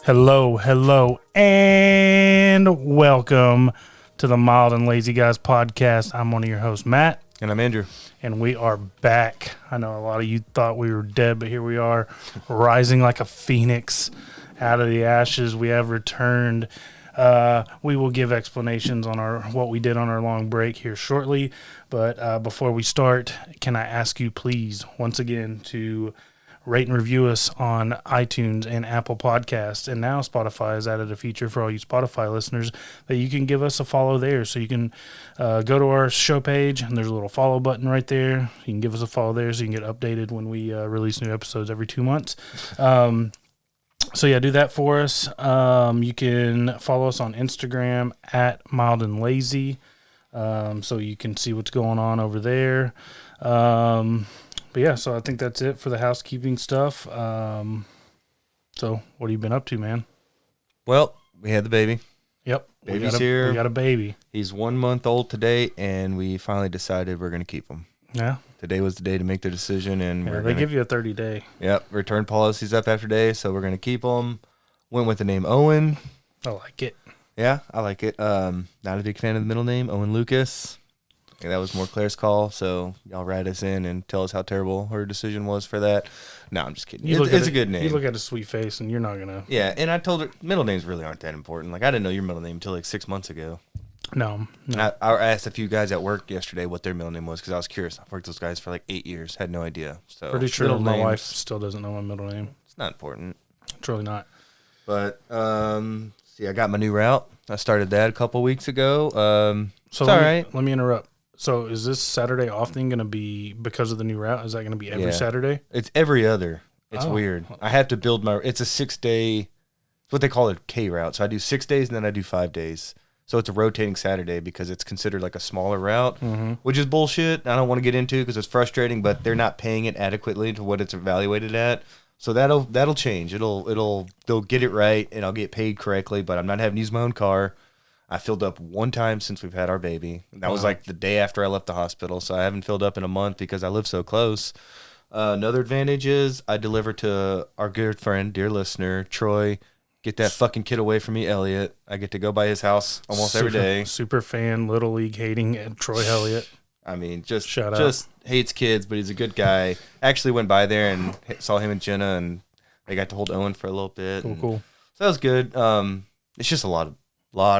Hello, and welcome to the Mild and Lazy Guys podcast. I'm one of your hosts, Matt. And I'm Andrew. And we are back. I know a lot of you thought we were dead, but here we are, rising like a phoenix out of the ashes. We have returned. We will give explanations on what we did on our long break here shortly. But before we start, can I ask you please, once again, to rate and review us on iTunes and Apple Podcasts. And now Spotify has added a feature for all you Spotify listeners that you can give us a follow there. So you can go to our show page, and there's a little follow button right there. You can give us a follow there so you can get updated when we release new episodes every 2 months. So yeah, do that for us. You can follow us on Instagram at Mild and Lazy, so you can see what's going on over there. But yeah, so I think that's it for the housekeeping stuff. So what have you been up to, man? Well, we had the baby. Yep. Baby's here. We got a baby. He's 1 month old today, and we finally decided we're going to keep him. Yeah. Today was the day to make the decision, and they give you a 30-day. Yep. Return policy's up after day, so we're going to keep him. Went with the name Owen. I like it. Yeah, I like it. Not a big fan of the middle name, Owen Lucas. Yeah, that was more Claire's call, so y'all write us in and tell us how terrible her decision was for that. No, I'm just kidding. It's a good name. You look at a sweet face, and you're not going to... Yeah, and I told her middle names really aren't that important. Like, I didn't know your middle name until like 6 months ago. No. I asked a few guys at work yesterday what their middle name was because I was curious. I've worked with those guys for like 8 years. Had no idea. So pretty sure my wife still doesn't know my middle name. It's not important. It's really not. But, see, I got my new route. I started that a couple weeks ago. So let me interrupt. So is this Saturday off thing going to be because of the new route? Is that going to be every Saturday? It's every other. It's weird. I have to build it's a 6-day, it's what they call a K route. So I do 6 days and then I do 5 days. So it's a rotating Saturday because it's considered like a smaller route, which is bullshit. I don't want to get into because it's frustrating, but they're not paying it adequately to what it's evaluated at. So that'll change. They'll get it right and I'll get paid correctly, but I'm not having to use my own car. I filled up one time since we've had our baby. And that was like the day after I left the hospital. So I haven't filled up in a month because I live so close. Another advantage is I deliver to our good friend, dear listener, Troy. Get that fucking kid away from me, Elliot. I get to go by his house almost every day. Super fan, Little League hating Troy Elliott. I mean, just hates kids, but he's a good guy. Actually went by there and saw him and Jenna, and they got to hold Owen for a little bit. Cool. So that was good. It's just a lot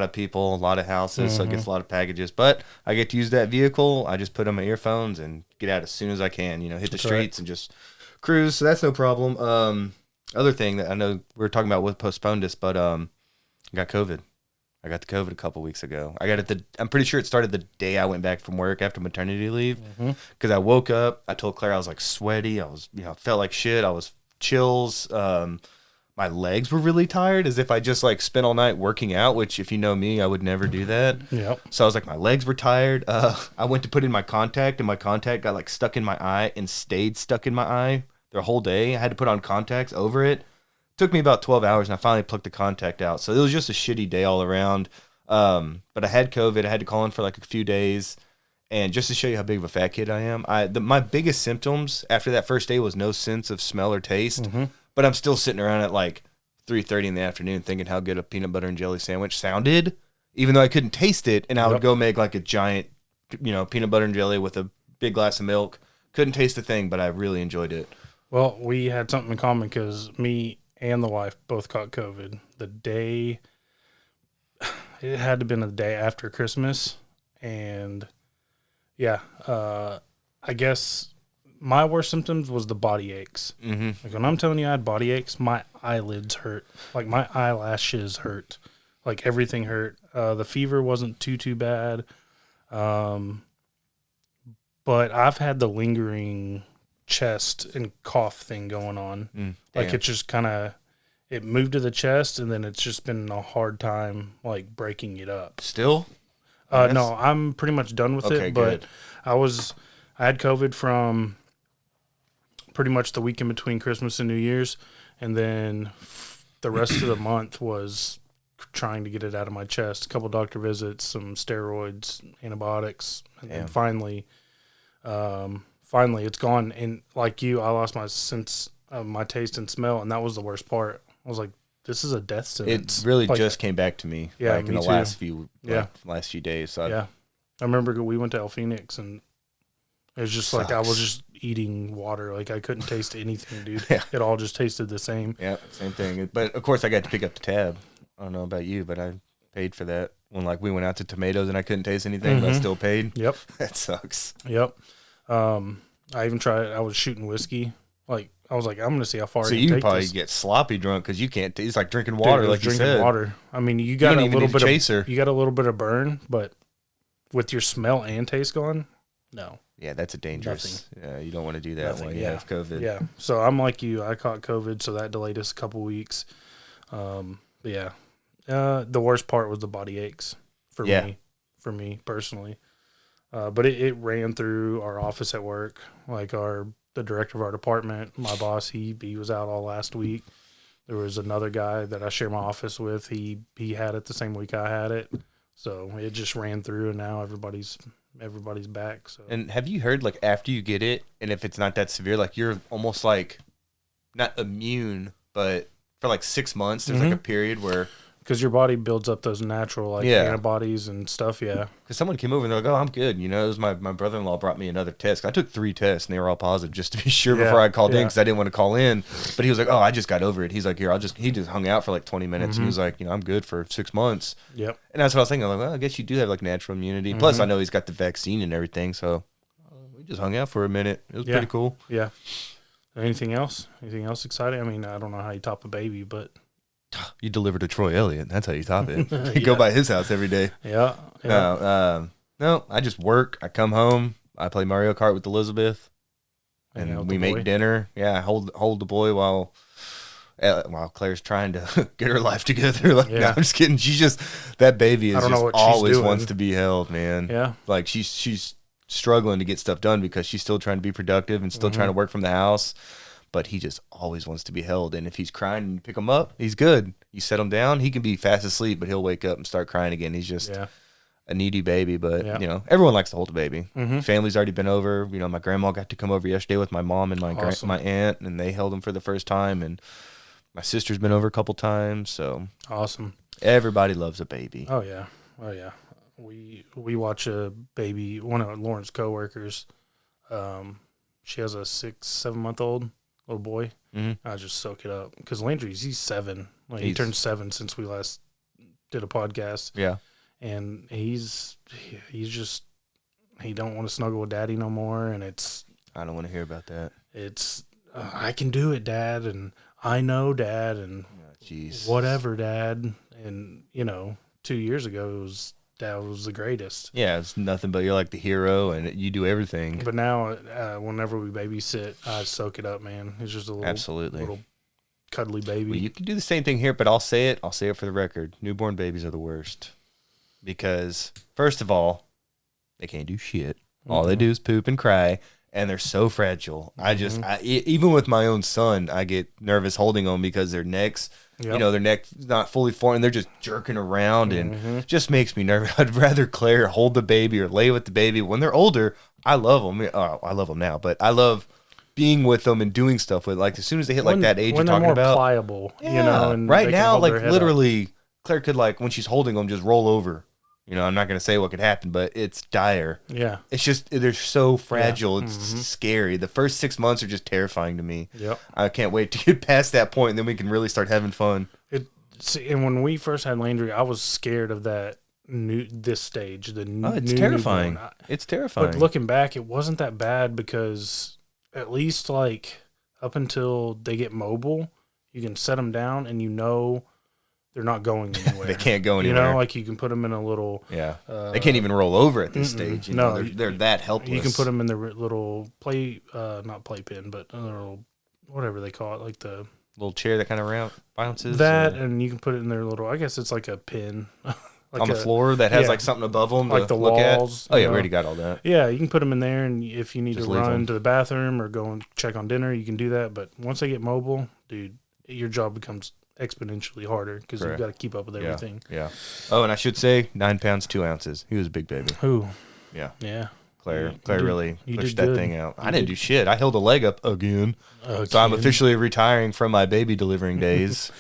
of people, a lot of houses, so it gets a lot of packages. But I get to use that vehicle. I just put on my earphones and get out as soon as I can, hit the streets and just cruise. So that's no problem. Other thing that I know we were talking about with postponed this, but I got COVID. I got the COVID a couple weeks ago. I got it. I'm pretty sure it started the day I went back from work after maternity leave because I woke up. I told Claire I was like sweaty. I was, felt like shit. I was chills. My legs were really tired, as if I just like spent all night working out, which if you know me, I would never do that. Yep. So I was like, my legs were tired. I went to put in my contact, and my contact got like stuck in my eye and stayed stuck in my eye the whole day. I had to put on contacts over it. Took me about 12 hours, and I finally plucked the contact out. So it was just a shitty day all around. But I had COVID. I had to call in for like a few days. And just to show you how big of a fat kid I am, my biggest symptoms after that first day was no sense of smell or taste. But I'm still sitting around at like 3:30 in the afternoon thinking how good a peanut butter and jelly sandwich sounded, even though I couldn't taste it. And I would go make like a giant, peanut butter and jelly with a big glass of milk. Couldn't taste a thing, but I really enjoyed it. Well, we had something in common because me and the wife both caught COVID the day, it had to have been the day after Christmas. And yeah, I guess my worst symptoms was the body aches. Like when I'm telling you I had body aches, my eyelids hurt. Like my eyelashes hurt. Like everything hurt. The fever wasn't too bad. But I've had the lingering chest and cough thing going on. Like it just kind of, it moved to the chest, and then it's just been a hard time like breaking it up. Still? No, I'm pretty much done with it. But good. I had COVID from pretty much the week in between Christmas and New Year's, and then the rest of the month was trying to get it out of my chest. A couple doctor visits, some steroids, antibiotics, and then finally it's gone. And like you, I lost my sense of my taste and smell, and that was the worst part. I was like, this is a death sentence. It really just came back to me. Yeah, like in me the too. last few days. So yeah. I remember we went to El Phoenix and it was just like I was just eating water. Like I couldn't taste anything, dude. Yeah. It all just tasted the same. Yeah, same thing. But of course, I got to pick up the tab. I don't know about you, but I paid for that. When like we went out to tomatoes and I couldn't taste anything, but I still paid. Yep. That sucks. Yep. I even tried. I was shooting whiskey. Like I was like, I'm gonna see how far. So I can you take probably this. get sloppy drunk because you can't. It's like drinking water, Dude, it was like you drinking said. water. I mean, you got don't a even little need a bit chaser. of you got a little bit of burn, but with your smell and taste gone, no. Yeah, that's a dangerous. Yeah, you don't want to do that when you have COVID. Yeah. So I'm like you. I caught COVID, so that delayed us a couple weeks. But yeah, the worst part was the body aches for me personally. But it ran through our office at work, like the director of our department, my boss. He was out all last week. There was another guy that I share my office with. He had it the same week I had it, so it just ran through, and now everybody's back. So. And have you heard like after you get it, and if it's not that severe, like you're almost like not immune, but for like 6 months, there's like a period where. Because your body builds up those natural antibodies and stuff, yeah. Because someone came over and they're like, "Oh, I'm good." You know, it was my brother-in-law brought me another test. I took 3 tests and they were all positive just to be sure before I called in because I didn't want to call in. But he was like, "Oh, I just got over it." He's like, "Here, he just hung out for like 20 minutes." And he was like, "I'm good for 6 months." Yep. And that's what I was thinking. I'm like, well, I guess you do have like natural immunity. Plus, I know he's got the vaccine and everything. So we just hung out for a minute. It was pretty cool. Yeah. Anything else? Anything else exciting? I mean, I don't know how you top a baby, but. You deliver to Troy Elliott. That's how you top it. You go by his house every day. Yeah. No, I just work. I come home. I play Mario Kart with Elizabeth, and we make dinner. Yeah, hold the boy while Claire's trying to get her life together. Like, no, I'm just kidding. She's just that baby is just always wants to be held, man. Yeah, like she's struggling to get stuff done because she's still trying to be productive and still trying to work from the house. But he just always wants to be held. And if he's crying and you pick him up, he's good. You set him down, he can be fast asleep, but he'll wake up and start crying again. He's just a needy baby. But, everyone likes to hold a baby. Family's already been over. You know, my grandma got to come over yesterday with my mom and my aunt, and they held him for the first time. And my sister's been over a couple times. So awesome. Everybody loves a baby. Oh, yeah. We watch a baby, one of Lauren's coworkers. She has a 6-7 month old little boy. I just soak it up because he's 7. Like he turned 7 since we last did a podcast. Yeah, and he's just he don't want to snuggle with daddy no more, and I don't want to hear about that. It's I can do it, Dad, and I know, Dad, and whatever, Dad, and 2 years ago Dad was the greatest. Yeah, it's nothing but you're like the hero and you do everything. But now, whenever we babysit, I soak it up, man. It's just a little cuddly baby. Well, you can do the same thing here, but I'll say it for the record. Newborn babies are the worst. Because, first of all, they can't do shit. All they do is poop and cry, and they're so fragile. Even with my own son, I get nervous holding them because their necks... their neck's not fully formed, and they're just jerking around, and just makes me nervous. I'd rather Claire hold the baby or lay with the baby. When they're older, I love them. I love them now, but I love being with them and doing stuff with. Like as soon as they hit like that age you're talking about, when they're more pliable, and right now, like literally, Claire could like when she's holding them just roll over. I'm not going to say what could happen, but it's dire. Yeah. It's just, they're so fragile. Yeah. It's scary. The first 6 months are just terrifying to me. Yep. I can't wait to get past that point, and then we can really start having fun. And when we first had Landry, I was scared of this stage. It's terrifying. It's terrifying. But looking back, it wasn't that bad because at least like up until they get mobile, you can set them down and they're not going anywhere. They can't go anywhere. Like you can put them in a little... Yeah. They can't even roll over at this stage. They're that helpless. You can put them in the little not playpen, but a little, whatever they call it, like the... little chair that kind of bounces. And you can put it in their little, I guess it's like a pin. Like on the floor that has like something above them like the walls. Oh, yeah, we already got all that. Yeah, you can put them in there, and if you need to run to the bathroom or go and check on dinner, you can do that. But once they get mobile, dude, your job becomes exponentially harder because you've got to keep up with everything. Yeah. Oh, and I should say 9 pounds 2 ounces. He was a big baby. Who? Yeah. Yeah. Claire really pushed that thing out. I didn't do shit. I held a leg up again. So I'm officially retiring from my baby delivering days.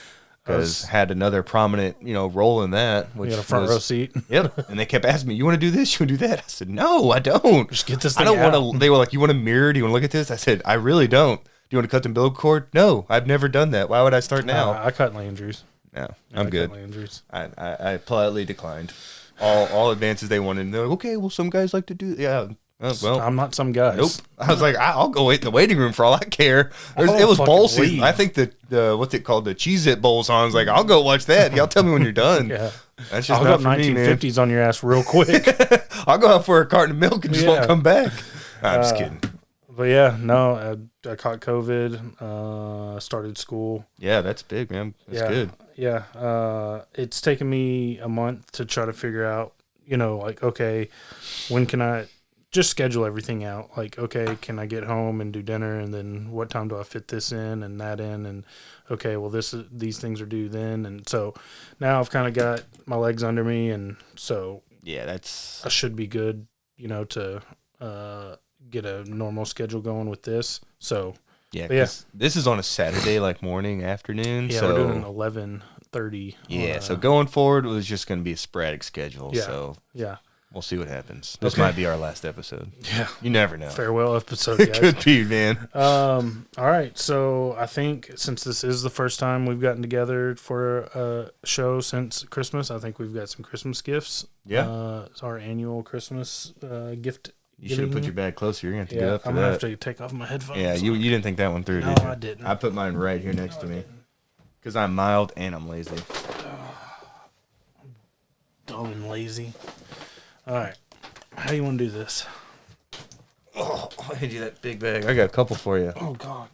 because had another prominent, role in that. Which you got a front row seat. Yep. And they kept asking me, "You want to do this? You want to do that?" I said, "No, I don't. Just get this thing I don't out. want to." They were like, "You want a mirror? Do you want to look at this?" I said, "I really don't. Do you want to cut the umbilical cord? No, I've never done that. Why would I start now?" I cut Landry's. No, I'm good. Landry's. I politely declined all advances they wanted. And they're like, "Okay, well, some guys like to do." Yeah. Well, I'm not some guys. Nope. I was like, I'll go wait in the waiting room for all I care. It was bowl season. I think the what's it called, the Cheez-It Bowl's on. I was like, I'll go watch that. Y'all tell me when you're done. Yeah. That's just I'll not go for me, man. 1950s on your ass real quick. I'll go out for a carton of milk and just won't come back. I'm just kidding. But yeah, no, I caught COVID. Started school. Yeah, that's big, man. That's good. Yeah. It's taken me a month to try to figure out, like, okay, when can I just schedule everything out? Like, okay, can I get home and do dinner, and then what time do I fit this in and that in, and okay, well these things are due then, and so now I've kind of got my legs under me, and so yeah, I should be good, to get a normal schedule going with this. So yeah, this is on a Saturday, like morning, afternoon. Yeah, so we're doing 11:30. Yeah, so going forward, it was just going to be a sporadic schedule. Yeah, so yeah. We'll see what happens. This might be our last episode. Yeah. You never know. Farewell episode, guys. Could be, man. All right. So I think since this is the first time we've gotten together for a show since Christmas, I think we've got some Christmas gifts. Yeah. It's our annual Christmas gift. You should have put your bag closer. You're going to have to get up for I'm that. going to have to take off my headphones. Yeah, you didn't think that one through, No, did you? I didn't. I put mine right here next to me. Because I'm mild and I'm lazy. Dumb and lazy. All right. How do you want to do this? Oh, I'll hand you that big bag. I got a couple for you. Oh, God.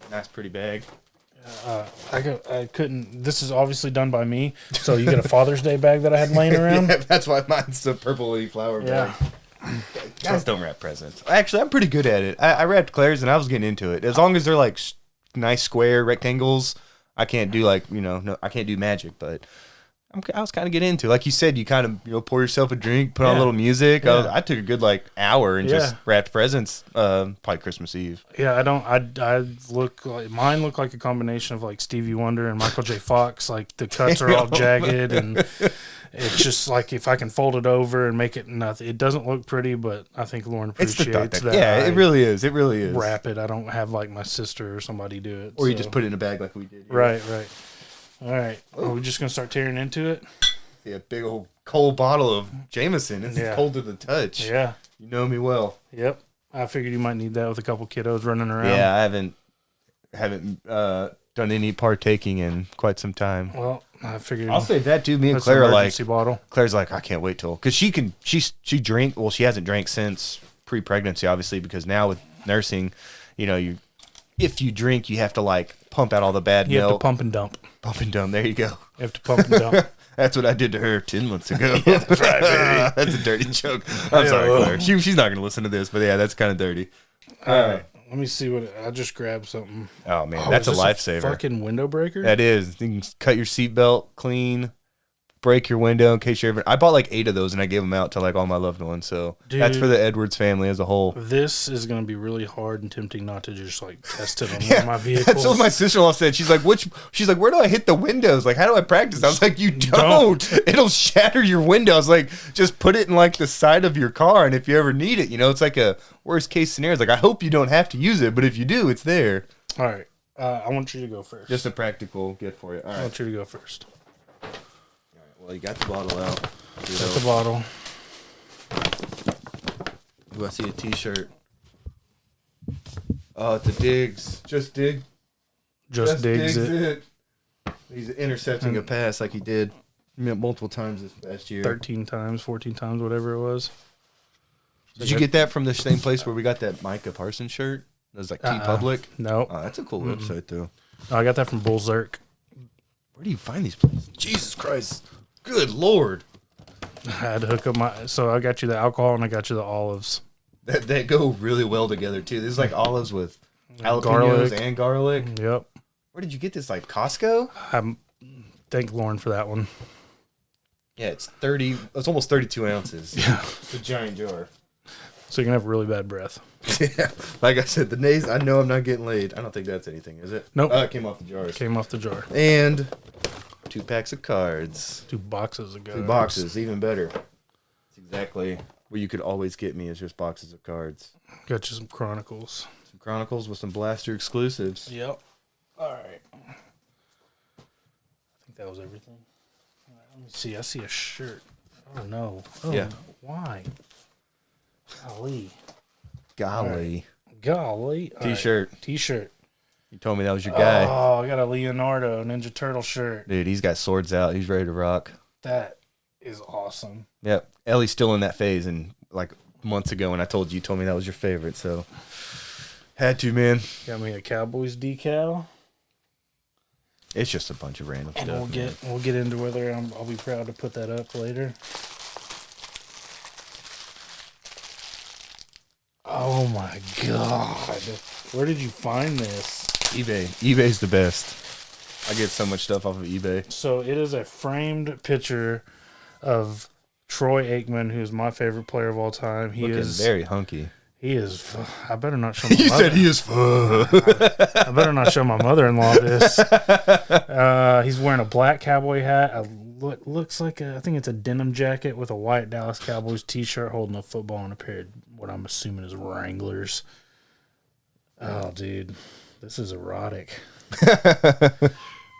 Nice, pretty bag. I couldn't. This is obviously done by me. So you get a Father's Day bag that I had laying around? Yeah, that's why mine's the purple flower bag. Guys don't wrap presents. Actually, I'm pretty good at it. I wrapped Claire's and I was getting into it. As long as they're like nice square rectangles, I can't do I can't do magic, but I was kind of getting into it. Like you said, you kind of pour yourself a drink, put on a little music. Yeah. I took a good hour and just wrapped presents. Probably Christmas Eve. Yeah, I look like mine look like a combination of like Stevie Wonder and Michael J. Fox. Like the cuts are all jagged, and it's just like if I can fold it over and make it nothing. It doesn't look pretty, but I think Lauren appreciates that. Yeah, it really is. It really is. Wrap it. I don't have like my sister or somebody do it. Or you just put it in a bag like we did. Here. Right. All right. Are we just going to start tearing into it? Yeah, big old cold bottle of Jameson. It's cold to the touch. Yeah. You know me well. Yep. I figured you might need that with a couple kiddos running around. Yeah, I haven't done any partaking in quite some time. Well, I figured. I'll say that too. Me and Claire are like, bottle. Claire's like, I can't wait till, because she drink. Well, she hasn't drank since pre-pregnancy, obviously, because now with nursing, if you drink, you have to pump out all the bad milk. You have to pump and dump. Pump and dump. There you go. You have to pump and dump. That's what I did to her 10 months ago. Yeah, that's right, baby. That's a dirty joke. I'm sorry, Claire. She's not going to listen to this, but yeah, that's kind of dirty. All right. Let me see I just grabbed something. Oh, man. That's a lifesaver. Fucking window breaker? That is. You can cut your seatbelt clean, break your window in case you're ever. I bought 8 of those and I gave them out to all my loved ones. So that's for the Edwards family as a whole. This is going to be really hard and tempting not to just test it on one of my vehicles. That's what my sister-in-law said. She's like, where do I hit the windows? How do I practice? I was like, you don't. It'll shatter your windows. Just put it in the side of your car, and if you ever need it, it's like a worst case scenario. It's I hope you don't have to use it, but if you do, it's there. All right. I want you to go first. Just a practical gift for you. All right. I want you to go first. Well, you got the bottle out. Got the bottle. Ooh, I see a T-shirt. Oh, it's a Diggs. Just Dig. Just digs it. He's intercepting a pass like he did multiple times this past year. 13 times, 14 times, whatever it was. Did you get that from the same place where we got that Micah Parsons shirt? It was T-Public? No. Oh, that's a cool website, though. Oh, I got that from Bull Zerk. Where do you find these places? Jesus Christ. Good Lord. I had to hook up so I got you the alcohol and I got you the olives. They go really well together, too. This is olives with jalapenos garlic. and garlic. Yep. Where did you get this? Costco? Thank Lauren for that one. Yeah, it's almost 32 ounces. Yeah. It's a giant jar. So you're going to have really bad breath. Yeah. Like I said, the nays, I know I'm not getting laid. I don't think that's anything, is it? Nope. It came off the jars. Came off the jar. And 2 packs of cards. 2 boxes of cards. 2 boxes, even better. That's exactly where you could always get me, is just boxes of cards. Got you some Chronicles. Some Chronicles with some Blaster exclusives. Yep. All right. I think that was everything. All right, let me see. I see a shirt. Oh, no. Oh, Yeah. Why? Golly. Golly. Right. Golly. All T-shirt. right. T-shirt. You told me that was your guy. Oh, I got a Leonardo Ninja Turtle shirt. Dude, he's got swords out. He's ready to rock. That is awesome. Yep. Ellie's still in that phase, and like months ago when I told you, you told me that was your favorite, so had to, man. Got me a Cowboys decal. It's just a bunch of random And stuff. we'll get into whether I'll be proud to put that up later. Oh my God. Where did you find this? eBay. eBay's the best. I get so much stuff off of eBay. So it is a framed picture of Troy Aikman, who's my favorite player of all time. He Looking is very hunky. He is. I better not show my You mother. said he is. I better not show my mother-in-law this. He's wearing a black cowboy hat. Looks like I think it's a denim jacket with a white Dallas Cowboys T-shirt, holding a football and a pair of what I'm assuming is Wranglers. Oh, dude, this is erotic.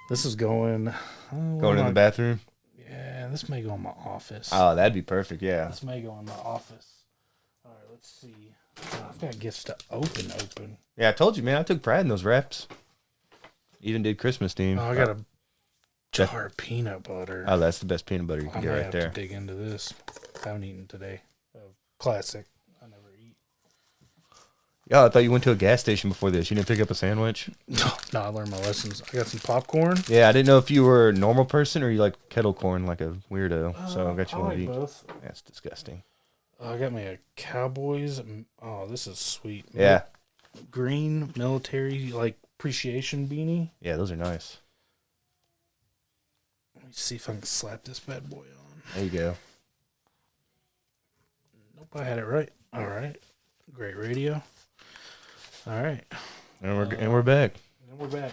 This is going. Going in the bathroom. Yeah, this may go in my office. Oh, that'd be perfect. Yeah. This may go in my office. All right, let's see. I've got gifts to open. Yeah, I told you, man. I took pride in those wraps. Even did Christmas theme. Oh, I got a jar of peanut butter. Oh, that's the best peanut butter you can I get may right have there. to dig into this. I haven't eaten today. Classic. I never eat. Yeah, I thought you went to a gas station before this. You didn't pick up a sandwich? No, I learned my lessons. I got some popcorn. Yeah, I didn't know if you were a normal person or you like kettle corn like a weirdo. So I got you I one like of each. both. That's disgusting. I got me a Cowboys. Oh, this is sweet. Yeah. Green military appreciation beanie. Yeah, those are nice. Let me see if I can slap this bad boy on. There you go. Nope, I had it right. All right. Great radio. All right. And we're back. And we're back.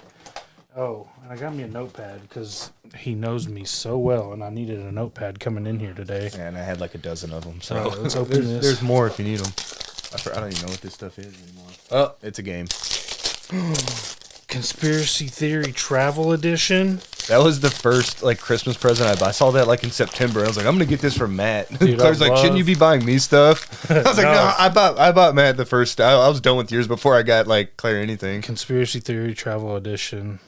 Oh, and I got me a notepad because he knows me so well, and I needed a notepad coming in here today. Yeah, and I had like a dozen of them. So All right, let's open this. There's more if you need them. I don't even know what this stuff is anymore. Oh, it's a game. Conspiracy Theory Travel Edition. That was the first Christmas present I bought. I saw that in September. I was like, I'm gonna get this for Matt. Dude, Claire's like, shouldn't you be buying me stuff? I was like, no, I bought Matt the first. I was done with yours before I got Claire anything. Conspiracy Theory Travel Edition.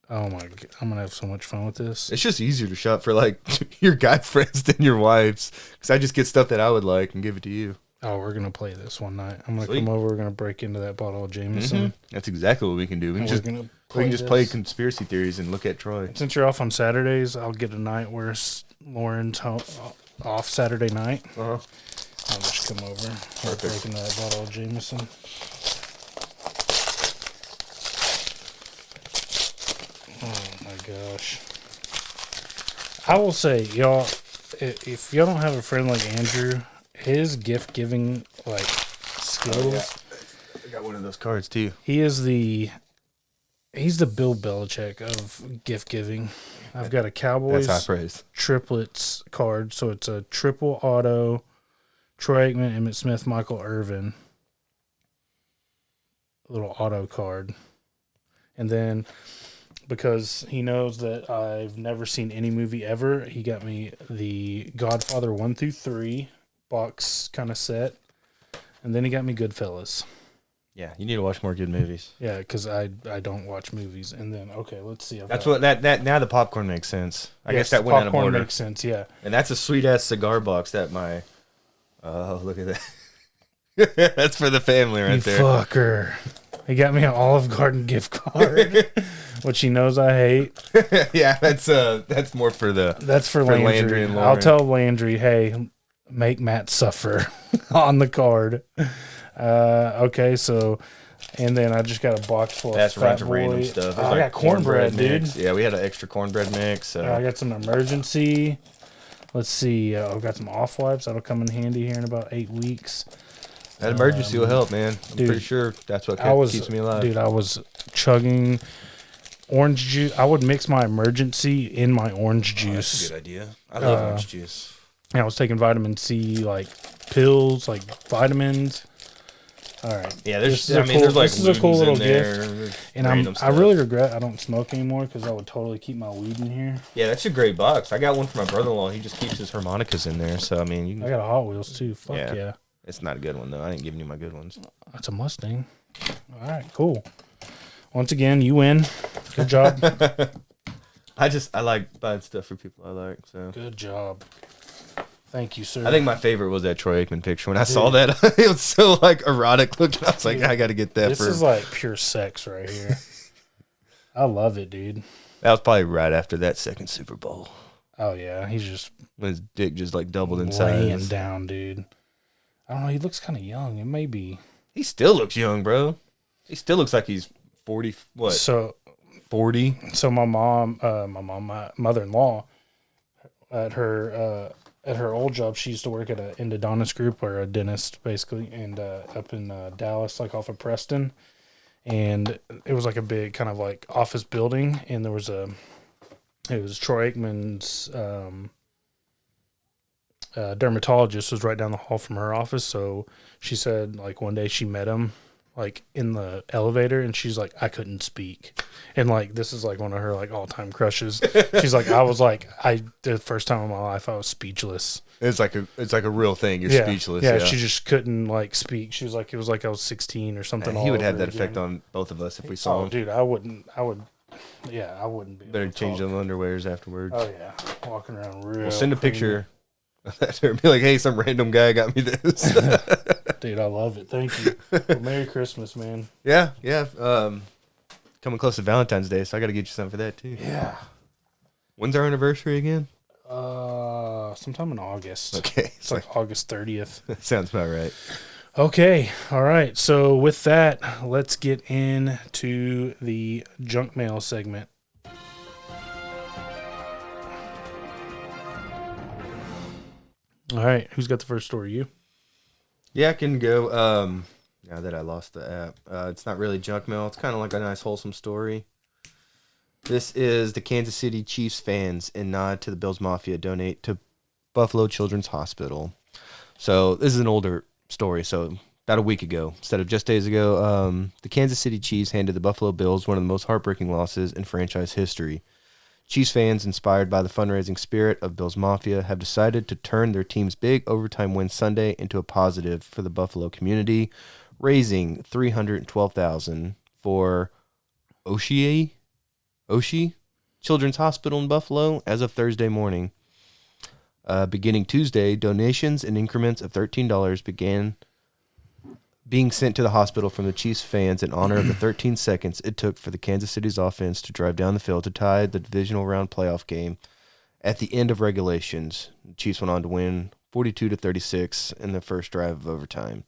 Oh my God, I'm gonna have so much fun with this. It's just easier to shop for your guy friends than your wives, because I just get stuff that I would like and give it to you. Oh, we're gonna play this one night. I'm gonna Sweet. come over. We're gonna break into that bottle of Jameson. Mm-hmm. That's exactly what we can do. We can just play conspiracy theories and look at Troy. Since you're off on Saturdays, I'll get a night where Lauren's off Saturday night. Uh-huh. I'll just come over. We're breaking that bottle of Jameson. Oh my gosh! I will say, y'all, if y'all don't have a friend like Andrew, his gift giving skills. I got one of those cards too. He's the Bill Belichick of gift giving. I've got a Cowboys That's high praise. triplets card, so it's a triple auto. Troy Aikman, Emmitt Smith, Michael Irvin. A little auto card, and then because he knows that I've never seen any movie ever, he got me the Godfather 1 through 3 box kind of set, and then he got me Goodfellas. Yeah, you need to watch more good movies. Yeah, because I don't watch movies. And then let's see. That's what that now the popcorn makes sense. I guess that went out of popcorn order. makes sense. Yeah, And that's a sweet ass cigar box that my. Oh, look at that. That's for the family right you there. fucker. He got me an Olive Garden gift card, which he knows I hate. Yeah, that's more for the. That's for Landry. and Lauren. I'll tell Landry, hey, make Matt suffer on the card. Okay, so, and then I just got a box full That's of a bunch Fat of Boy. random stuff. I got cornbread, dude. mix. Yeah, we had an extra cornbread mix. I got some emergency. Let's see. I've got some off wipes. That'll come in handy here in about 8 weeks. That emergency will help, man. I'm dude, pretty sure that's what keeps me alive. Dude, I was chugging orange juice. I would mix my emergency in my orange juice. That's a good idea. I love orange juice. I was taking vitamin C, like pills, like vitamins. All right. Yeah, there's like this is a cool little gift. And I really regret I don't smoke anymore because I would totally keep my weed in here. Yeah, that's a great box. I got one for my brother-in-law. He just keeps his harmonicas in there. So I mean, you can... I got a Hot Wheels too. Fuck yeah. It's not a good one though. I ain't giving you my good ones. That's a Mustang. All right, cool. Once again, you win. Good job. I like buying stuff for people I like. So good job. Thank you, sir. I think my favorite was that Troy Aikman picture. When I saw that, it was so like erotic looking. I was like, I got to get that. This is like pure sex right here. I love it, dude. That was probably right after that second Super Bowl. Oh yeah, he's just when his dick just like doubled in laying size. Down, dude. I don't know. He looks kind of young. It may be. He still looks young, bro. He still looks like he's 40. What? So 40. So my mother-in-law, at her old job, she used to work at an endodontist group or a dentist, basically, and up in Dallas, like off of Preston. And it was like a big kind of like office building, and it was Troy Aikman's dermatologist was right down the hall from her office. So she said, like, one day she met him, like, in the elevator, and she's like, I couldn't speak. And, like, this is, like, one of her, like, all-time crushes. She's like, the first time in my life, I was speechless. It's like a real thing. You're speechless. Yeah, she just couldn't, like, speak. She was like, it was like I was 16 or something. He would have that effect on both of us if we saw him. Dude, I would be. Better change them underwears afterwards. Oh, yeah. Walking around real. We'll send a picture of that and be like, hey, some random guy got me this. Dude, I love it. Thank you. Well, Merry Christmas, man. Yeah. Coming close to Valentine's Day, so I got to get you something for that too. Yeah. When's our anniversary again? Sometime in August. Okay. It's like August 30th. Sounds about right. Okay. All right. So with that, let's get into the junk mail segment. All right. Who's got the first story? You? Yeah, I can go. Now that I lost the app, it's not really junk mail. It's kind of like a nice, wholesome story. This is the Kansas City Chiefs fans, in nod to the Bills Mafia, donate to Buffalo Children's Hospital. So this is an older story. So about a week ago, instead of just days ago, the Kansas City Chiefs handed the Buffalo Bills one of the most heartbreaking losses in franchise history. Chiefs fans, inspired by the fundraising spirit of Bills Mafia, have decided to turn their team's big overtime win Sunday into a positive for the Buffalo community, raising $312,000 for Oshie Children's Hospital in Buffalo as of Thursday morning. Beginning Tuesday, donations in increments of $13 began being sent to the hospital from the Chiefs fans in honor of the 13 seconds it took for the Kansas City's offense to drive down the field to tie the divisional round playoff game at the end of regulations. The Chiefs went on to win 42-36 in the first drive of overtime.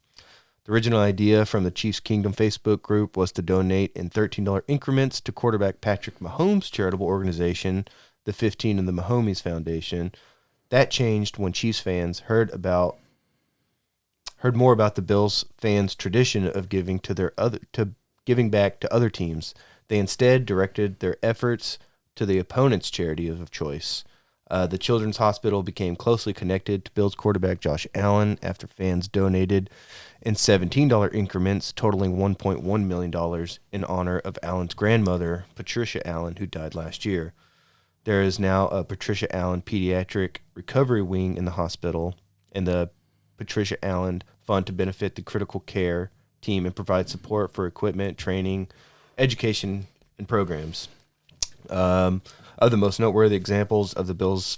The original idea from the Chiefs Kingdom Facebook group was to donate in $13 increments to quarterback Patrick Mahomes' charitable organization, the 15 of the Mahomes Foundation. That changed when Chiefs fans heard more about the Bills fans' tradition of giving giving back to other teams. They instead directed their efforts to the opponent's charity of choice. The Children's Hospital became closely connected to Bills quarterback Josh Allen after fans donated in $17 increments, totaling $1.1 million in honor of Allen's grandmother, Patricia Allen, who died last year. There is now a Patricia Allen Pediatric Recovery Wing in the hospital, and the Patricia Allen Fund to benefit the critical care team and provide support for equipment, training, education, and programs. Of the most noteworthy examples of the Bills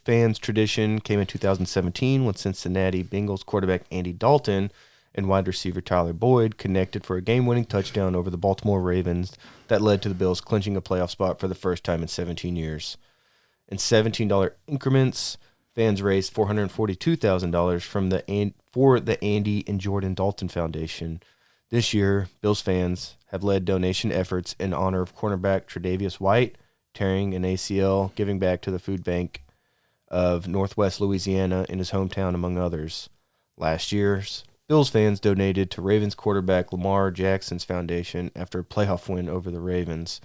fans' tradition came in 2017 when Cincinnati Bengals quarterback Andy Dalton and wide receiver Tyler Boyd connected for a game-winning touchdown over the Baltimore Ravens that led to the Bills clinching a playoff spot for the first time in 17 years. In $17 increments, fans raised $442,000 for the Andy and Jordan Dalton Foundation. This year, Bills fans have led donation efforts in honor of cornerback Tre'Davious White, tearing an ACL, giving back to the food bank of Northwest Louisiana in his hometown, among others. Last year's Bills fans donated to Ravens quarterback Lamar Jackson's foundation after a playoff win over the Ravens.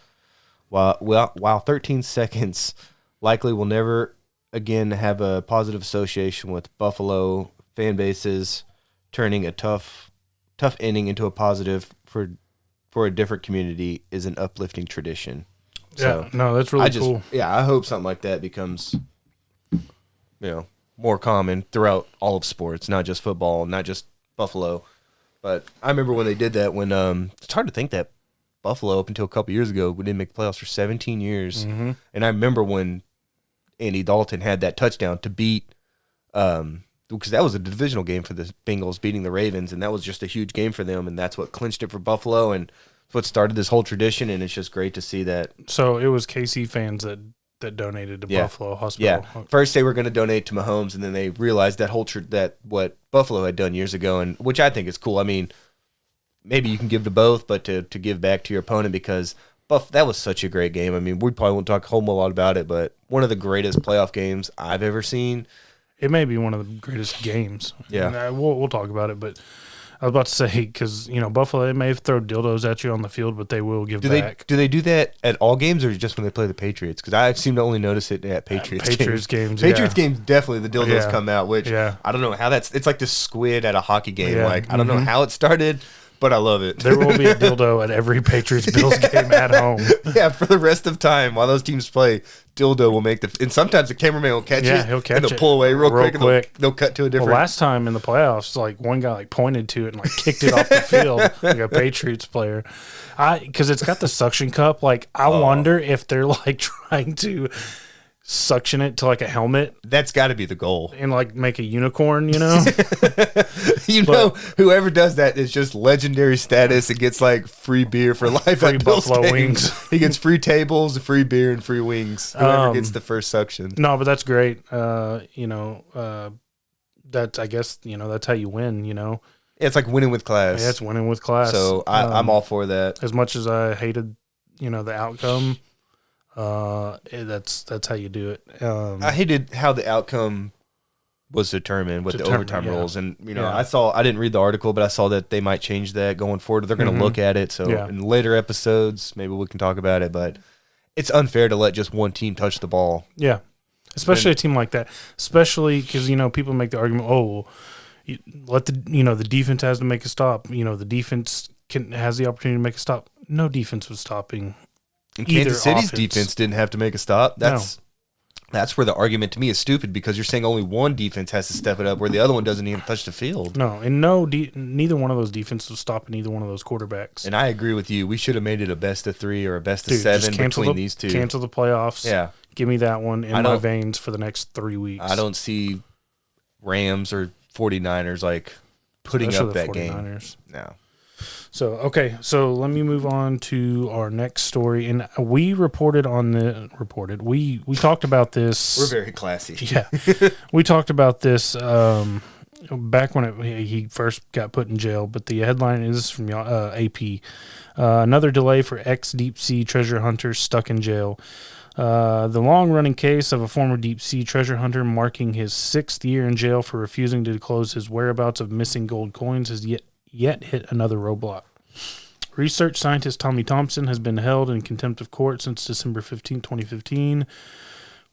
While 13 seconds likely will never again have a positive association with Buffalo fan bases, turning a tough inning into a positive for a different community is an uplifting tradition. Yeah, no, that's really cool. Yeah, I hope something like that becomes, more common throughout all of sports, not just football, not just Buffalo. But I remember when they did that when it's hard to think that Buffalo up until a couple years ago we didn't make the playoffs for 17 years. Mm-hmm. And I remember when Andy Dalton had that touchdown to beat because that was a divisional game for the Bengals beating the Ravens, and that was just a huge game for them, and that's what clinched it for Buffalo and what started this whole tradition, and it's just great to see that. So it was KC fans that donated to Buffalo Hospital. Yeah. First they were going to donate to Mahomes, and then they realized that that what Buffalo had done years ago, and which I think is cool. I mean, maybe you can give to both, but to give back to your opponent because that was such a great game. I mean, we probably won't talk a whole lot about it, but one of the greatest playoff games I've ever seen. It may be one of the greatest games. Yeah. And we'll talk about it, but I was about to say, because, Buffalo, they may throw dildos at you on the field, but they will give back. Do they do that at all games or just when they play the Patriots? Because I seem to only notice it at Patriots games. Patriots games, definitely the dildos come out, which I don't know how it's like the squid at a hockey game. Yeah. Like, I don't know how it started, but I love it. There will be a dildo at every Patriots-Bills game at home. Yeah, for the rest of time while those teams play, dildo will make and sometimes the cameraman will catch it. Yeah, he'll catch and it. they'll pull away real quick. And they'll cut to a different. Well, last time in the playoffs, like one guy pointed to it and kicked it off the field like a Patriots player. Because it's got the suction cup. I wonder if they're trying to suction it to a helmet. That's got to be the goal. And make a unicorn, Whoever does that is just legendary status. It gets free beer for life. Free Buffalo wings. He gets free tables, free beer, and free wings. Whoever gets the first suction. No, but that's great. That's I guess that's how you win. It's like winning with class. Yeah, it's winning with class. So I'm all for that. As much as I hated, the outcome. That's how you do it. I hated how the outcome was determined with the overtime rules, and I didn't read the article, but I saw that they might change that going forward. They're going to look at it, so in later episodes maybe we can talk about it. But it's unfair to let just one team touch the ball. Yeah, especially a team like that. Especially because people make the argument, let the the defense has to make a stop. The defense has the opportunity to make a stop. No defense was stopping. And Kansas City's defense didn't have to make a stop. That's where the argument to me is stupid because you're saying only one defense has to step it up where the other one doesn't even touch the field. No, and neither one of those defenses was stopping either one of those quarterbacks. And I agree with you. We should have made it a best of 3 or a best of 7 between these two. Cancel the playoffs. Yeah. Give me that one in my veins for the next 3 weeks. I don't see Rams or 49ers putting Especially up that 49ers. Game. No. So, okay, let me move on to our next story. And we we talked about this. We're very classy. Yeah. We talked about this back when he first got put in jail, but the headline is from AP. Another delay for ex-deep-sea treasure hunter stuck in jail. The long-running case of a former deep-sea treasure hunter marking his 6th year in jail for refusing to disclose his whereabouts of missing gold coins has yet hit another roadblock. Research scientist Tommy Thompson has been held in contempt of court since December 15, 2015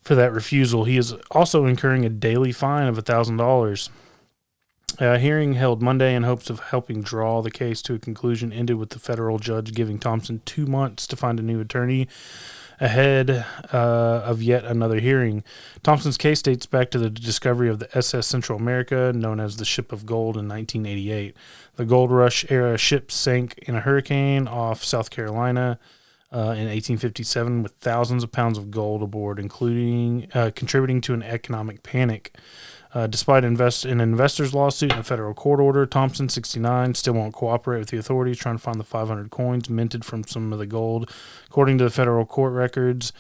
for that refusal. He is also incurring a daily fine of $1,000. A hearing held Monday in hopes of helping draw the case to a conclusion ended with the federal judge giving Thompson 2 months to find a new attorney ahead of yet another hearing. Thompson's case dates back to the discovery of the SS Central America, known as the Ship of Gold, in 1988. The Gold Rush-era ship sank in a hurricane off South Carolina in 1857 with thousands of pounds of gold aboard, including contributing to an economic panic. Despite an investor's lawsuit and a federal court order, Thompson, 69, still won't cooperate with the authorities trying to find the 500 coins minted from some of the gold. According to the federal court records,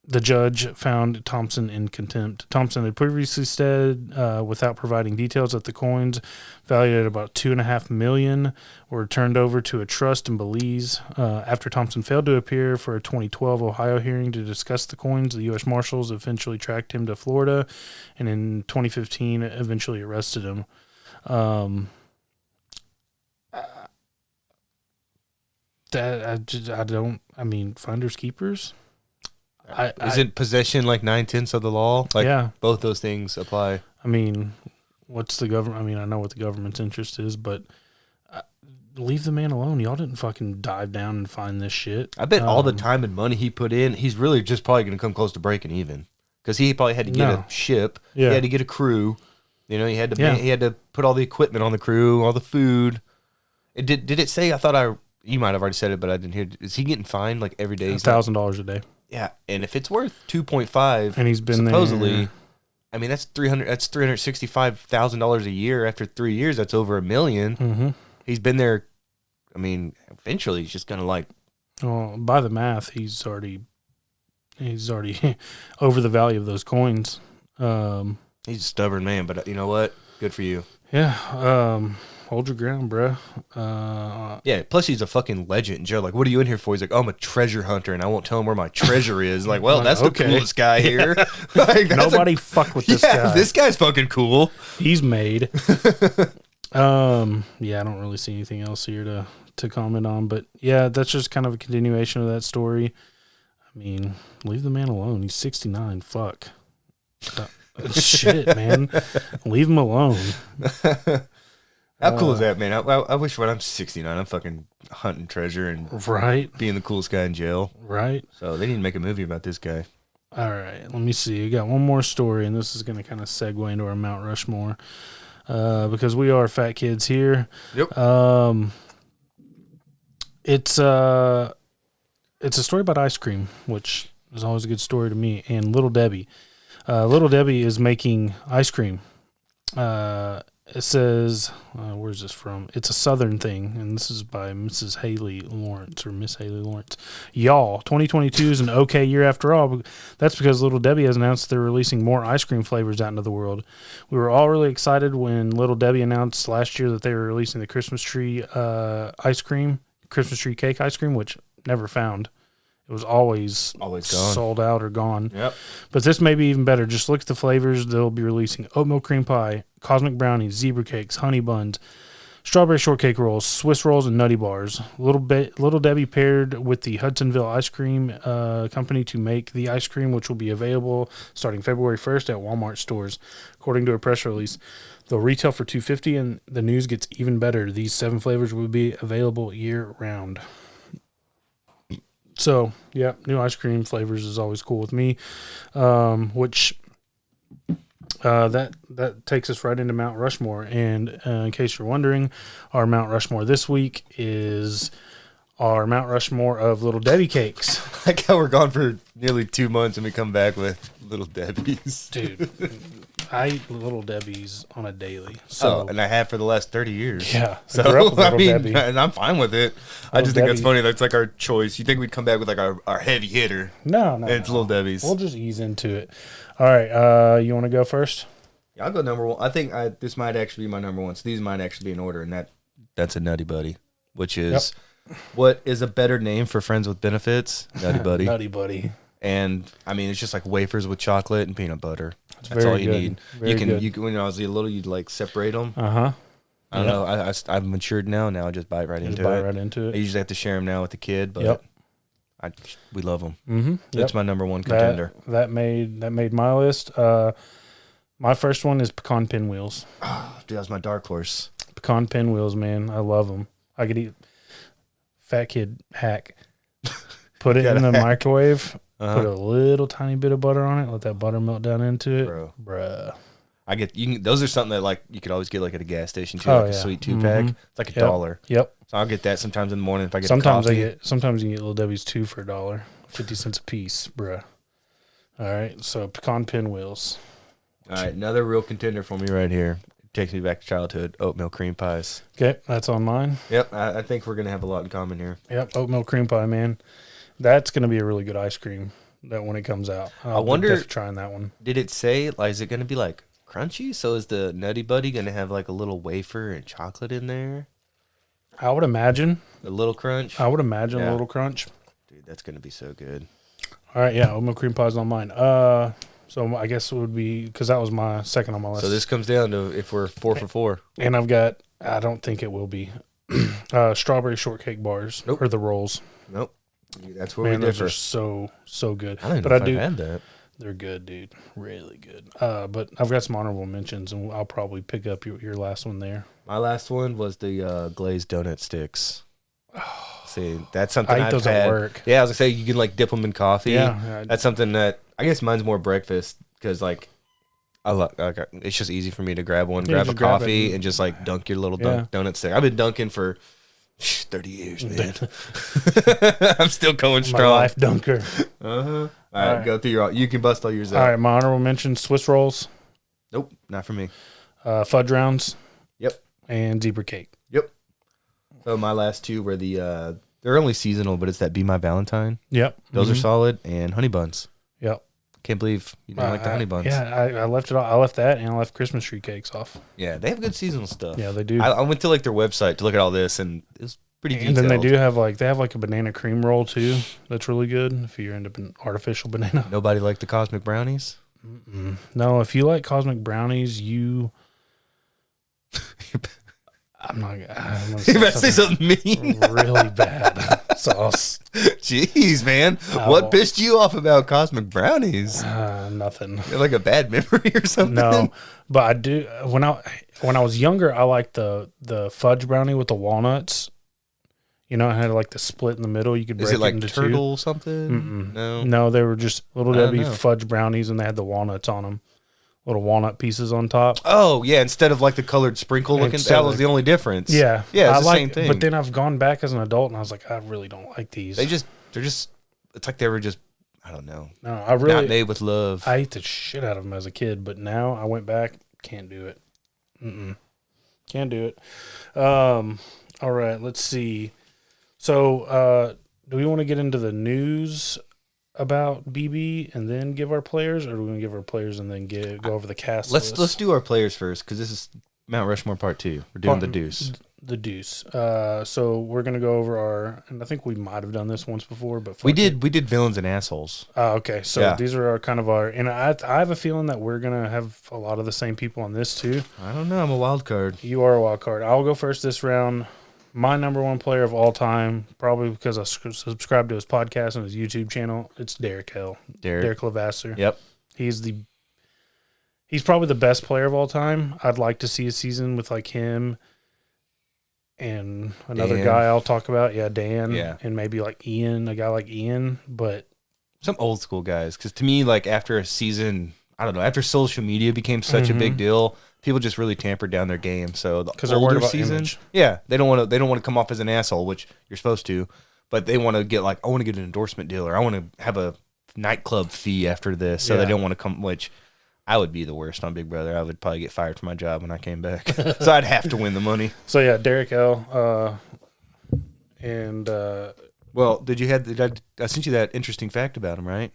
The judge found Thompson in contempt. Thompson had previously said, without providing details, that the coins, valued at about $2.5 million, were turned over to a trust in Belize. After Thompson failed to appear for a 2012 Ohio hearing to discuss the coins, the U.S. Marshals eventually tracked him to Florida, and in 2015 eventually arrested him. Finders keepers. Isn't possession like 9/10 of the law? Like, yeah, both those things apply. I mean, what's the government? I mean, I know what the government's interest is, but leave the man alone. Y'all didn't fucking dive down and find this shit. I bet all the time and money he put in, he's really just probably going to come close to breaking even, because he probably had to get a ship. Yeah. He had to get a crew. You know, he had to put all the equipment on the crew, all the food. Did it say? I thought you might have already said it, but I didn't hear. Is he getting fined like every day? $1,000 a day. Yeah, and if it's worth 2.5, and he's been supposedly, there. I mean, that's $365,000 a year. After 3 years, that's over $1 million. Mm-hmm. He's been there. I mean, eventually, he's just gonna like. Well, by the math, he's already over the value of those coins. He's a stubborn man, but you know what? Good for you. Yeah. Hold your ground, bro. Yeah, plus he's a fucking legend in jail. Like, what are you in here for? He's like, oh, I'm a treasure hunter, and I won't tell him where my treasure is. Like, well, that's okay. The coolest guy here. Like, nobody fuck with this guy. This guy's fucking cool. He's made. Yeah, I don't really see anything else here to comment on. But, yeah, that's just kind of a continuation of that story. I mean, leave the man alone. He's 69. Fuck. Shit, man. Leave him alone. How cool is that, man? I wish when I'm 69, I'm fucking hunting treasure and being the coolest guy in jail. Right. So they need to make a movie about this guy. All right. Let me see. We got one more story, and this is going to kind of segue into our Mount Rushmore because we are fat kids here. Yep. It's a story about ice cream, which is always a good story to me, and Little Debbie. Little Debbie is making ice cream. It says, where's this from? It's a Southern thing, and this is by Mrs. Haley Lawrence, or Miss Haley Lawrence. Y'all, 2022 is an okay year after all. That's because Little Debbie has announced they're releasing more ice cream flavors out into the world. We were all really excited when Little Debbie announced last year that they were releasing the Christmas tree Christmas tree cake ice cream, which never found. It was always gone. Sold out or gone. Yep. But this may be even better. Just look at the flavors. They'll be releasing oatmeal cream pie, cosmic brownies, zebra cakes, honey buns, strawberry shortcake rolls, Swiss rolls, and nutty bars. Little Debbie paired with the Hudsonville Ice Cream Company to make the ice cream, which will be available starting February 1st at Walmart stores. According to a press release, they'll retail for $2.50, and the news gets even better. These 7 flavors will be available year-round. So, yeah, new ice cream flavors is always cool with me, which that takes us right into Mount Rushmore. And in case you're wondering, our Mount Rushmore this week is our Mount Rushmore of Little Debbie cakes. Like how we're gone for nearly 2 months and we come back with Little Debbie's. Dude, I eat Little Debbie's on a daily. So, and I have for the last 30 years. Yeah. So, Debbie. And I'm fine with it. I just think that's funny. That's like our choice. You think we'd come back with like our heavy hitter. No. And it's Little Debbie's. We'll just ease into it. All right. You want to go first? Yeah, I'll go number one. I think this might actually be my number one. So these might actually be in order. And that's a Nutty Buddy, which is what is a better name for friends with benefits? Nutty Buddy. Nutty Buddy. And I mean, it's just like wafers with chocolate and peanut butter. That's all you need. You can when I was little, you'd like separate them. I don't know. I've matured now. Now I just bite right into it. I usually have to share them now with the kid, but we love them. Mm-hmm. That's my number one contender. That made my list. My first one is pecan pinwheels. Oh, dude, that was my dark horse. Pecan pinwheels, man. I love them. I could eat. Fat kid hack. Put it in the microwave. Put a little tiny bit of butter on it. Let that butter melt down into it, bruh. Those are something that like you could always get like at a gas station too, a sweet 2-pack. It's like $1. Yep. So I'll get that sometimes in the morning if I get. Sometimes you can get Little Debbie's 2 for $1, 50 cents a piece, bruh. All right, so pecan pinwheels. All right, another real contender for me right here. It takes me back to childhood. Oatmeal cream pies. Okay, that's on mine. Yep, I think we're gonna have a lot in common here. Yep, oatmeal cream pie, man. That's going to be a really good ice cream. that when it comes out. I wonder, definitely trying that one. Did it say, like, is it going to be like crunchy? So is the Nutty Buddy going to have like a little wafer and chocolate in there? I would imagine. A little crunch? A little crunch. Dude, that's going to be so good. All right, yeah, oatmeal cream pie is on mine. So I guess it would be, because that was my second on my list. So this comes down to if we're 4 for 4. And I've got, I don't think it will be, strawberry shortcake bars or the rolls. Nope. That's where we those differ. are so good. I don't even know if I've had that. They're good, dude. Really good. But I've got some honorable mentions, and I'll probably pick up your last one there. My last one was the glazed donut sticks. See, that's something I eat I've those had. at work. Yeah, I was gonna say you can like dip them in coffee. Yeah, that's something that I guess mine's more breakfast because like it's just easy for me to grab one, grab a coffee, and just like dunk your little donut stick. I've been dunking for 30 years, man. I'm still going strong. My life dunker. All right, go through your. You can bust all yours out. All right, my honorable mentions: Swiss rolls. Nope, not for me. Fudge rounds. Yep. And zebra cake. Yep. So my last two were the they're only seasonal, but it's that Be My Valentine. Yep. Those are solid, and honey buns. Yep. Can't believe you don't like the honey buns. Yeah, I left it off. I left that, and I left Christmas tree cakes off. Yeah, they have good seasonal stuff. Yeah, they do. I went to like their website to look at all this, and it was pretty detailed. And then they do have like a banana cream roll too. That's really good if you're into artificial banana. Nobody liked the cosmic brownies. No, if you like cosmic brownies, you. I'm gonna say something mean. Really bad sauce. Jeez, man, what pissed you off about cosmic brownies? Nothing. You're like a bad memory or something. No, but I do. When I was younger, I liked the fudge brownie with the walnuts. You know, it had like the split in the middle. You could break it like into turtle two. something? No, they were just Little Debbie fudge brownies, and they had the walnuts on them. Little walnut pieces on top. Oh, yeah, instead of like the colored sprinkle looking. That was the only difference. Yeah. Yeah, it's the same thing. But then I've gone back as an adult, and I was like, I really don't like these. They're just, it's like they were just, I don't know. No, I really. Not made with love. I ate the shit out of them as a kid, but now I went back, can't do it. Can't do it. All right, let's see. So, do we want to get into the news about BB and then give our players, or do we want to give our players and then go over the cast list? Let's do our players first, because this is Mount Rushmore Part 2. We're doing the deuce. The deuce. So we're gonna go over and I think we might have done this once before, but we did villains and assholes. Okay, so these are and I have a feeling that we're gonna have a lot of the same people on this too. I don't know. I'm a wild card. You are a wild card. I'll go first this round. My number one player of all time, probably because I subscribe to his podcast and his YouTube channel, it's Derek L. Derek Levasseur. Yep. He's probably the best player of all time. I'd like to see a season with like him and another guy I'll talk about. Yeah, Dan. Yeah. And maybe like Ian, a guy like Ian. But some old school guys. Because to me, like after a season, I don't know, after social media became such a big deal, people just really tampered down their game. So the older season, they don't want to come off as an asshole, which you're supposed to, but they want to get like, I want to get an endorsement deal, or I want to have a nightclub fee after this. So they don't want to come, which I would be the worst on Big Brother. I would probably get fired from my job when I came back. So I'd have to win the money. So yeah, Derek L. Well, I sent you that interesting fact about him, right?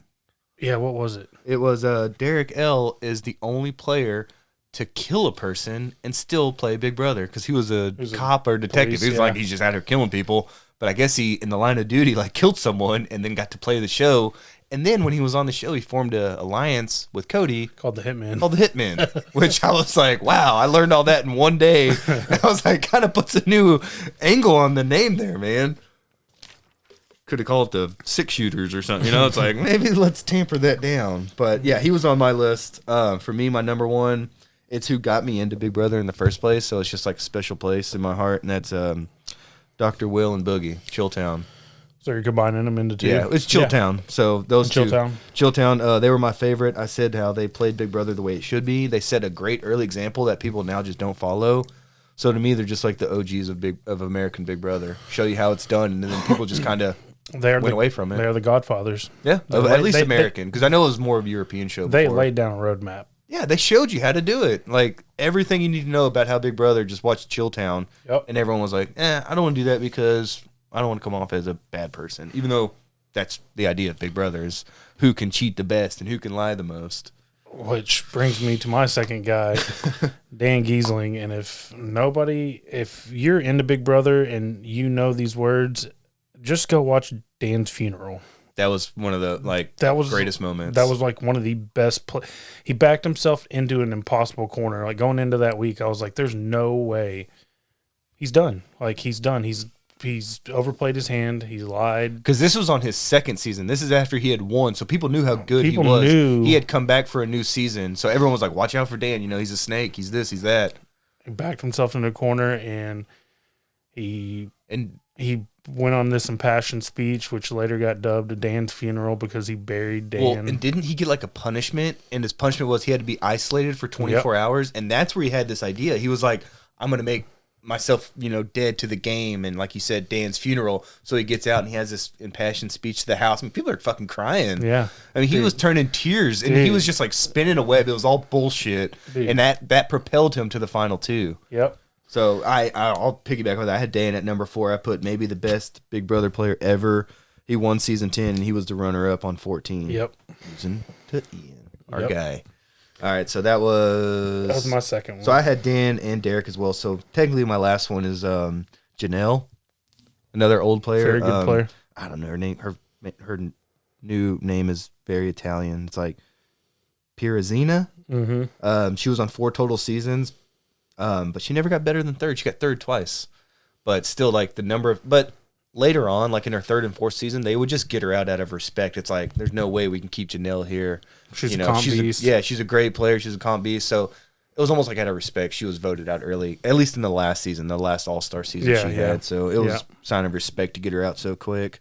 Yeah, what was it? It was Derek L. is the only player to kill a person and still play Big Brother, because he was a cop or detective. Police, he was like, he's just out here killing people. But I guess he, in the line of duty, like killed someone and then got to play the show. And then when he was on the show, he formed an alliance with Cody Called the Hitman, which I was like, wow, I learned all that in one day. And I was like, kind of puts a new angle on the name there, man. Could have called it the 6-shooters or something. You know, it's like, maybe let's tamper that down. But yeah, he was on my list. For me, my number one, it's who got me into Big Brother in the first place. So it's just like a special place in my heart. And that's Dr. Will and Boogie, Chilltown. So you're combining them into two? Yeah, it's Chilltown. Yeah. So those two. Chilltown. They were my favorite. I said how they played Big Brother the way it should be. They set a great early example that people now just don't follow. So to me, they're just like the OGs of American Big Brother. Show you how it's done, and then people just kind of went away from it. They're the Godfathers. Yeah, at least American, because I know it was more of a European show before. They laid down a roadmap. Yeah, they showed you how to do it. Like, everything you need to know about how Big Brother, just watch Chilltown. Yep. And everyone was like, I don't want to do that because I don't want to come off as a bad person. Even though that's the idea of Big Brother is who can cheat the best and who can lie the most. Which brings me to my second guy, Dan Giesling. And if you're into Big Brother and you know these words, just go watch Dan's funeral. That was one of the greatest moments. That was like one of the best. He backed himself into an impossible corner. Like going into that week, I was like, "There's no way he's done. Like he's done. He's overplayed his hand. He lied." Because this was on his second season. This is after he had won, so people knew how good he was. He had come back for a new season, so everyone was like, "Watch out for Dan. You know, he's a snake. He's this. He's that." He backed himself into a corner, and he went on this impassioned speech, which later got dubbed Dan's funeral because he buried Dan. Well, and didn't he get like a punishment? And his punishment was he had to be isolated for 24 hours, and that's where he had this idea. He was like, "I'm going to make myself, dead to the game," and like you said, Dan's funeral. So he gets out and he has this impassioned speech to the house. I mean, people are fucking crying. Yeah, I mean, he was turning tears, and he was just like spinning a web. It was all bullshit, and that propelled him to the final two. Yep. So I'll piggyback with that. I had Dan at number 4. I put maybe the best Big Brother player ever. He won season 10, and he was the runner-up on 14. Yep. Losing to Ian, our guy. All right, so that was my second one. So I had Dan and Derek as well. So technically my last one is Janelle, another old player. Very good player. I don't know her name. Her new name is very Italian. It's like Pierazzina. Mm-hmm. She was on 4 total seasons. But she never got better than third. She got third twice. But still, like, but later on, like in her 3rd and 4th season, they would just get her out of respect. It's like, there's no way we can keep Janelle here. She's a comp beast. She's a great player. She's a comp beast. So it was almost like out of respect. She was voted out early, at least in the last season, the last All-Star season she had. So it was a sign of respect to get her out so quick.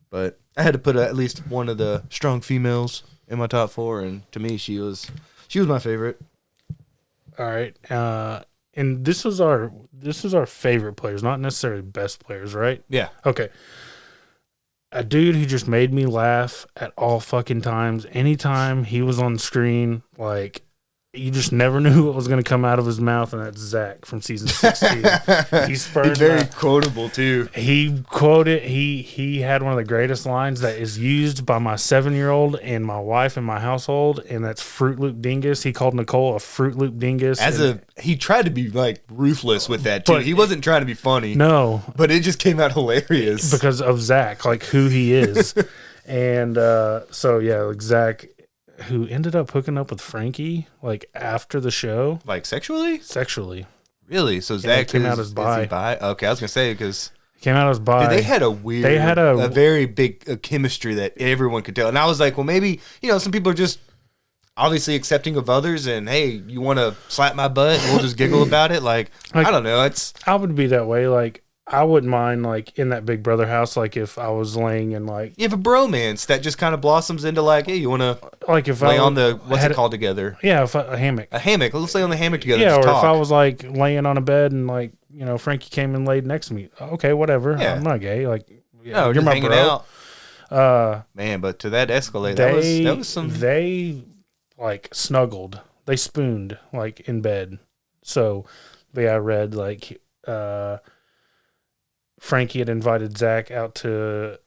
But I had to put at least one of the strong females in my top 4, and to me, she was my favorite. All right. And this was our favorite players, not necessarily best players, right? Yeah. Okay. A dude who just made me laugh at all fucking times. Anytime he was on screen, like, you just never knew what was going to come out of his mouth, and that's Zach from season 16. He's very quotable too. He quoted. He had one of the greatest lines that is used by my 7-year-old and my wife in my household, and that's Fruit Loop Dingus. He called Nicole a Fruit Loop Dingus. He tried to be like ruthless with that too. He wasn't trying to be funny. No, but it just came out hilarious because of Zach, like who he is, and so yeah, like Zach, who ended up hooking up with Frankie, like, after the show. Like, sexually? Sexually. Really? So Zach came out as bi. Okay, I was going to say, because... Came out as bi. Dude, they had a very big chemistry that everyone could tell. And I was like, well, maybe, some people are just obviously accepting of others, and, hey, you want to slap my butt, and we'll just giggle about it? Like, I don't know. I would be that way, like... I wouldn't mind, like, in that Big Brother house, like, if I was laying in, like... You have a bromance that just kind of blossoms into, like, hey, you want to like if lay on the... What's it called together? Yeah, a hammock. A hammock. Let's lay on the hammock together. Yeah, or talk. if I was, like, laying on a bed and, like, Frankie came and laid next to me. Okay, whatever. Yeah. I'm not gay. Like, no, you're my hanging bro. Out. Man, but to that escalate, that was some... They, like, snuggled. They spooned, like, in bed. So, but yeah, I read, like... Frankie had invited Zach out to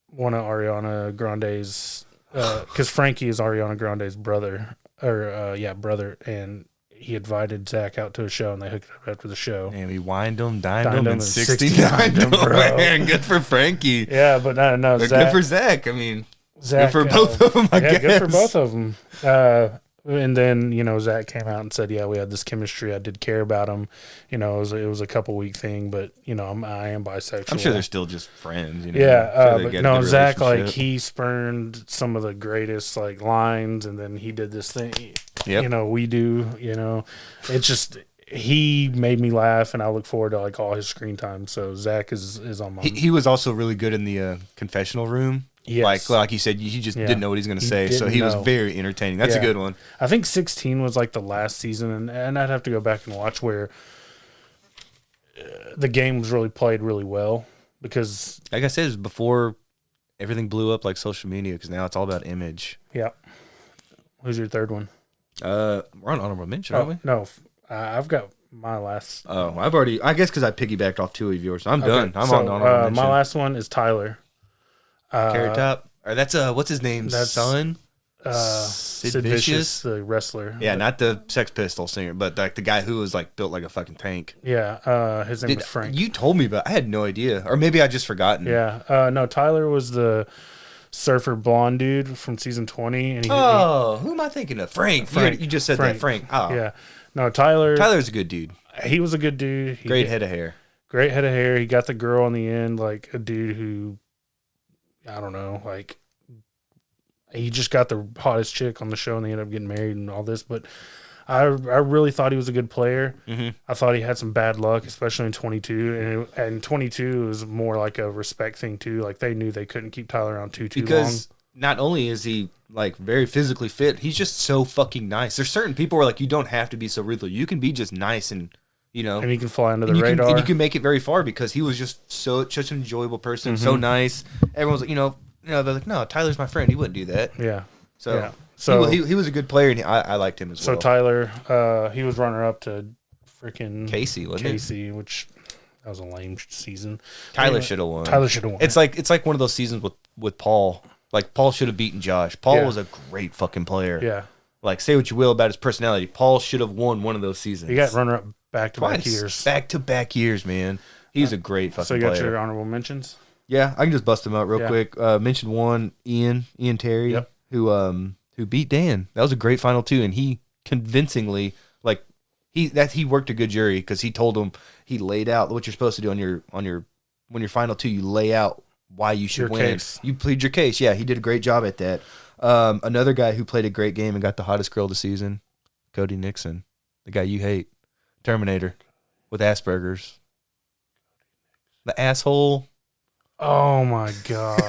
one of Ariana Grande's, because Frankie is Ariana Grande's brother, brother, and he invited Zach out to a show, and they hooked up after the show. And we dined him, and 69 him, bro. Man, good for Frankie. Yeah, but no, Zach. Good for Zach. I mean, Zach, good for both of them, I guess. Good for both of them. And then, Zach came out and said, yeah, we had this chemistry. I did care about him. It was a couple week thing, but, I am bisexual. I'm sure they're still just friends. Yeah, but no, Zach, like, he spurned some of the greatest, like, lines, and then he did this thing. Yep. We do, It's just, he made me laugh, and I look forward to, like, all his screen time. So Zach is on my... He was also really good in the confessional room. Yes. Like you said, he just didn't know what he's going to say, so he was very entertaining. That's a good one. I think 16 was like the last season, and I'd have to go back and watch where the game was really played really well because... Like I said, it was before everything blew up like social media, because now it's all about image. Yeah. Who's your third one? We're on honorable mention, aren't we? No, I've got my last... Oh, I guess because I piggybacked off 2 of yours. I'm done. I'm on honorable mention. My last one is Tyler. Carrot Top? Or that's what's his name? That's son? Sid Vicious, the wrestler. Yeah, not the Sex Pistol singer, but like the guy who was like built like a fucking tank. Yeah, his name was Frank. You told me, but I had no idea, or maybe I just forgotten. Yeah, no, Tyler was the surfer blonde dude from season 20. And who am I thinking of? Frank. You just said that, Frank. Oh, yeah. No, Tyler's a good dude. He was a good dude. Great head of hair. Great head of hair. He got the girl in the end, like a dude who, I don't know, like he just got the hottest chick on the show and they ended up getting married and all this. But I really thought he was a good player. Mm-hmm. I thought he had some bad luck, especially in 22. And 22 was more like a respect thing too. Like they knew they couldn't keep Tyler around too long. Because not only is he like very physically fit, he's just so fucking nice. There's certain people where like you don't have to be so ruthless. You can be just nice and and he can fly under the radar. And you can make it very far because he was just such an enjoyable person, so nice. Everyone's like, they're like, no, Tyler's my friend. He wouldn't do that. Yeah. So he was a good player, and I liked him as well. So Tyler, he was runner up to freaking Casey, which that was a lame season. Tyler should have won. It's like one of those seasons with Paul. Like Paul should have beaten Josh. Paul was a great fucking player. Yeah. Like say what you will about his personality, Paul should have won one of those seasons. He got runner up back-to-back years. Back-to-back years, man. He's a great fucking player. So you got your honorable mentions? Yeah, I can just bust him out real quick. Mention one, Ian Terry, who beat Dan. That was a great final two, and he convincingly he worked a good jury because he told him he laid out what you're supposed to do on your when you're final two. You lay out why you should win. Case. You plead your case. Yeah, he did a great job at that. Another guy who played a great game and got the hottest girl of the season, Cody Nixon, the guy you hate. Terminator with Asperger's. The asshole. Oh my God.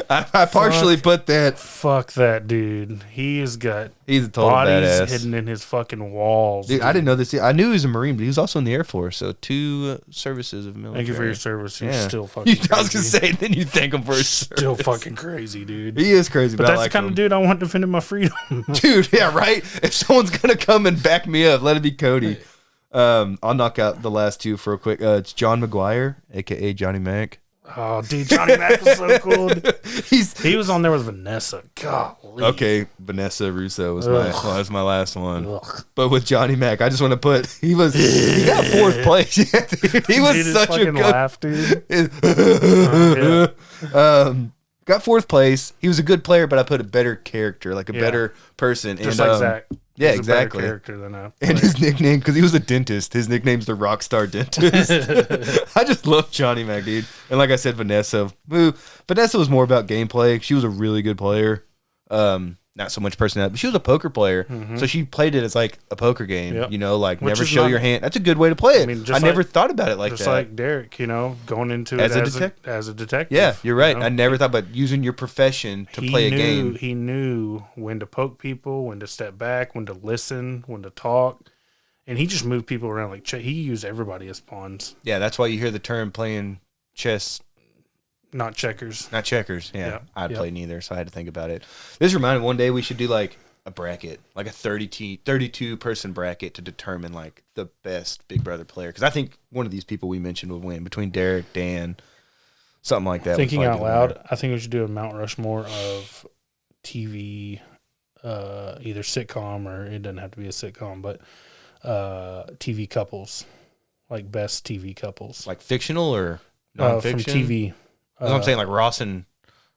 I partially put that. Fuck that dude. He's a total badass. Bodies hidden in his fucking walls. Dude, I didn't know this. I knew he was a Marine, but he was also in the Air Force. So 2 services of military. Thank you for your service. You're still fucking crazy. I was going to say, then you thank him for his service. Still fucking crazy, dude. He is crazy, but that's I like the kind of dude I want defending my freedom. Dude, yeah, right? If someone's going to come and back me up, let it be Cody. I'll knock out the last 2 for a quick. It's John McGuire, a.k.a. Johnny Mac. Oh, dude, Johnny Mac was so cool. He was on there with Vanessa. Golly. Okay, Vanessa Russo was my last one. Ugh. But with Johnny Mac, I just want to put he got 4th place. He was dude, such a good laugh, dude. Got 4th place. He was a good player, but I put a better character, like a better person. Just like Zach. Yeah, exactly. A better character than I. And his nickname, because he was a dentist, his nickname's the Rockstar Dentist. I just love Johnny Mac, dude. And like I said, Vanessa was more about gameplay. She was a really good player. Not so much personality, but she was a poker player. Mm-hmm. So she played it as like a poker game, like which never show your hand. That's a good way to play it. I mean, I never thought about it like that. Just like Derek, going into it as a detective. Yeah, you're right. I never thought about using your profession to play a game. He knew when to poke people, when to step back, when to listen, when to talk. And he just moved people around. Like he used everybody as pawns. Yeah, that's why you hear the term playing chess. Not checkers. Yeah. I'd play neither, so I had to think about it. This reminded me one day we should do like a bracket, like a 32 person bracket to determine like the best Big Brother player. Because I think one of these people we mentioned would win between Derek, Dan, something like that. Thinking out loud, I think we should do a Mount Rushmore of TV, either sitcom or it doesn't have to be a sitcom, but TV couples, like best TV couples. Like fictional or nonfiction? From TV. That's what I'm saying, like Ross and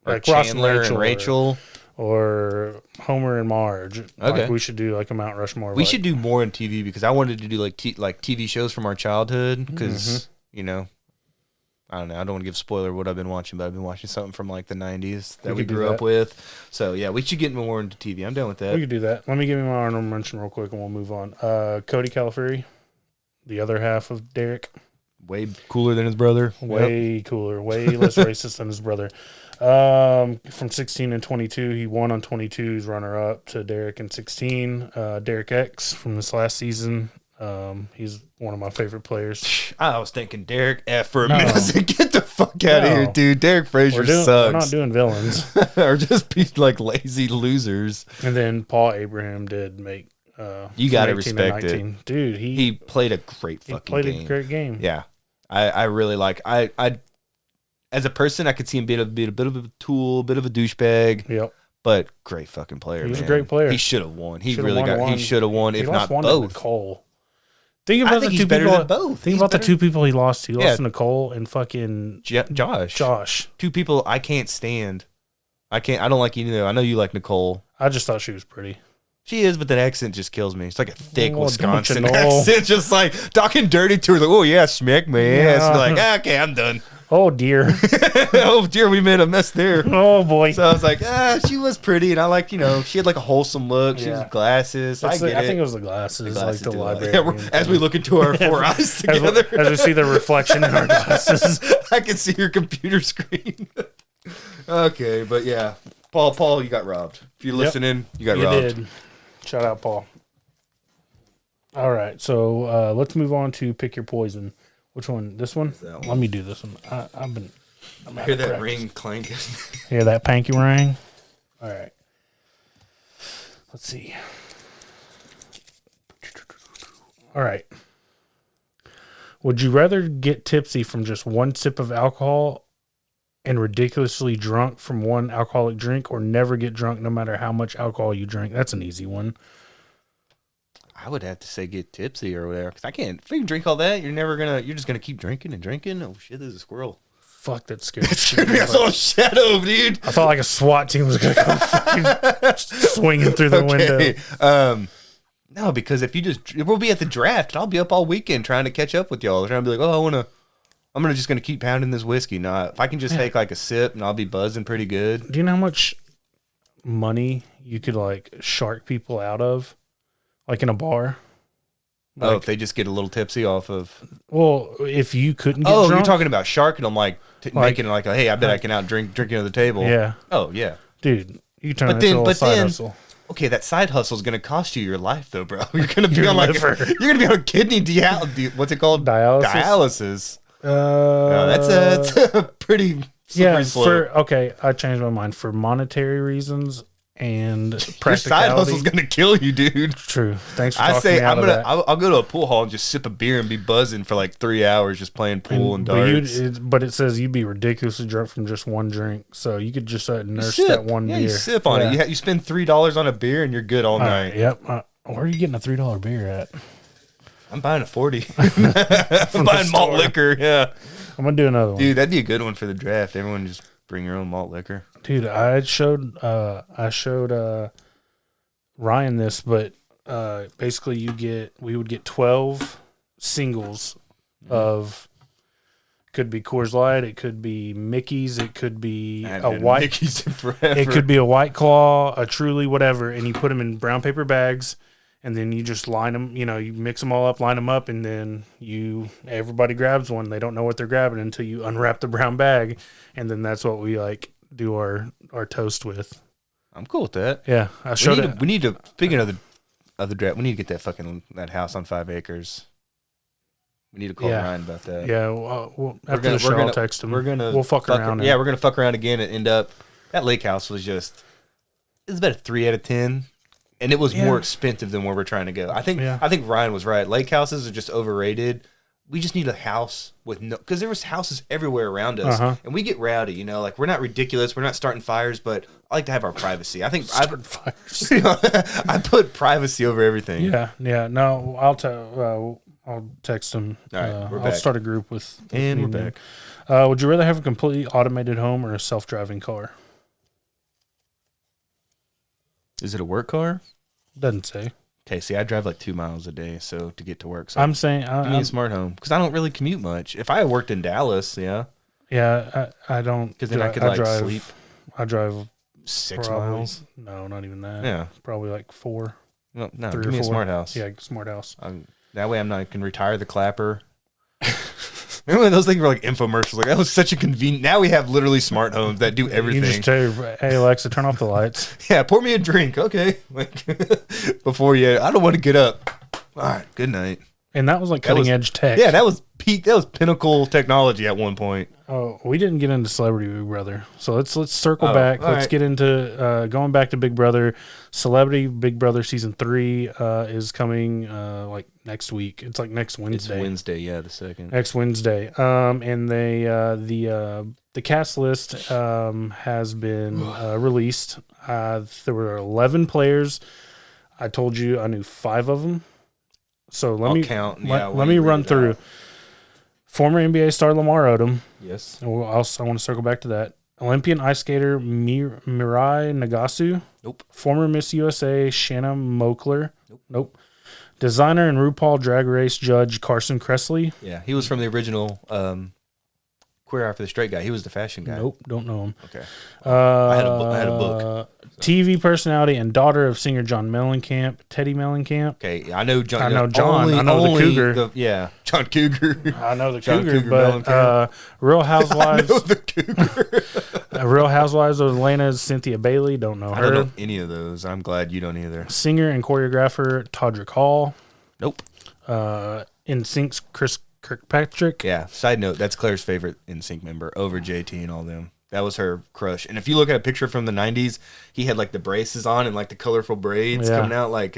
like Chandler Ross and Rachel. Or Homer and Marge. Okay. Like we should do like a Mount Rushmore. We should do more in TV because I wanted to do like TV shows from our childhood because, I don't know. I don't want to give a spoiler of what I've been watching, but I've been watching something from like the 90s that we grew up with. So, yeah, we should get more into TV. I'm done with that. We could do that. Let me give you my honorable mention real quick and we'll move on. Cody Calafuri, the other half of Derek. Way cooler than his brother. Way cooler. Way less racist than his brother. From 16 and 22, he won on 22. He's runner-up to Derek in 16. Derek X from this last season. He's one of my favorite players. I was thinking Derek F for a minute. I said, get the fuck out of here, dude. Derek Frazier sucks. We're not doing villains. Or just be like lazy losers. And then Paul Abraham did make... you got to respect it. Dude, he played a great fucking game. He played a great game. Yeah. I really like I As a person, I could see him being a bit of a tool, a bit of a douchebag. Yep. But great fucking player. He was man. a great player. He should have won. He Should've really won got. one. He should have won, if not one both. To Nicole. Think I about think the he's two better people. than both. Think He's about the better. two people he lost to. He Yeah. lost to Nicole and fucking Josh. Josh. Two people I can't stand. I don't like either. I know you like Nicole. I just thought she was pretty. She is, but that accent just kills me. It's like a thick Oh, Wisconsin don't you know? accent, just like talking dirty to her. Like, oh yeah, smack my ass. Yeah. Like, okay, I'm done. Oh dear. Oh dear, we made a mess there. Oh boy. So I was like, she was pretty, and I like, she had like a wholesome look. She Yeah. had glasses. I I think it it. was the glasses, Glasses like the do library. Yeah, as we look into our four eyes together, as we see the reflection in our glasses. I can see your computer screen. Okay, but yeah, Paul, you got robbed. If you're listening, you got You robbed. did. Shout out, Paul. All right, so let's move on to pick your poison. Which one? This one? That one. Let me do this one. I'm I hear that ring clanking. Hear that panky ring? All right. Let's see. All right. Would you rather get tipsy from just one sip of alcohol and ridiculously drunk from one alcoholic drink, or never get drunk no matter how much alcohol you drink? That's an easy one. I would have to say get tipsy or whatever, because I can't. If you can drink all that, you're just gonna keep drinking and drinking. Oh shit, there's a squirrel. Fuck, that scared I saw a shadow, dude. I felt like a SWAT team was gonna come fucking swinging through the window. No, because if we'll be at the draft, and I'll be up all weekend trying to catch up with y'all. Trying to be like, I'm gonna keep pounding this whiskey. Nah, if I can just take like a sip, and I'll be buzzing pretty good. Do you know how much money you could like shark people out of, like in a bar? Like, If they just get a little tipsy off of. well, if you couldn't get Oh, drunk, you're talking about sharking them, like making like, hey, I bet I can out drinking at the table. yeah, Oh yeah. dude, you turn that into a little side hustle. Okay, that side hustle is going to cost you your life, though, bro. You're going to be Your on liver. you're going to be on kidney what's it called? Dialysis? No, that's a pretty slippery slope. I changed my mind for monetary reasons and Your side practicality. hustle's going to kill you, dude. True. Thanks for I talking say me out of that. I'll go to a pool hall and just sip a beer and be buzzing for like 3 hours just playing pool and darts. But it says you'd be ridiculously drunk from just one drink, so you could just nurse Sip. that one Yeah, beer. you sip on it. You spend $3 on a beer and you're good all night. Right, yep. Where are you getting a $3 beer at? I'm buying a 40. I'm buying malt liquor. Yeah, I'm gonna do another one. dude, that'd be a good one for the draft. Everyone just bring your own malt liquor. Dude, I showed Ryan this, but basically we would get 12 singles of, could be Coors Light, it could be Mickey's, it could be Mickey's forever. it could be a White Claw, a Truly, whatever, and you put them in brown paper bags, and then you just line them, you mix them all up, line them up, and then everybody grabs one. They don't know what they're grabbing until you unwrap the brown bag, and then that's what we like do our toast with. I'm cool with that. Yeah, I showed it. We need to. Speaking of the draft, we need to get that house on 5 acres. We need to call Ryan about that. Yeah, after the show, I'll text him. We'll fuck around. Yeah, we're gonna fuck around again and end up. That lake house was it's about a 3 out of 10, and it was more expensive than where we're trying to go. I think Ryan was right. Lake houses are just overrated. We just need a house with because there was houses everywhere around us, and we get rowdy. Like we're not ridiculous. We're not starting fires, but I like to have our privacy. I think I put privacy over everything. Yeah. No, I'll text him. All right, I'll back. start a group with. And we're back. Would you rather have a completely automated home or a self-driving car? Is it a work car? Doesn't say. Okay, see, I drive like 2 miles a day, so to get to work. So I'm saying give me a smart home because I don't really commute much. If I had worked in Dallas, yeah, I don't, because then I could drive, sleep. I drive 6 miles. No, not even that. Yeah, probably like 4. No, 3 give or me 4. a smart house. Yeah, smart house. That way I can retire the clapper. Remember when those things were like infomercials? Like that was such a convenient. Now we have literally smart homes that do everything. You just tell hey Alexa, turn off the lights. Yeah, pour me a drink, okay. Like before I don't want to get up. All right, good night. And that was like cutting edge tech. Yeah, that was peak. That was pinnacle technology at one point. Oh, we didn't get into Celebrity Big Brother, so let's circle back. Let's get into going back to Big Brother. Celebrity Big Brother season 3 is coming like next week. It's like next Wednesday. It's Wednesday, yeah, the 2nd. Next Wednesday. And they the the cast list has been released. There were 11 players. I told you I knew 5 of them. So let me run through. Former NBA star Lamar Odom. Yes. I want to circle back to that. Olympian ice skater Mirai Nagasu. Nope. Former Miss USA Shanna Moakler. Nope. Designer and RuPaul Drag Race judge Carson Kressley. Yeah, he was from the original Queer Eye for the Straight Guy. He was the fashion guy. Nope, don't know him. Okay. I had a book. So. TV personality and daughter of singer John Mellencamp, Teddy Mellencamp. Okay, I know John. I know John. I know the Cougar. John Cougar. I know the Cougar, but Real Housewives. I know the Cougar. Real Housewives of Atlanta's Cynthia Bailey. Don't know her. I don't know any of those. I'm glad you don't either. Singer and choreographer Todrick Hall. Nope. NSYNC's Chris Kirkpatrick. Yeah. Side note, that's Claire's favorite NSYNC member over JT and all them. That was her crush. And if you look at a picture from the 90s, he had like the braces on and like the colorful braids coming out like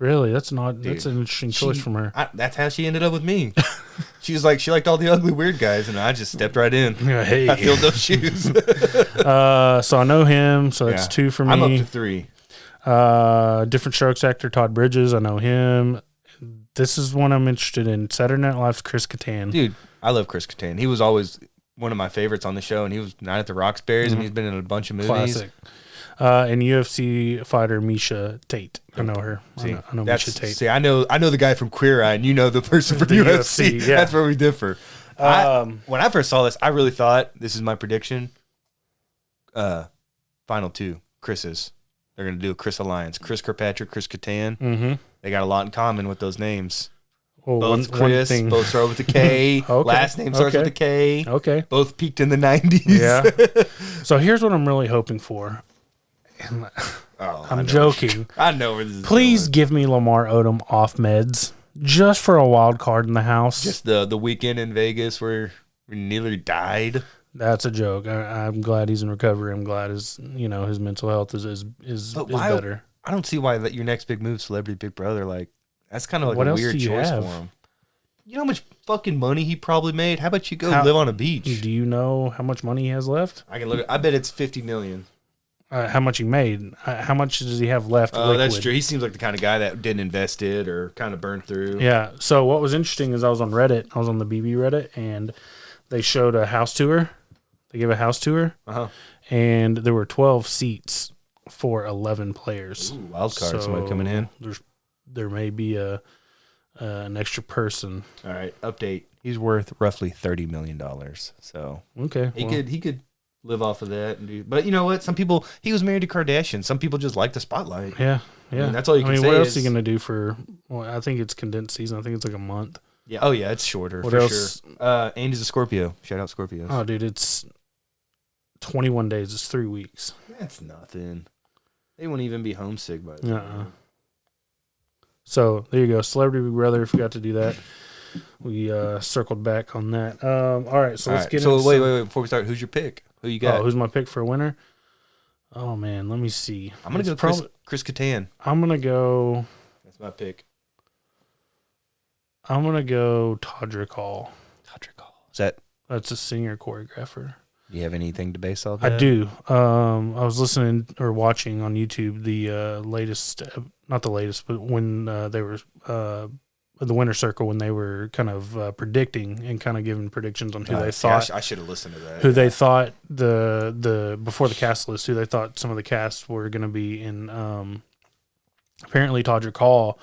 really? That's an interesting choice from her. That's how she ended up with me. She was like, she liked all the ugly weird guys, and I just stepped right in. Hey. I filled those shoes. So I know him, so that's 2 for me. I'm up to 3. Different Strokes actor Todd Bridges, I know him. This is one I'm interested in. Saturday Night Live's Chris Kattan. Dude, I love Chris Kattan. He was always one of my favorites on the show, and he was Night at the Roxbury's, and he's been in a bunch of movies. Classic. And UFC fighter Misha Tate. I know her. See, I know Misha Tate. See, I know the guy from Queer Eye, and you know the person from UFC. Yeah. That's where we differ. When I first saw this, I really thought, this is my prediction, final 2, Chris's. They're going to do a Chris Alliance. Chris Kirkpatrick, Chris Kattan. Mm-hmm. They got a lot in common with those names. Well, both Chris, both start with a K. Okay. Last name starts with a K. Okay. Both peaked in the 90s. Yeah. So here's what I'm really hoping for. I'm joking. I know where this is Please going. give me Lamar Odom off meds just for a wild card in the house. Just the weekend in Vegas where we nearly died. That's a joke. I'm glad he's in recovery. I'm glad his mental health is better. I don't see why your next big move, Celebrity Big Brother, like that's kind of like what a else weird do you choice have? for him. You know how much fucking money he probably made? How about you go live on a beach? Do you know how much money he has left? I can look. I bet it's $50 million. How much he made? How much does he have left? Oh, that's true. He seems like the kind of guy that didn't invest it or kind of burned through. Yeah. So what was interesting is I was on Reddit. I was on the BB Reddit, and they showed a house tour. They gave a house tour, and there were 12 seats for 11 players. Ooh, wild card, somebody coming in. There may be an extra person. All right, update. He's worth roughly $30 million. So okay, he could live off of that and do. But you know what? Some people, he was married to Kardashian. Some people just like the spotlight. Yeah. I mean, that's all you can say. What else is he gonna do for? Well, I think it's condensed season. I think it's like a month. Yeah. Oh yeah, it's shorter. What for else? Sure. Andy's a Scorpio. Shout out Scorpios. Oh, dude, it's 21 days. It's 3 weeks. That's nothing. They won't even be homesick by the time. So there you go. Celebrity Big Brother. Forgot to do that. We circled back on that. All right. So let's get into. So wait. Before we start, who's your pick? Who you got? Oh, who's my pick for a winner? Oh man, let me see. I'm gonna go Chris Kattan. I'm gonna go. That's my pick. I'm gonna go Todrick Hall. Todrick Hall. That's a singer choreographer. Do you have anything to base off that? I do. I was listening or watching on YouTube the latest, not the latest, but when they were the Winner Circle, when they were kind of predicting and kind of giving predictions on who they thought. I should have listened to that. Who they thought the before the cast list, who they thought some of the casts were going to be in. Apparently, Todrick Hall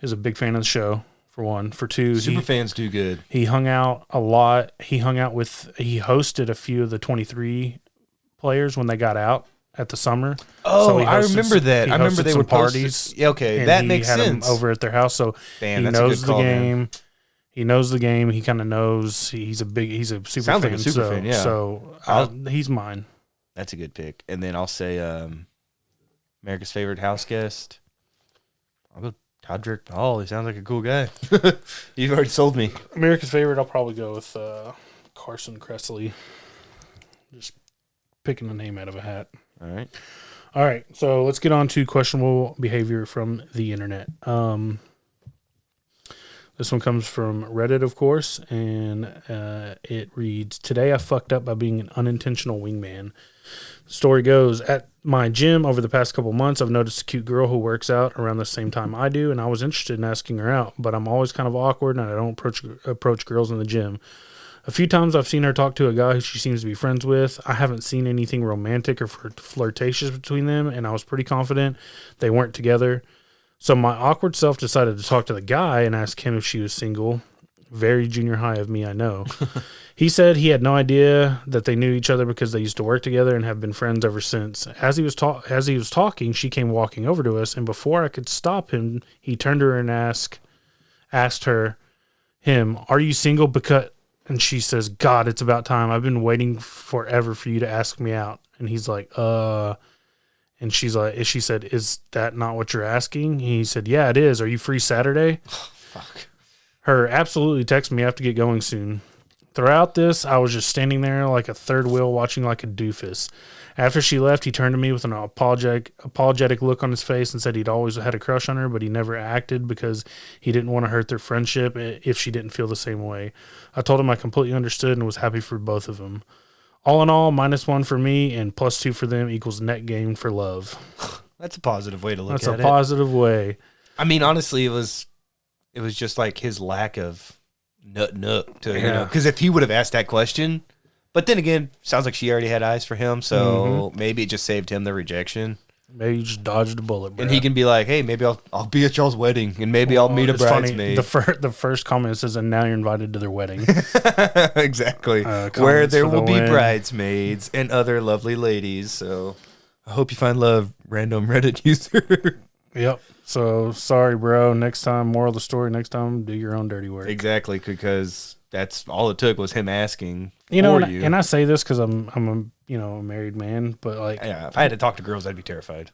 is a big fan of the show. For one, for two, super fans do good. He hung out a lot. He hosted a few of the 23 players when they got out at the summer. Oh, so I remember that. I remember they were parties. Yeah, okay, that makes sense. He had them over at their house, so he knows the game. Man. He knows the game. He kind of knows. He's a super Sounds fan. Like a super fan, yeah. So he's mine. That's a good pick. And then I'll say America's favorite house guest. I'll go Todrick Hall. He sounds like a cool guy. You've already sold me. America's favorite, I'll probably go with Carson Kressley. Just picking a name out of a hat. All right. So let's get on to questionable behavior from the internet. This This one comes from Reddit, of course, and it reads, "Today I fucked up by being an unintentional wingman. Story goes, at my gym over the past couple months, I've noticed a cute girl who works out around the same time I do, and I was interested in asking her out, but I'm always kind of awkward, and I don't approach girls in the gym. A few times I've seen her talk to a guy who she seems to be friends with. I haven't seen anything romantic or flirtatious between them, and I was pretty confident they weren't together. So my awkward self decided to talk to the guy and ask him if she was single. Very junior high of me, I know. He said he had no idea that they knew each other because they used to work together and have been friends ever since. As he was talking, she came walking over to us, and before I could stop him, he turned to her and asked him, "Are you single?" And she says, "God, it's about time. I've been waiting forever for you to ask me out." And he's like, And she said, "Is that not what you're asking?" And he said, "Yeah, it is. Are you free Saturday?" Fuck. Her absolutely texted me, "I have to get going soon." Throughout this, I was just standing there like a third wheel watching like a doofus. After she left, he turned to me with an apologetic look on his face and said he'd always had a crush on her, but he never acted because he didn't want to hurt their friendship if she didn't feel the same way. I told him I completely understood and was happy for both of them. All in all, -1 for me and +2 for them equals net gain for love. That's a positive way to look at it. That's a positive way. I mean, honestly, it was just like his lack of nut to, you know, because if he would have asked that question, but then again, sounds like she already had eyes for him, so maybe it just saved him the rejection. Maybe you just dodged a bullet, bro. And he can be like, "Hey, maybe I'll be at y'all's wedding, and maybe I'll meet a bridesmaid." The first comment says, "And now you're invited to their wedding." Exactly. Where there will be bridesmaids and other lovely ladies. So I hope you find love, random Reddit user. Yep. So sorry, bro. Next time, moral of the story, next time, do your own dirty work. Exactly, because that's all it took was him asking. And I say this because I'm a married man, but like, yeah, if I had to talk to girls, I'd be terrified.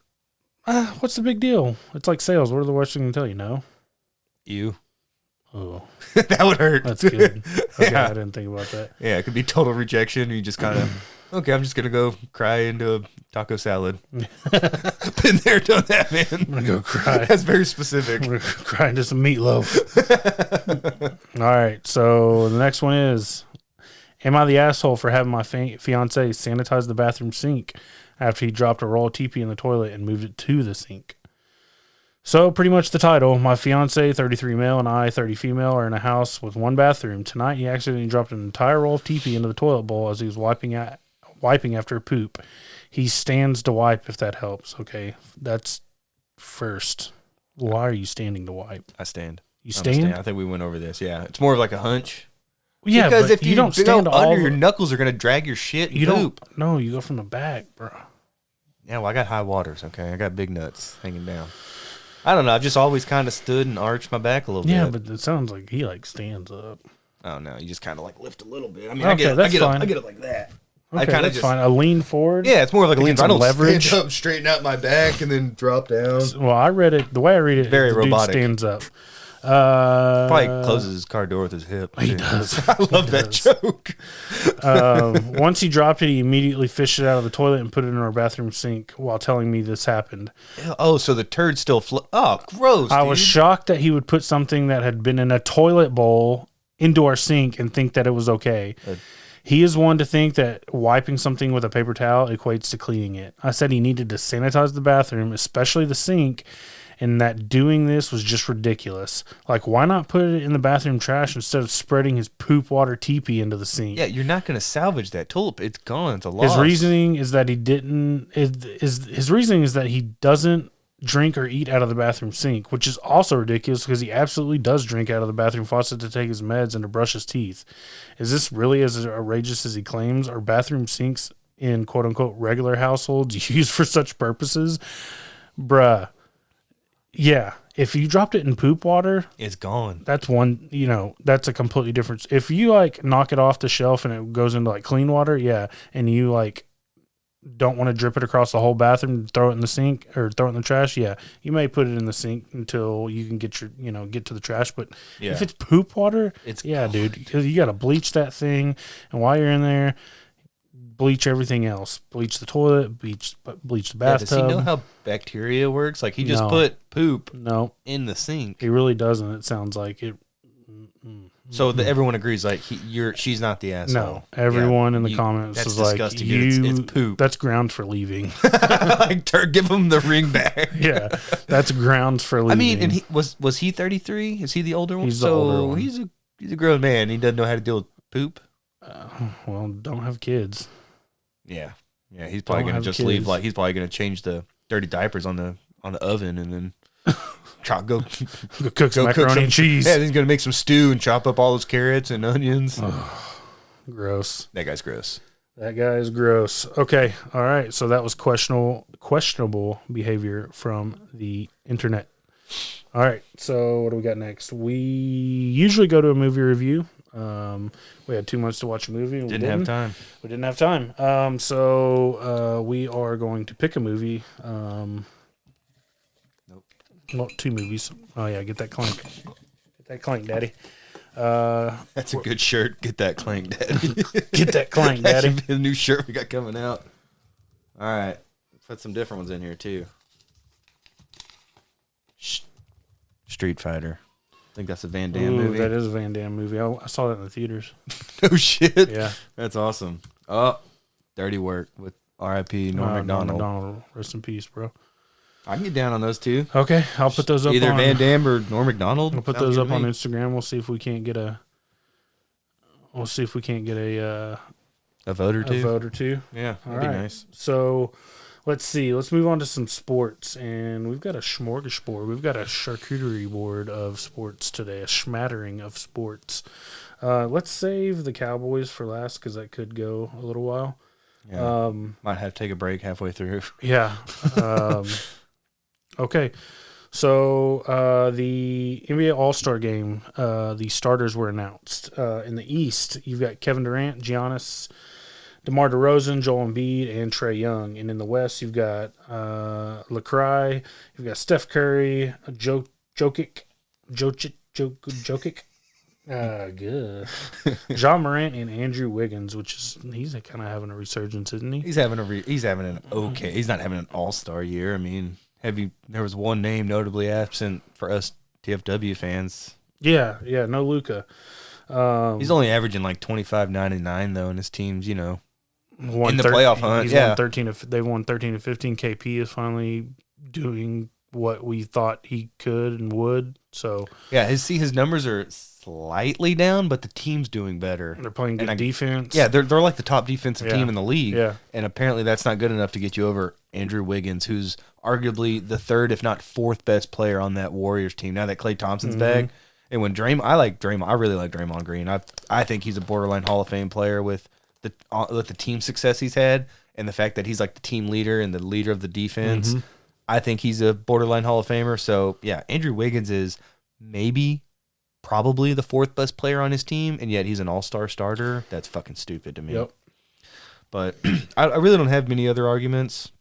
What's the big deal? It's like sales. What are the worst thing to tell you? No. You. Oh, that would hurt. That's good. Okay, Yeah. I didn't think about that. Yeah, it could be total rejection. You just kind of, okay, I'm just gonna go cry into a taco salad. Been there, done that, man. I'm gonna go cry. That's very specific. I'm gonna cry into some meatloaf. All right. So the next one is, am I the asshole for having my fiance sanitize the bathroom sink after he dropped a roll of TP in the toilet and moved it to the sink? So pretty much the title, my fiance, 33 male, and I, 30 female, are in a house with one bathroom. Tonight, he accidentally dropped an entire roll of TP into the toilet bowl as he was wiping after a poop. He stands to wipe, if that helps. Okay, that's first. Why are you standing to wipe? I stand. You stand? I think we went over this. Yeah, it's more of like a hunch. Yeah, because but if you don't stand under, your knuckles are gonna drag your shit. And poop. No, you go from the back, bro. Yeah, well, I got high waters. Okay, I got big nuts hanging down. I don't know. I've just always kind of stood and arched my back a little bit. Yeah, but it sounds like he like stands up. Oh no, you just kind of like lift a little bit. I mean, okay, I get it like that. Okay, I kind of just fine. A lean forward. Yeah, it's more of like a lean. I don't leverage. Stand up, straighten out my back, and then drop down. Well, I read it. The way I read it, very the robotic. Dude stands up. Probably closes his car door with his hip. He does. I love that joke. Once he dropped it, he immediately fished it out of the toilet and put it in our bathroom sink while telling me this happened. Oh, so the turd still oh, gross. I was shocked that he would put something that had been in a toilet bowl into our sink and think that it was okay. He is one to think that wiping something with a paper towel equates to cleaning it. I said he needed to sanitize the bathroom, especially the sink, and that doing this was just ridiculous. Like, why not put it in the bathroom trash instead of spreading his poop water teepee into the sink? Yeah, you're not going to salvage that tulip. It's gone. It's a loss. His reasoning is that he didn't. His reasoning is that he doesn't drink or eat out of the bathroom sink, which is also ridiculous because he absolutely does drink out of the bathroom faucet to take his meds and to brush his teeth. Is this really as outrageous as he claims? Are bathroom sinks in quote unquote regular households used for such purposes? Bruh. Yeah, if you dropped it in poop water, it's gone. That's one, that's a completely different. If you like knock it off the shelf and it goes into like clean water, yeah, and you like don't want to drip it across the whole bathroom, throw it in the sink or throw it in the trash, yeah, you may put it in the sink until you can get get to the trash. But if it's poop water, gone. Dude, you got to bleach that thing, and while you're in there, bleach everything else. Bleach the toilet, bleach the bathtub. Does he know how bacteria works? Like he just put poop in the sink. He really doesn't. It sounds like it. So everyone agrees, like she's not the asshole. No, everyone in the comments that's is like, disgusting. it's poop. That's grounds for leaving. Like, give him the ring back. Yeah, that's grounds for leaving. I mean, and he was he 33? Is he the older one? He's the older one. He's a grown man. He doesn't know how to deal with poop. Well, don't have kids. Yeah, he's probably gonna just leave. Like, he's probably gonna change the dirty diapers on the oven and then go cook some macaroni and cheese. Yeah, then he's gonna make some stew and chop up all those carrots and onions. Gross. That guy's gross. That guy is gross. Okay, all right. So that was questionable behavior from the internet. All right. So what do we got next? We usually go to a movie review. We had 2 months to watch a movie. And we didn't have time. We didn't have time. So we are going to pick a movie. Nope. Well, 2 movies. Oh yeah, get that clank. Get that clank, Daddy. That's a good shirt. Get that clank, Daddy. Get that clank, That Daddy. should be the new shirt we got coming out. All right. Put some different ones in here, too. Street Fighter. I think that's a Van Damme movie. That is a Van Damme movie. I saw that in the theaters. No shit. Yeah. That's awesome. Oh, Dirty Work with R.I.P. Norm Macdonald. Norm Macdonald. Rest in peace, bro. I can get down on those two. Okay, I'll put those up. Either Van Damme or Norm Macdonald. I'll put those up on Instagram. We'll see if we can't get a. We'll see if we can't get a vote or two. A vote or two. Yeah, that'd be nice. So, let's see. Let's move on to some sports, and we've got a smorgasbord. We've got a charcuterie board of sports today. A smattering of sports. Let's save the Cowboys for last because that could go a little while. Yeah. Might have to take a break halfway through. Yeah. Okay. So the NBA All-Star Game, the starters were announced. In the East, you've got Kevin Durant, Giannis, DeMar DeRozan, Joel Embiid, and Trae Young. And in the West, you've got LaCry, you've got Steph Curry, Jokic. Good. John Morant and Andrew Wiggins, he's kind of having a resurgence, isn't he? He's having an okay. He's not having an all-star year. I mean, there was one name notably absent for us TFW fans. Yeah, no Luka. He's only averaging like 25.99 though, and his team's, in the playoff hunt. They've won 13 to 15. KP is finally doing what we thought he could and would. So yeah, his numbers are slightly down, but the team's doing better. They're playing good defense. Yeah, they're like the top defensive team in the league. Yeah, and apparently that's not good enough to get you over Andrew Wiggins, who's arguably the third, if not fourth, best player on that Warriors team. Now that Klay Thompson's back, and when I really like Draymond Green. I think he's a borderline Hall of Fame player with the team success he's had, and the fact that he's like the team leader and the leader of the defense. I think he's a borderline Hall of Famer. So yeah, Andrew Wiggins is probably the fourth best player on his team, and yet he's an all-star starter. That's fucking stupid to me. Yep. But I really don't have many other arguments.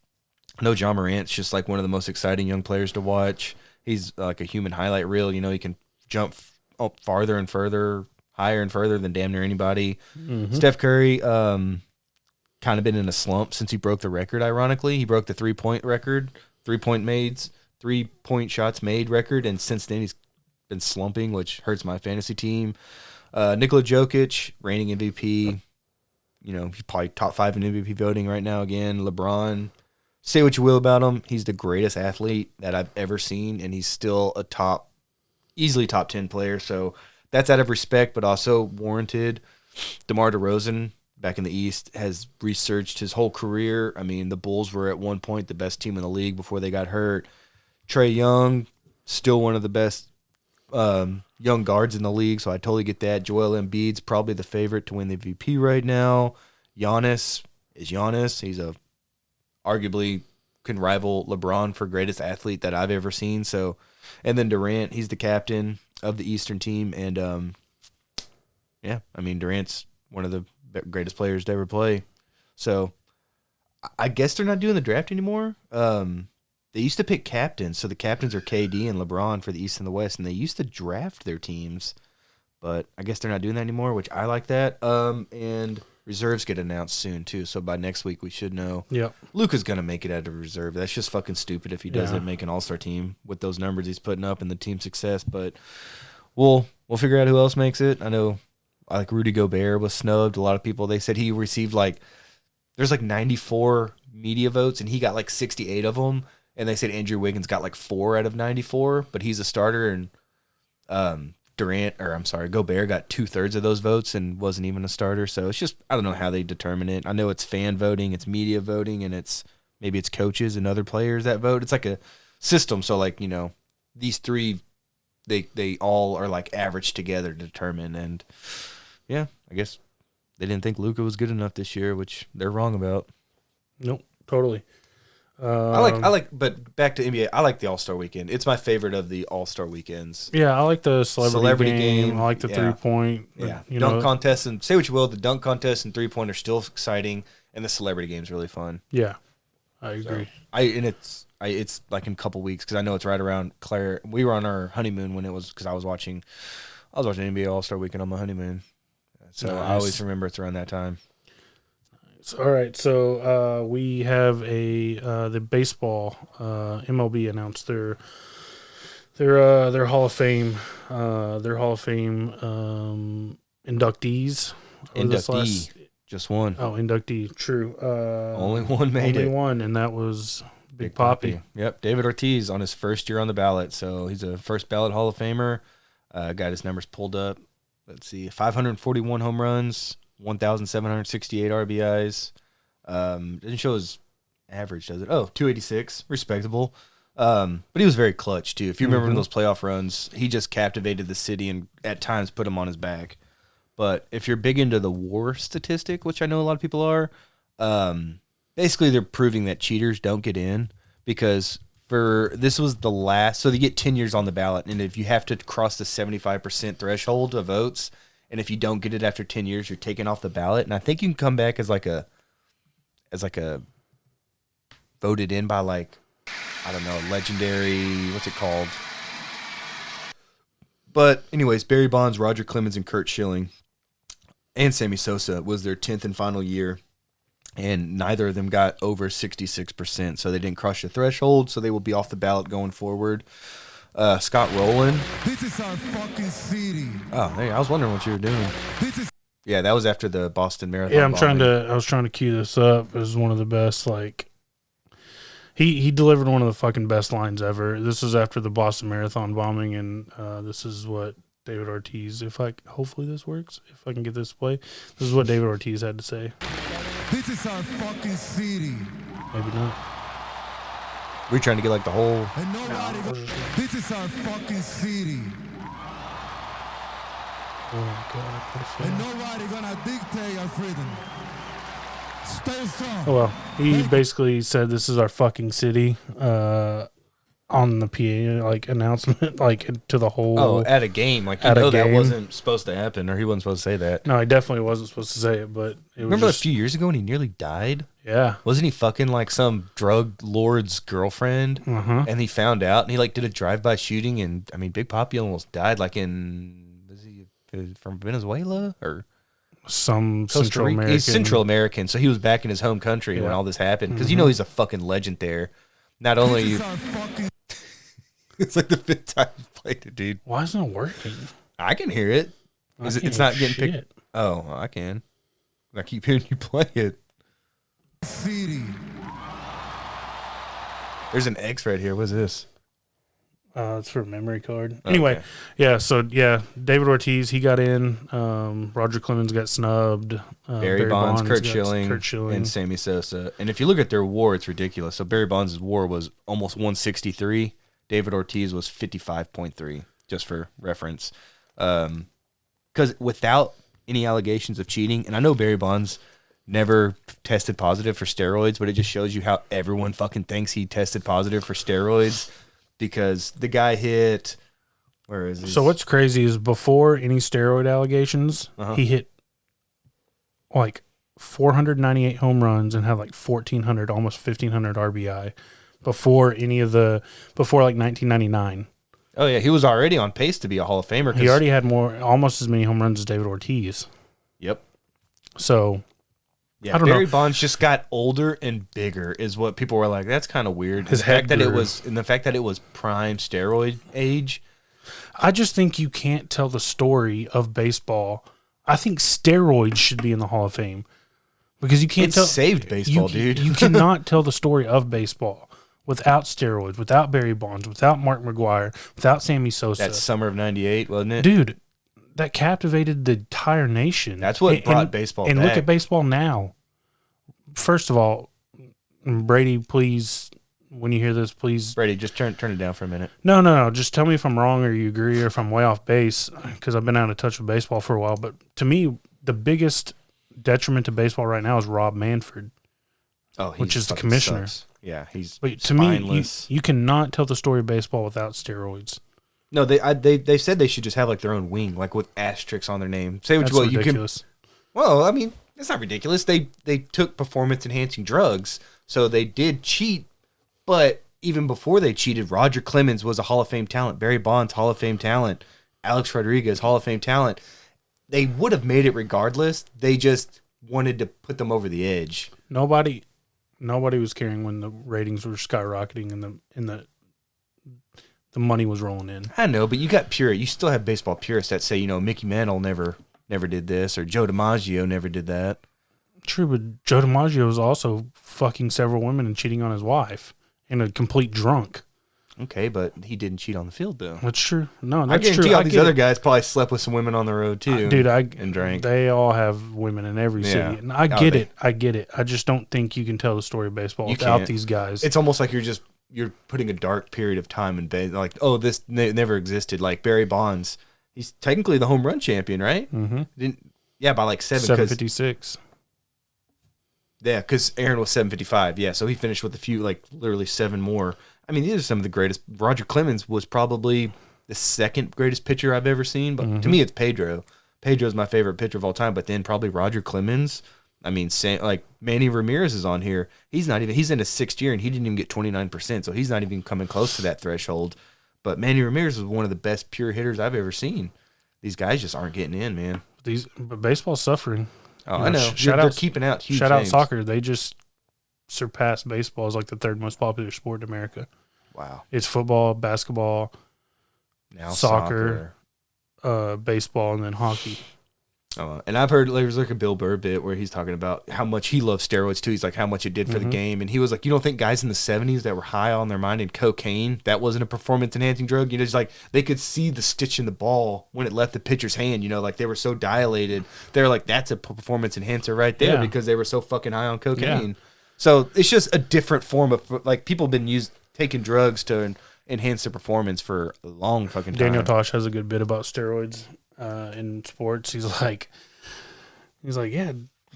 I know John Morant's just like one of the most exciting young players to watch. He's like a human highlight reel. He can jump up farther and further, higher and further than damn near anybody. Steph Curry, kind of been in a slump since he broke the record, ironically. He broke the three-point shots made record, and since then he's been slumping, which hurts my fantasy team. Nikola Jokic, reigning MVP. He's probably top 5 in MVP voting right now again. LeBron, say what you will about him, he's the greatest athlete that I've ever seen, and he's still easily top 10 player. So that's out of respect, but also warranted. DeMar DeRozan, back in the East, has researched his whole career. I mean, the Bulls were at one point the best team in the league before they got hurt. Trae Young, still one of the best young guards in the league, so I totally get that. Joel Embiid's probably the favorite to win the MVP right now. Giannis is Giannis. He's arguably can rival LeBron for greatest athlete that I've ever seen. So, and then Durant, he's the captain of the Eastern team, and Durant's one of the greatest players to ever play. So, I guess they're not doing the draft anymore. They used to pick captains, so the captains are KD and LeBron for the East and the West, and they used to draft their teams, but I guess they're not doing that anymore, which I like that. And reserves get announced soon, too, so by next week we should know. Yep. Luka's going to make it out of reserve. That's just fucking stupid if he doesn't make an all-star team with those numbers he's putting up and the team success, but we'll we'll figure out who else makes it. I know, like Rudy Gobert was snubbed. A lot of people, they said he received there's 94 media votes, and he got 68 of them. And they said Andrew Wiggins got 4 out of 94, but he's a starter, and Gobert got 2/3 of those votes and wasn't even a starter. So it's just, I don't know how they determine it. I know it's fan voting, it's media voting, and maybe it's coaches and other players that vote. It's like a system. So these three, they all are averaged together to determine. And yeah, I guess they didn't think Luka was good enough this year, which they're wrong about. Nope, totally. But back to NBA, I like the All-Star Weekend. It's my favorite of the All-Star weekends. Yeah, I like the celebrity game. I like the 3-point. Yeah, dunk contest, and say what you will, the dunk contest and 3-point are still exciting, and the celebrity game is really fun. Yeah, I agree. It's in a couple weeks, because I know it's right around Claire. We were on our honeymoon when it was, because I was watching NBA All-Star Weekend on my honeymoon. So nice. I always remember it's around that time. All right, so we have the baseball MLB announced their Hall of Fame inductees. Just one. Oh, inductee, true. Only one made it. Only one, and that was Big Papi. Yep, David Ortiz on his first year on the ballot, so he's a first ballot Hall of Famer. Got his numbers pulled up. Let's see, 541 home runs. 1,768 RBIs. Doesn't show his average, does it? Oh, 286. Respectable. But he was very clutch, too. If you remember those playoff runs, he just captivated the city and at times put him on his back. But if you're big into the WAR statistic, which I know a lot of people are, basically they're proving that cheaters don't get in, because this was the last, so they get 10 years on the ballot, and if you have to cross the 75% threshold of votes, and if you don't get it after 10 years, you're taken off the ballot. And I think you can come back as a voted in by I don't know, legendary, what's it called? But anyways, Barry Bonds, Roger Clemens, and Curt Schilling, and Sammy Sosa was their 10th and final year. And neither of them got over 66%. So they didn't cross the threshold. So they will be off the ballot going forward. Scott Rowland. This is our fucking city. Oh, hey, I was wondering what you were doing. Yeah, that was after the Boston Marathon. Yeah, I was trying to cue this up. It was one of the best, he delivered one of the fucking best lines ever. This was after the Boston Marathon bombing, and this is what David Ortiz, hopefully this works, if I can get this to play. This is what David Ortiz had to say. This is our fucking city. Maybe not. We're trying to get the whole. This is our fucking city. Oh my God! And nobody gonna dictate our freedom. Stay strong. Oh well, he basically said this is our fucking city. On the PA announcement, to the whole. Oh, at a game, that wasn't supposed to happen, or he wasn't supposed to say that. No, he definitely wasn't supposed to say it, but remember a few years ago when he nearly died? Yeah, wasn't he fucking some drug lord's girlfriend? And he found out, and he did a drive-by shooting, and I mean, Big Papi almost died. Was he from Venezuela or some Central American? He's Central American, so he was back in his home country when all this happened. Because he's a fucking legend there. Not only it's the 5th time you played it, dude. Why isn't it working? I can hear it. It's not getting picked. Oh, I can. I keep hearing you play it. City. There's an X right here. What's this? It's for a memory card. Anyway, yeah. So David Ortiz, he got in. Roger Clemens got snubbed. Barry Bonds, Curt Schilling, and Sammy Sosa. And if you look at their WAR, it's ridiculous. So Barry Bonds' WAR was almost 163. David Ortiz was 55.3, just for reference. Because without any allegations of cheating, and I know Barry Bonds never tested positive for steroids, but it just shows you how everyone fucking thinks he tested positive for steroids. Because the guy hit, where is he? So what's crazy is before any steroid allegations, he hit 498 home runs and had 1,400, almost 1,500 RBI before 1999. Oh yeah, he was already on pace to be a Hall of Famer. He already had almost as many home runs as David Ortiz. Yep. So. Yeah, Barry Bonds just got older and bigger is what people were like, that's kind of weird. The fact that it was prime steroid age I just think you can't tell the story of baseball. I think steroids should be in the Hall of Fame because you can't It tell. saved baseball, dude. You cannot tell the story of baseball without steroids, without Barry Bonds, without Mark McGwire, without Sammy Sosa. That summer of '98, wasn't it? Dude, that captivated the entire nation. That's what brought baseball and back. look at baseball now. First of all, Brady, please, when you hear this, please. Brady, just turn it down for a minute. No. Just tell me if I'm wrong or you agree or if I'm way off base because I've been out of touch with baseball for a while. But to me, the biggest detriment to baseball right now is Rob Manfred, which is the commissioner. Sucks. Yeah, he's But to spineless. me, you cannot tell the story of baseball without steroids. No, they said they should just have like their own wing, like with asterisks on their name. Say what That's you want. ridiculous. Well, I mean, it's not ridiculous. They took performance enhancing drugs, so they did cheat. But even before they cheated, Roger Clemens was a Hall of Fame talent. Barry Bonds, Hall of Fame talent. Alex Rodriguez, Hall of Fame talent. They would have made it regardless. They just wanted to put them over the edge. Nobody was caring when the ratings were skyrocketing and the money was rolling in. I know, but you got you still have baseball purists that say, Mickey Mantle never did this, or Joe DiMaggio never did that. True, but Joe DiMaggio was also fucking several women and cheating on his wife and a complete drunk. Okay, but he didn't cheat on the field, though. That's true. No, I that's guarantee true. all these other guys probably slept with some women on the road, too. Dude, and drank. They all have women in every city. And I get it. I just don't think you can tell the story of baseball without these guys. It's almost like you're putting a dark period of time in baseball. Like, this never existed. Like Barry Bonds, he's technically the home run champion, right? Mm-hmm. By like 756. Yeah, because Aaron was 755. Yeah, so he finished with a few, like literally 7 more. I mean, these are some of the greatest. Roger Clemens was probably the second greatest pitcher I've ever seen, but to me, it's Pedro. Pedro's my favorite pitcher of all time, but then probably Roger Clemens. I mean, like Manny Ramirez is on here. He's in his 6th year and he didn't even get 29%, so he's not even coming close to that threshold. But Manny Ramirez was one of the best pure hitters I've ever seen. These guys just aren't getting in, man. But baseball's suffering. Oh, I know. They're keeping out huge Shout out names. soccer. They just surpassed baseball as like the 3rd most popular sport in America. Wow. It's football, basketball, Now soccer. Baseball, and then hockey. And I've heard there's like a Bill Burr bit where he's talking about how much he loves steroids too. He's like how much it did for the game, and he was like, you don't think guys in the 70s that were high on their mind and cocaine, that wasn't a performance enhancing drug? It's like they could see the stitch in the ball when it left the pitcher's hand. Like they were so dilated. They're like, that's a performance enhancer right there because they were so fucking high on cocaine. Yeah. So it's just a different form of like people have been taking drugs to enhance their performance for a long fucking time. Daniel Tosh has a good bit about steroids in sports. He's like, yeah,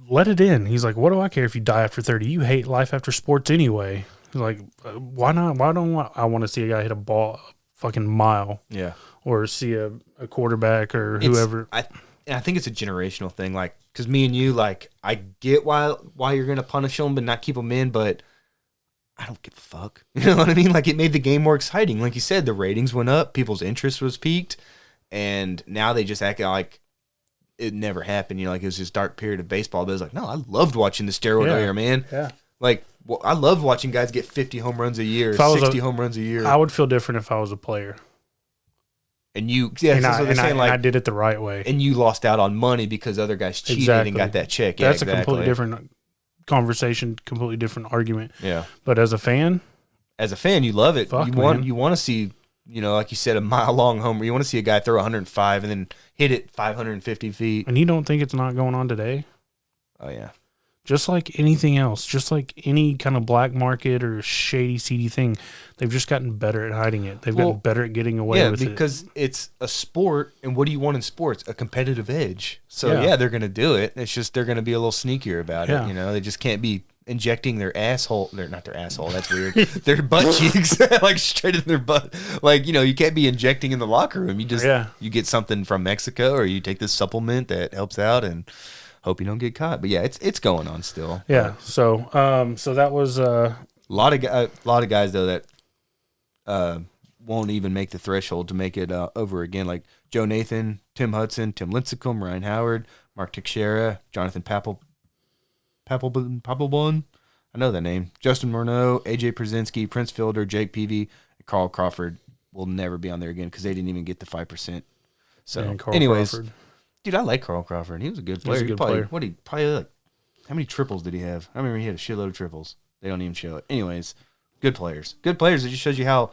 let it in. He's like, what do I care if you die after 30? You hate life after sports anyway. He's like, why not? Why don't I want to see a guy hit a ball a fucking mile? Yeah. Or see a quarterback or whoever. I think it's a generational thing. Like, because me and you, like, I get why you're going to punish them but not keep them in, but I don't give a fuck. You know what I mean? Like, it made the game more exciting. Like you said, the ratings went up, people's interest was peaked, and now they just act like it never happened. Like it was this dark period of baseball. But it was like, no, I loved watching the steroid era, man. Yeah. Like, I loved watching guys get 50 home runs a year, 60 home runs a year. I would feel different if I was a player. And I did it the right way. And you lost out on money because other guys cheated and got that check. Yeah, that's a completely different conversation, completely different argument. Yeah. But as a fan, you love it. Fuck, you want to see, like you said, a mile-long homer. You want to see a guy throw 105 and then hit it 550 feet. And you don't think it's not going on today? Oh, yeah. Just like anything else, just like any kind of black market or shady, seedy thing, they've just gotten better at hiding it. They've gotten better at getting away with it. Yeah, because it's a sport, and what do you want in sports? A competitive edge. So, they're going to do it. It's just they're going to be a little sneakier about it. They just can't be injecting their asshole. They're not their asshole. That's weird. Their butt cheeks, like straight in their butt. Like, you can't be injecting in the locker room. You just you get something from Mexico, or you take this supplement that helps out and hope you don't get caught. But yeah, it's going on still. Yeah. So that was a lot of guys though that won't even make the threshold to make it over again. Like Joe Nathan, Tim Hudson, Tim Lincecum, Ryan Howard, Mark Teixeira, Jonathan Papelbon. I know that name. Justin Morneau, AJ Przinsky, Prince Fielder, Jake Peavy, Carl Crawford. will never be on there again because they didn't even get the 5%. So, And Carl anyways, Crawford. dude, I like Carl Crawford. He was a good player. He was a good player. How many triples did he have? I remember he had a shitload of triples. They don't even show it. Anyways, good players. Good players. It just shows you how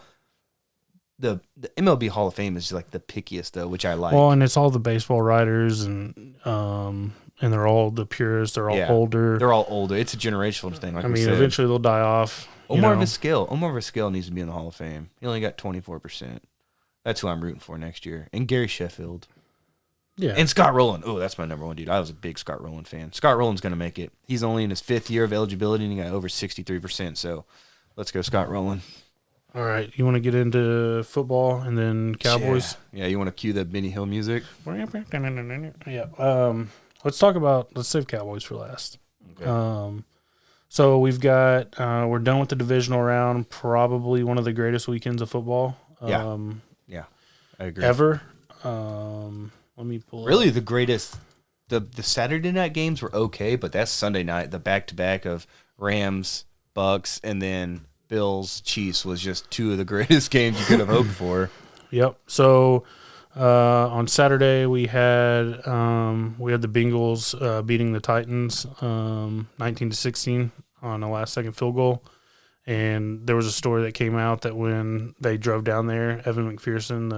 the MLB Hall of Fame is like the pickiest, though, which I like. Well, and it's all the baseball writers, and they're all the purists. They're all older. They're all older. It's a generational thing. Like I mean, eventually they'll die off. Omar Vizquel needs to be in the Hall of Fame. He only got 24%. That's who I'm rooting for next year. And Gary Sheffield. Yeah. And Scott Rowland. Oh, that's my number one dude. I was a big Scott Rowland fan. Scott Rowland's going to make it. He's only in his 5th year of eligibility, and he got over 63%. So let's go Scott Rowland. All right. You want to get into football and then Cowboys? Yeah, you want to cue that Benny Hill music? Yeah. Let's save Cowboys for last. Okay. So we've got, we're done with the divisional round, probably one of the greatest weekends of football. Yeah, I agree. Ever. Let me pull Really, the greatest. The Saturday night games were okay, but that's Sunday night. The back-to-back of Rams, Bucks, and then Bills, Chiefs was just 2 of the greatest games you could have hoped for. Yep. So on Saturday we had the Bengals beating the Titans 19-16 on a last-second field goal. And there was a story that came out that when they drove down there, Evan McPherson,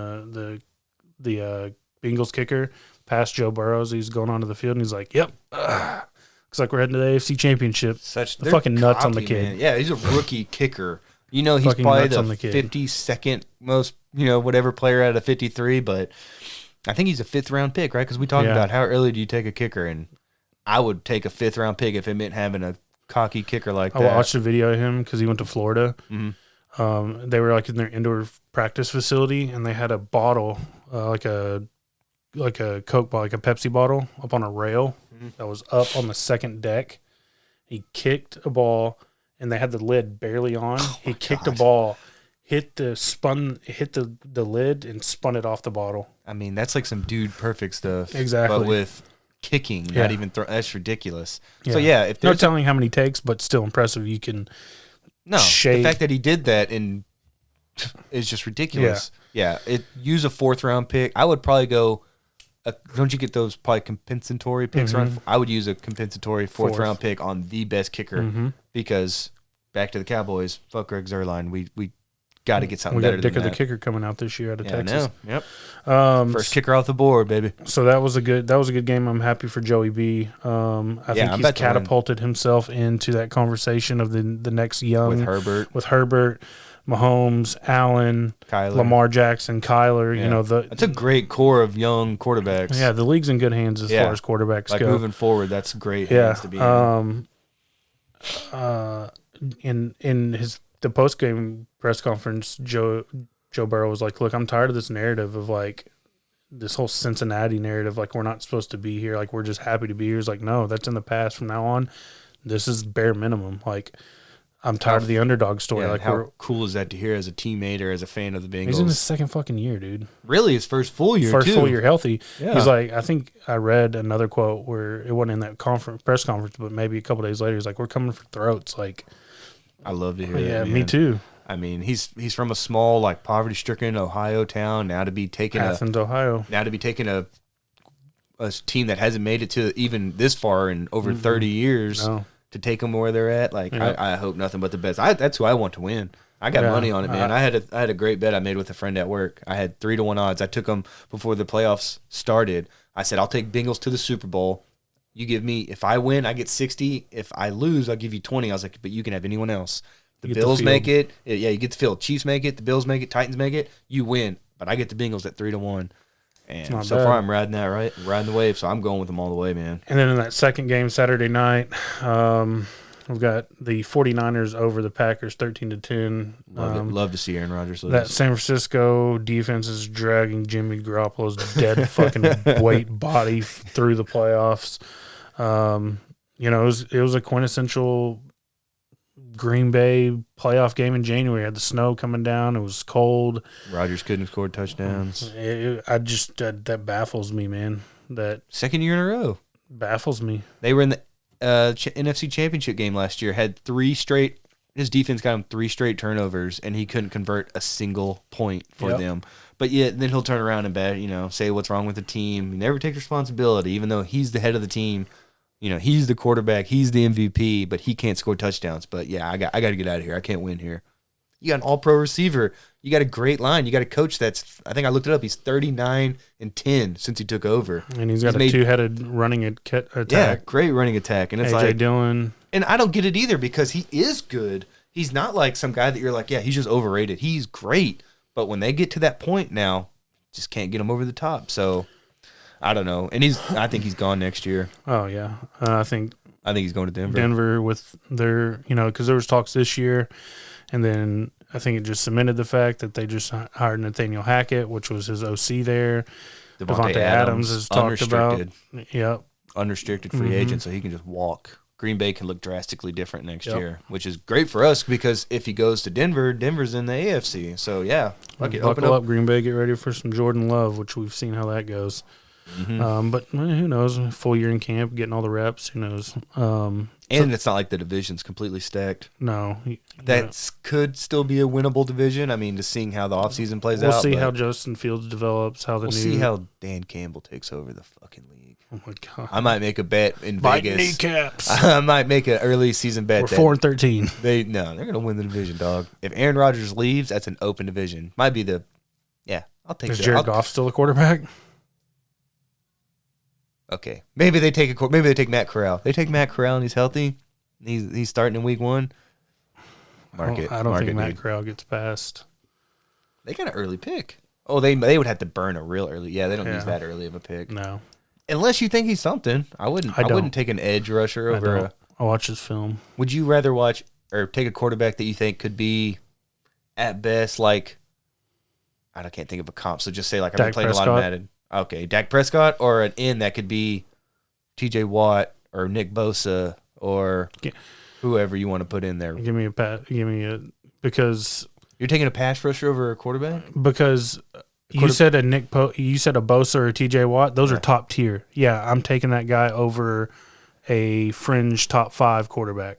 the Bengals kicker, passed Joe Burrows. He's going onto the field, and he's like, "Yep, looks like we're heading to the AFC Championship." They're fucking nuts on the cocky, kid. Man. Yeah, he's a rookie kicker. You know, he's Fucking probably nuts the on the kid. 52nd most, whatever player out of 53, but I think he's a 5th-round pick, right? Because we talked about how early do you take a kicker, and I would take a 5th-round pick if it meant having a cocky kicker like that. I watched a video of him because he went to Florida. Mm-hmm. They were like in their indoor practice facility, and they had a bottle, like a Coke bottle, like a Pepsi bottle, up on a rail that was up on the second deck. He kicked a ball, and they had the lid barely on. He kicked a ball, hit the lid, and spun it off the bottle. I mean, that's like some dude perfect stuff. Exactly. But with kicking, not even that's ridiculous. Yeah. So if No there's telling how many takes, but still impressive. You can the shape. fact that he did that is just ridiculous. Use a 4th-round pick. I would probably go. Don't you get those probably compensatory picks around? I would use a compensatory 4th-round pick on the best kicker because back to the Cowboys. Fuck Greg Zuerlein. We got to get something better than that. We got Dicker the kicker coming out this year out of Texas. I know. Yep. First kicker off the board, baby. So that was a good game. I'm happy for Joey B. I think he's catapulted himself into that conversation of the next young with Herbert, Mahomes, Allen, Kyler. Lamar Jackson, Kyler. Yeah. That's a great core of young quarterbacks. Yeah, the league's in good hands as far as quarterbacks go. Moving forward, that's great hands to be in. In the post game press conference, Joe Burrow was like, "Look, I'm tired of this narrative of like this whole Cincinnati narrative, like we're not supposed to be here, like we're just happy to be here." He's like, "No, that's in the past. From now on, this is bare minimum. Like, I'm tired of the underdog story." Like, how cool is that to hear as a teammate or as a fan of the Bengals? He's in his 2nd fucking year, dude. Really, his first full year healthy. Yeah. He's like, I think I read another quote where it wasn't in that press conference, but maybe a couple days later, he's like, "We're coming for throats." Like, I love to hear that. Yeah, man. me too. I mean, he's from a small, like, poverty-stricken Ohio town. Now to be taking Athens, Ohio. Now to be taking a team that hasn't made it to even this far in over 30 years to take them where they're at. Like, I hope nothing but the best. That's who I want to win. I got money on it, man. I had a great bet I made with a friend at work. I had 3-1 odds. I took them before the playoffs started. I said, I'll take Bengals to the Super Bowl. You give me, if I win, I get 60. If I lose, I'll give you 20. I was like, but you can have anyone else. The Bills make it. Yeah, you get the field. Chiefs make it. The Bills make it. Titans make it. You win. But I get the Bengals at 3-1. And so far, I'm riding the wave. So I'm going with them all the way, man. And then in that second game Saturday night, we've got the 49ers over the Packers 13-10. Love to see Aaron Rodgers lose. That San Francisco defense is dragging Jimmy Garoppolo's dead fucking weight body through the playoffs. It was a quintessential Green Bay playoff game in January. Had the snow coming down. It was cold. Rodgers couldn't score touchdowns. That baffles me, man. That 2nd year in a row baffles me. They were in the NFC Championship game last year. Had 3 straight his defense got him 3 straight turnovers, and he couldn't convert a single point for Yep. them. But yet, then he'll turn around and say what's wrong with the team. He never takes responsibility, even though he's the head of the team. He's the quarterback, he's the MVP, but he can't score touchdowns. But yeah, I got to get out of here. I can't win here. You got an all-pro receiver. You got a great line. You got a coach that's, I think I looked it up, he's 39-10 since he took over. And he's got a two-headed running attack. Yeah, great running attack. And it's A.J. Dillon. And I don't get it either because he is good. He's not like some guy that you're like, yeah, he's just overrated. He's great. But when they get to that point now, just can't get him over the top. So, I don't know. And I think he's gone next year. Oh, yeah. I think he's going to Denver. Denver with their, because there was talks this year. And then I think it just cemented the fact that they just hired Nathaniel Hackett, which was his OC there. Devontae Adams is talked about. Yep. Unrestricted free agent, so he can just walk. Green Bay can look drastically different next year, which is great for us because if he goes to Denver, Denver's in the AFC. So, yeah. Buckle up, Green Bay. Get ready for some Jordan Love, which we've seen how that goes. But who knows? Full year in camp, getting all the reps. Who knows? And it's not like the division's completely stacked. No. That could still be a winnable division. I mean, just seeing how the offseason plays out. We'll see how Justin Fields develops. We'll see how Dan Campbell takes over the fucking league. Oh, my God. I might make a bet in Biting Vegas. kneecaps. I might make an early season bet. We're 4-13. They're going to win the division, dog. If Aaron Rodgers leaves, that's an open division. Might be I'll take that. Is Jared Goff still a quarterback? Okay. Maybe they take Matt Corral. They take Matt Corral and he's healthy. He's starting in week 1. I don't think Matt Corral gets past. They got an early pick. Oh, they would have to burn a real early. Yeah, they don't use that early of a pick. No. Unless you think he's something. I wouldn't take an edge rusher over I'll watch his film. Would you rather watch or take a quarterback that you think could be at best like I can't think of a comp, so just say like I've been playing a lot of Madden. Okay, Dak Prescott or an end that could be TJ Watt or Nick Bosa or whoever you want to put in there. Because you're taking a pass rusher over a quarterback? Because you said a Bosa or a TJ Watt, those are top tier. Yeah, I'm taking that guy over a fringe top 5 quarterback.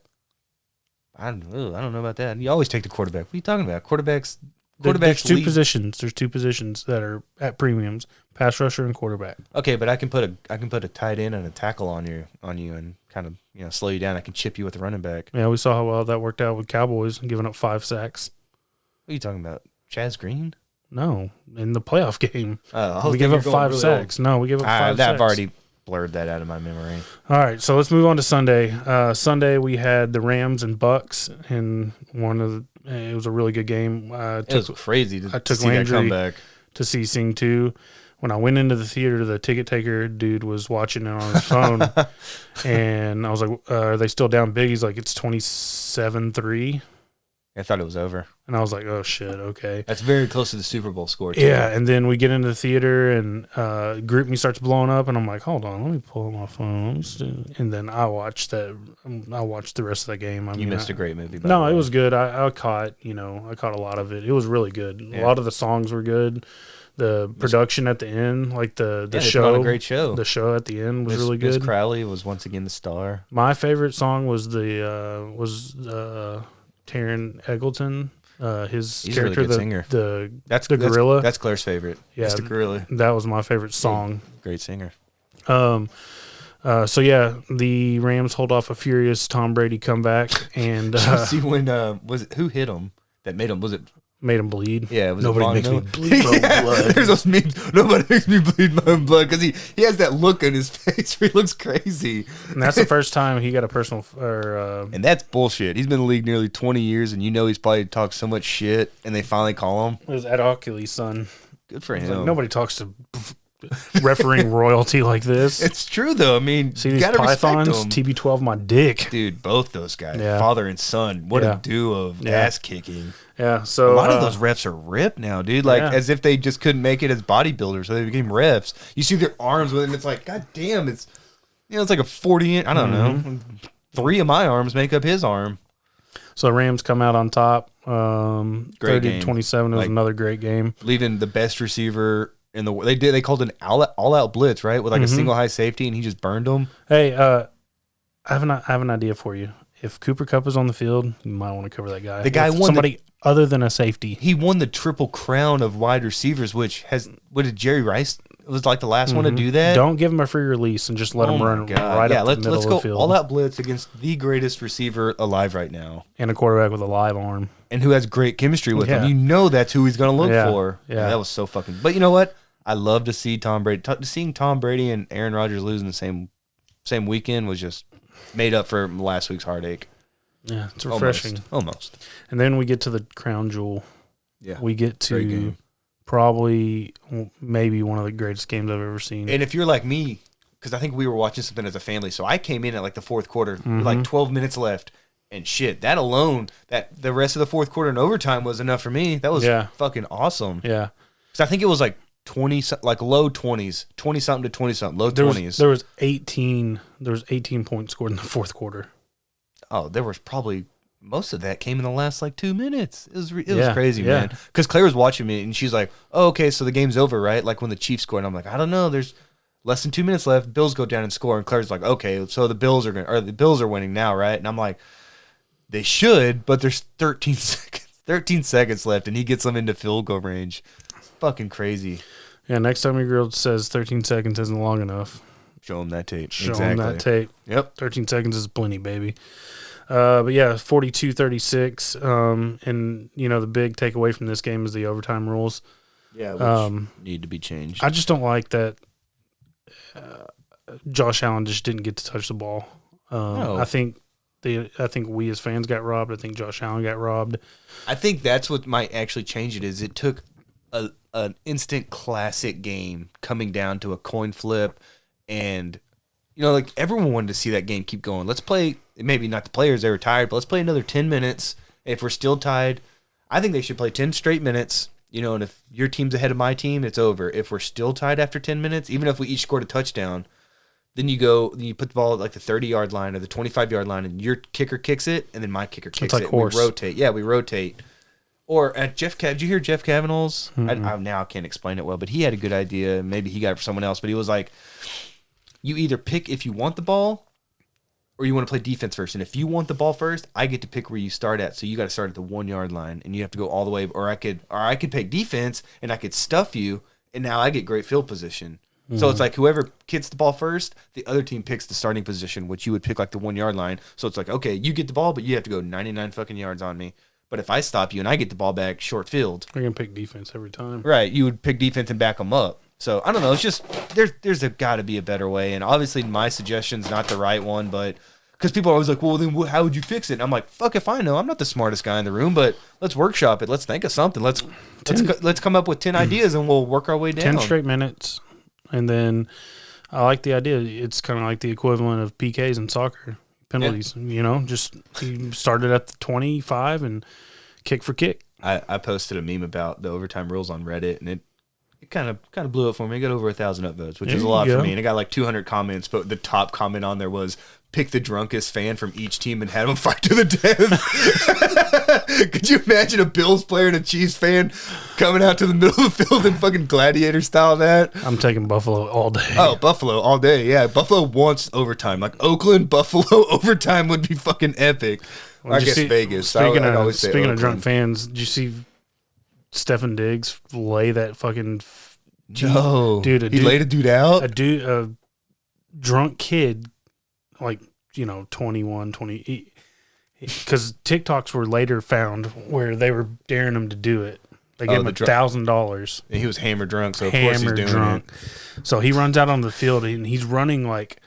I don't know about that. You always take the quarterback. What are you talking about? Quarterbacks There's two positions. There's 2 positions that are at premiums: pass rusher and quarterback. Okay, but I can put a tight end and a tackle on you and kind of slow you down. I can chip you with the running back. Yeah, we saw how well that worked out with Cowboys giving up 5 sacks. What are you talking about? Chaz Green? No, in the playoff game. We give up 5 sacks. No, we give up 5 sacks. I've already blurred that out of my memory. All right, so let's move on to Sunday. Sunday we had the Rams and Bucks, and it was a really good game. It was crazy to see Landry that comeback. To see Sing 2. When I went into the theater, the ticket taker dude was watching it on his phone, and I was like, "Are they still down big?" He's like, "It's 27-3." I thought it was over. And I was like, oh, shit, okay. That's very close to the Super Bowl score, too. Yeah, and then we get into the theater, and GroupMe starts blowing up, and I'm like, hold on, let me pull up my phone. And then I watched the rest of the game. You missed a great movie. No, it was good. I caught a lot of it. It was really good. Yeah. A lot of the songs were good. The production at the end, like the show, a great show. The show at the end was really good. Miss Crowley was once again the star. My favorite song was Taron Egerton, his He's character, a really good singer. The gorilla. That's Claire's favorite. Yeah, Mr. Gorilla. That was my favorite song. Great singer. So yeah, the Rams hold off a furious Tom Brady comeback, and see when who hit him that made him made him bleed. Yeah, nobody makes me bleed my own blood. There's those memes. Nobody makes me bleed my own blood because he has that look on his face where he looks crazy. And that's the first time he got a personal. And that's bullshit. He's been in the league nearly 20 years, and he's probably talked so much shit, and they finally call him. It was Ed Ockley's son. Good for him. Like, nobody talks to refereeing royalty like this. It's true though. I mean, see these pythons, TB12 my dick, dude. Both those guys, father and son. What a duo of ass kicking. Yeah, so a lot of those refs are ripped now, dude. Like as if they just couldn't make it as bodybuilders, so they became refs. You see their arms with it, and it's like, god damn, it's it's like a 40-inch. I don't know. 3 of my arms make up his arm. So Rams come out on top. 30-27 was another great game. Leaving the best receiver in the they called an all out blitz, right? With like a single high safety, and he just burned them. Hey, I have an idea for you. if Cooper Kupp is on the field, you might want to cover that guy. The guy With won somebody other than a safety. He won the triple crown of wide receivers, which what did Jerry Rice was like the last one to do that? Don't give him a free release and just let him run right up the middle of the field. Let's go all out blitz against the greatest receiver alive right now. And a quarterback with a live arm. And who has great chemistry with him. You know that's who he's going to look for. Yeah. That was so fucking... But you know what? I love to see Tom Brady. Seeing Tom Brady and Aaron Rodgers lose in the same weekend was just made up for last week's heartache. Yeah, it's refreshing. Almost. And then we get to the crown jewel. Yeah. We get to probably maybe one of the greatest games I've ever seen. And if you're like me, because I think we were watching something as a family, so I came in at like the fourth quarter, with like 12 minutes left, and shit, that alone, that the rest of the fourth quarter and overtime was enough for me. That was fucking awesome. Yeah. Because I think it was like 20, like low 20s, 20 something to 20 something, low 20s. There was 18 points scored in the fourth quarter. Oh, there was probably most of that came in the last like 2 minutes. It was crazy, man. Because Claire was watching me and she's like, "Oh, okay, so the game's over, right?" Like when the Chiefs scored, and I'm like, "I don't know. There's less than 2 minutes left. Bills go down and score." And Claire's like, "Okay, so the Bills are winning now, right?" And I'm like, "They should, but there's 13 seconds left, and he gets them into field goal range. It's fucking crazy." Yeah. Next time your girl says 13 seconds isn't long enough, show him that tape. Show him that tape. Yep. 13 seconds is plenty, baby. But yeah, 42-36. And, you know, the big takeaway from this game is the overtime rules. Yeah, which need to be changed. I just don't like that Josh Allen just didn't get to touch the ball. No. I think we as fans got robbed. I think Josh Allen got robbed. I think that's what might actually change it is it took an instant classic game coming down to a coin flip and, you know, like everyone wanted to see that game keep going. Let's play, maybe not the players, they were tired, but let's play another 10 minutes. If we're still tied, I think they should play 10 straight minutes, you know, and if your team's ahead of my team, it's over. If we're still tied after 10 minutes, even if we each scored a touchdown, then you put the ball at like the 30-yard line or the 25-yard line, and your kicker kicks it, and then my kicker kicks it. Horse. We rotate. Yeah, we rotate. Or at did you hear Jeff Kavanaugh's? Now I can't explain it well, but he had a good idea. Maybe he got it from someone else, but he was like, you either pick if you want the ball or you want to play defense first. And if you want the ball first, I get to pick where you start at. So you got to start at the 1-yard line, and you have to go all the way. Or I could pick defense, and I could stuff you, and now I get great field position. So it's like whoever gets the ball first, the other team picks the starting position, which you would pick like the 1-yard line. So it's like, okay, you get the ball, but you have to go 99 fucking yards on me. But if I stop you and I get the ball back short field, We're going to pick defense every time. right, you would pick defense and back them up. So I don't know. It's just there's got to be a better way. And obviously my suggestion's not the right one, but because people are always like, well, then how would you fix it? And I'm like, fuck if I know. I'm not the smartest guy in the room, but let's workshop it. Let's think of something. Let's come up with 10 ideas and we'll work our way down. 10 straight minutes. And then I like the idea. It's kind of like the equivalent of PKs in soccer. Penalties, you know, just you started at the 25 and kick for kick. I posted a meme about the overtime rules on Reddit, and it kind of blew up for me. It got over 1,000 upvotes, which is a lot for me. And it got like 200 comments, but the top comment on there was, pick the drunkest fan from each team and have them fight to the death. Could you imagine a Bills player and a Chiefs fan coming out to the middle of the field in fucking gladiator style that? I'm taking Buffalo all day. Oh, Buffalo all day. Yeah, Buffalo wants overtime. Like Oakland, Buffalo overtime would be fucking epic. Well, I guess Vegas. Speaking of drunk fans, did you see Stefan Diggs lay that fucking dude? He laid a dude out. A drunk kid, like, you know, 21, 20, because TikToks were later found where they were daring him to do it. They gave him $1,000. And he was hammered drunk, so of course he's doing drunk. So he runs out on the field and he's running like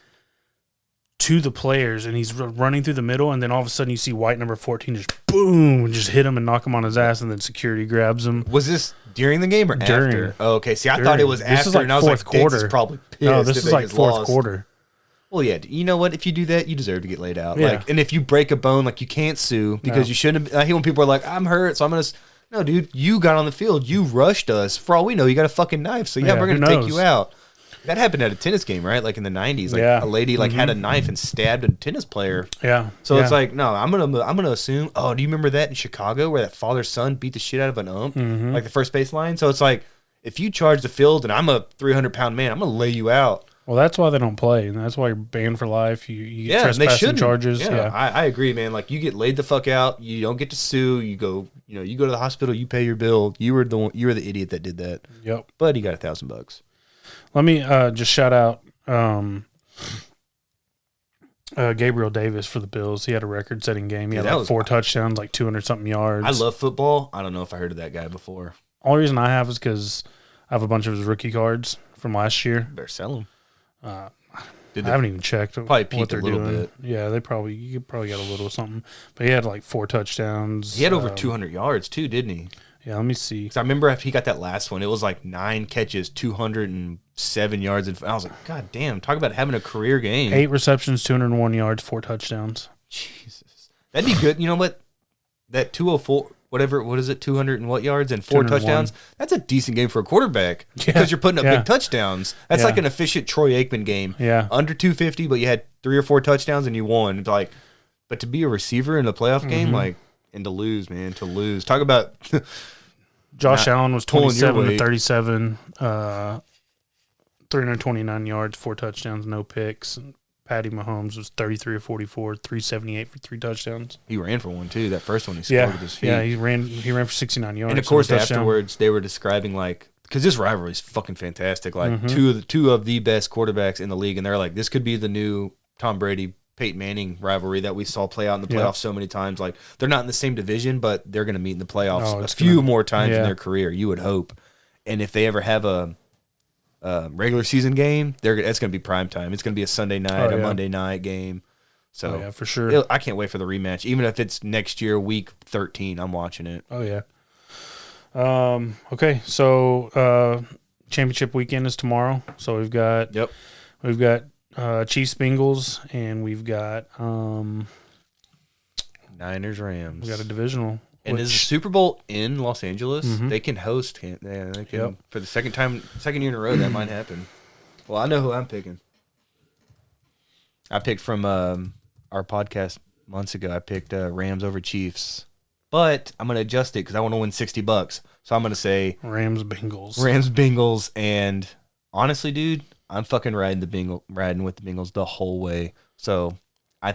to the players, and he's running through the middle, and then all of a sudden you see white number 14 just boom, and just hit him and knock him on his ass, and then security grabs him. Was this during the game or after? Oh, okay. See, I thought it was after, this is like and I was like, Diggs is probably pissed. No, this is like fourth quarter. Well, yeah, you know what? If you do that, you deserve to get laid out. Yeah. Like, and if you break a bone, like, you can't sue because you shouldn't have. I hate when people are like, I'm hurt, so I'm going to. No, dude, you got on the field. You rushed us. For all we know, you got a fucking knife. So, yeah, we're going to take you out. That happened at a tennis game, right? Like in the 90s. Like a lady had a knife and stabbed a tennis player. Yeah. So it's like, no, I'm gonna assume, oh, do you remember that in Chicago where that father-son beat the shit out of an ump? Like the first base line? So it's like, if you charge the field and I'm a 300-pound man, I'm going to lay you out. Well, that's why they don't play, and that's why you're banned for life. You get and they trespassing shouldn't. charges. Yeah. I agree, man. Like, you get laid the fuck out. You don't get to sue. You go to the hospital. You pay your bill. You were the idiot that did that. Yep. But he got $1,000. Let me just shout out Gabriel Davis for the Bills. He had a record-setting game. He had like 4 touchdowns, like 200-something yards. I love football. I don't know if I heard of that guy before. Only reason I have is because I have a bunch of his rookie cards from last year. Better sell them. I haven't even checked what they're doing. Bit. Yeah, you could probably get a little something. But he had like 4 touchdowns. He had over 200 yards too, didn't he? Yeah, let me see. Because I remember after he got that last one, it was like 9 catches, 207 yards. And I was like, God damn, talk about having a career game. 8 receptions, 201 yards, 4 touchdowns. Jesus. That'd be good. You know what? That 204, what is it, 200 and what yards and 4 touchdowns? That's a decent game for a quarterback because you're putting up big touchdowns. That's like an efficient Troy Aikman game. Yeah. Under 250, but you had 3 or 4 touchdowns and you won. But to be a receiver in a playoff game, and to lose, man, Talk about... Josh Allen was 27 to 37, 329 yards, 4 touchdowns, no picks. And Patty Mahomes was 33 or 44, 378 for 3 touchdowns. He ran for one too. That first one he scored with his feet. Yeah, he ran for 69 yards. And of course, afterwards they were describing because this rivalry is fucking fantastic. Like two of the best quarterbacks in the league, and they're like, this could be the new Tom Brady Peyton Manning rivalry that we saw play out in the playoffs so many times. Like, they're not in the same division, but they're going to meet in the playoffs a few more times in their career, you would hope. And if they ever have a regular season game, it's going to be prime time. It's going to be a Sunday night, a Monday night game. So for sure. I can't wait for the rematch. Even if it's next year, week 13, I'm watching it. Oh, yeah. Okay, so championship weekend is tomorrow. So we've got Chiefs Bengals, and we've got Niners Rams. We got a divisional. And is the Super Bowl in Los Angeles? They can host. They can for the second year in a row. That might happen. Well, I know who I'm picking. I picked from our podcast months ago. I picked Rams over Chiefs, but I'm going to adjust it because I want to win $60. So I'm going to say Rams Bengals. Rams Bengals, and honestly, dude, I'm fucking riding with the Bengals the whole way. So I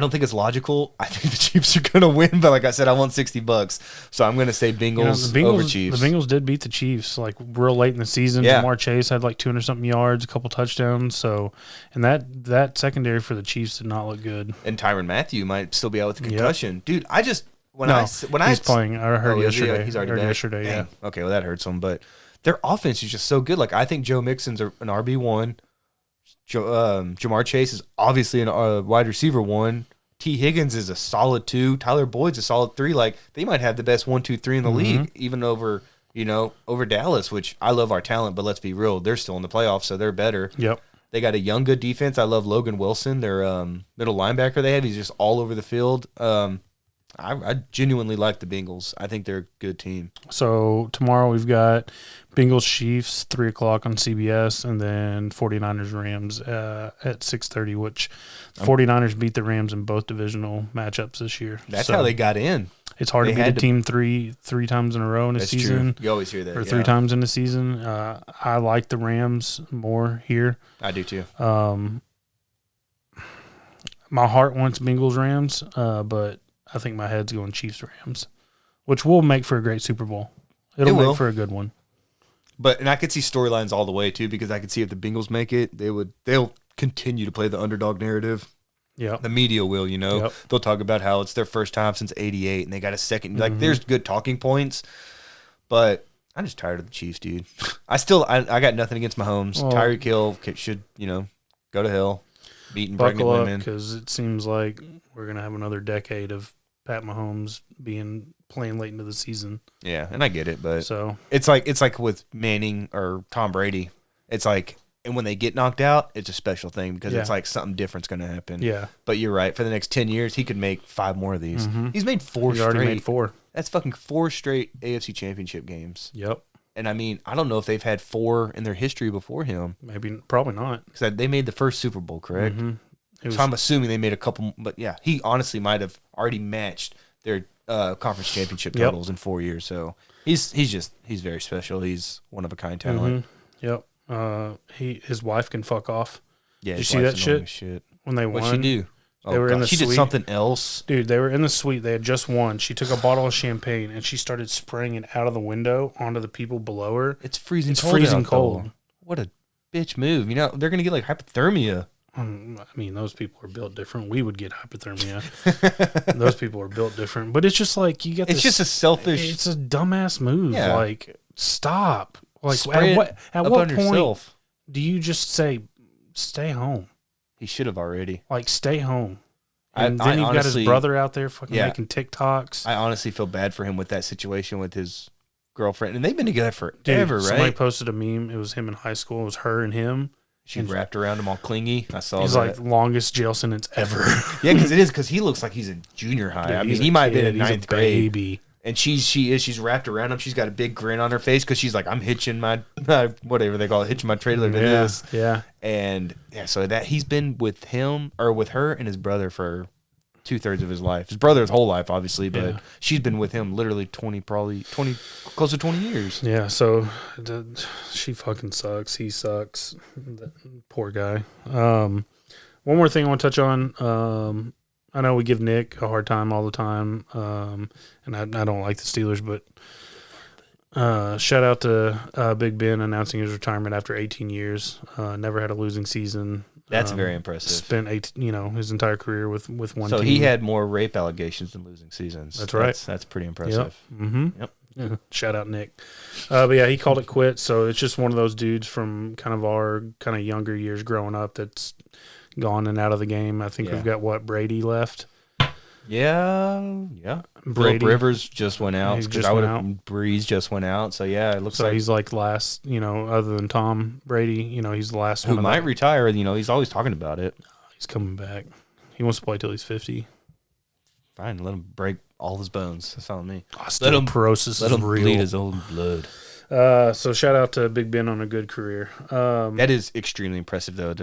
don't think it's logical. I think the Chiefs are going to win, but like I said, I want $60. So I'm going to say Bengals, over Chiefs. The Bengals did beat the Chiefs like real late in the season. Yeah. Jamar Chase had like 200-something yards, a couple touchdowns. So, and that secondary for the Chiefs did not look good. And Tyrann Mathieu might still be out with the concussion. Dude, he's playing. I heard yesterday. He's already back. Yesterday, Dang. Yeah. Okay, well that hurts him, but their offense is just so good. Like, I think Joe Mixon's an RB1. Jamar Chase is obviously a wide receiver 1. T. Higgins is a solid 2. Tyler Boyd's a solid 3. Like, they might have the best 1, 2, 3 in the league, even over Dallas, which I love our talent, but let's be real, they're still in the playoffs, so they're better. Yep. They got a young, good defense. I love Logan Wilson, their middle linebacker they have. He's just all over the field. I genuinely like the Bengals. I think they're a good team. So tomorrow we've got Bengals Chiefs 3 o'clock on CBS, and then 49ers Rams at 6:30. Which the 49ers beat the Rams in both divisional matchups this year. That's how they got in. It's hard to beat a team three times in a row in a season. True. You always hear that. Or 3 times in a season. I like the Rams more here. I do too. My heart wants Bengals Rams, but I think my head's going Chiefs Rams, which will make for a great Super Bowl. It'll make for a good one. And I could see storylines all the way too, because I could see if the Bengals make it, they'll continue to play the underdog narrative. Yeah, the media will. They'll talk about how it's their first time since '88, and they got a second. Like, there's good talking points, but I'm just tired of the Chiefs, dude. I got nothing against Mahomes. Tyreek Hill should go to hell, beating pregnant women, because it seems like we're gonna have another decade of Pat Mahomes playing late into the season. Yeah, and I get it, but it's like with Manning or Tom Brady. It's like, and when they get knocked out, it's a special thing because it's like something different's going to happen. Yeah. But you're right. For the next 10 years, he could make 5 more of these. He's made 4 straight. He's already made 4. That's fucking 4 straight AFC Championship games. Yep. And I mean, I don't know if they've had 4 in their history before him. Probably not. Because they made the first Super Bowl, correct? So I'm assuming they made a couple, but yeah, he honestly might have already matched their conference championship totals in 4 years. So he's very special. He's one of a kind talent. Yep. His wife can fuck off. Yeah, Did you his see wife's that annoying shit? as When they won? What'd she do? They were in the She suite. did something else. Dude, they were in the suite. They had just won. She took a bottle of champagne and she started spraying it out of the window onto the people below her. It's freezing. It's cold freezing out, cold. though. What a bitch move! You know they're gonna get like hypothermia. I mean, those people are built different. We would get hypothermia. Those people are built different. But it's just like you get. It's just a selfish. It's a dumbass move. Yeah. Like, stop. Like, Spray at up what on point yourself. do you just say, "Stay home"? He should have already. Like, stay home. I And then you've got his honestly- brother out there fucking Yeah. making TikToks. I honestly feel bad for him with that situation with his girlfriend, and they've been together Dude, forever, somebody right? posted a meme. It was him in high school. It was her and him. She wrapped around him all clingy. I saw He's that. like longest jail sentence ever. Yeah, because he looks like he's in junior high. Dude, I he's mean, a he might have been kid. in He's a ninth grade, baby. and she's wrapped around him. She's got a big grin on her face because she's like, I'm hitching my whatever they call it, hitching my trailer to this. Yeah. And yeah, so that he's been with him or with her and his brother for 2/3 of his life. His brother his whole life, obviously, but Yeah. she's been with him literally 20, close to 20 years. Yeah, so she fucking sucks. He sucks. That poor guy. One more thing I want to touch on. I know we give Nick a hard time all the time, and I don't like the Steelers, but shout out to Big Ben announcing his retirement after 18 years. Never had a losing season. That's very impressive. Spent his entire career with one So team. he had more rape allegations than losing seasons. That's right. That's pretty impressive. Yep. Mm-hmm. Yep. Yeah. Shout out Nick. But yeah, he called it quits. So it's just one of those dudes from kind of our kind of younger years growing up that's gone and out of the game. I think Yeah. we've got Brady left. Yeah. Brady. Phillip Rivers just went out. He 'cause just I went would've- Breeze just went out. So yeah, it looks So like he's like last, other than Tom Brady, he's the last who one. might retire. He's always talking about it. He's coming back. He wants to play till he's 50. Fine, let him break all his bones. That's on me. Osteoporosis Let is him real. bleed his own blood. So shout out to Big Ben on a good career. That is extremely impressive, though.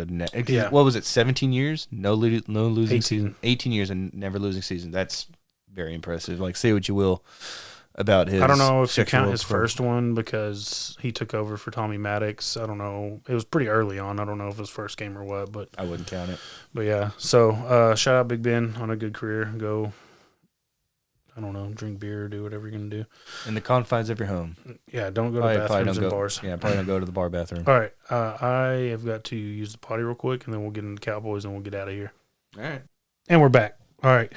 Yeah. What was it? 17 years? No losing 18. season. 18 years and never losing season. That's very impressive. Like, say what you will about his. I don't know if you sexual count his assault. first one because he took over for Tommy Maddox. I don't know. It was pretty early on. I don't know if it was first game or what, but I wouldn't count it. yeah. So shout out Big Ben on a good career. Go, I don't know, drink beer, do whatever you're gonna do. In the confines of your home. Yeah, don't go to Probably bathrooms don't and go. bars. Yeah, probably don't go to the bar bathroom. All right, I have got to use the potty real quick, and then we'll get into the Cowboys, and we'll get out of here. All right. And we're back. All right,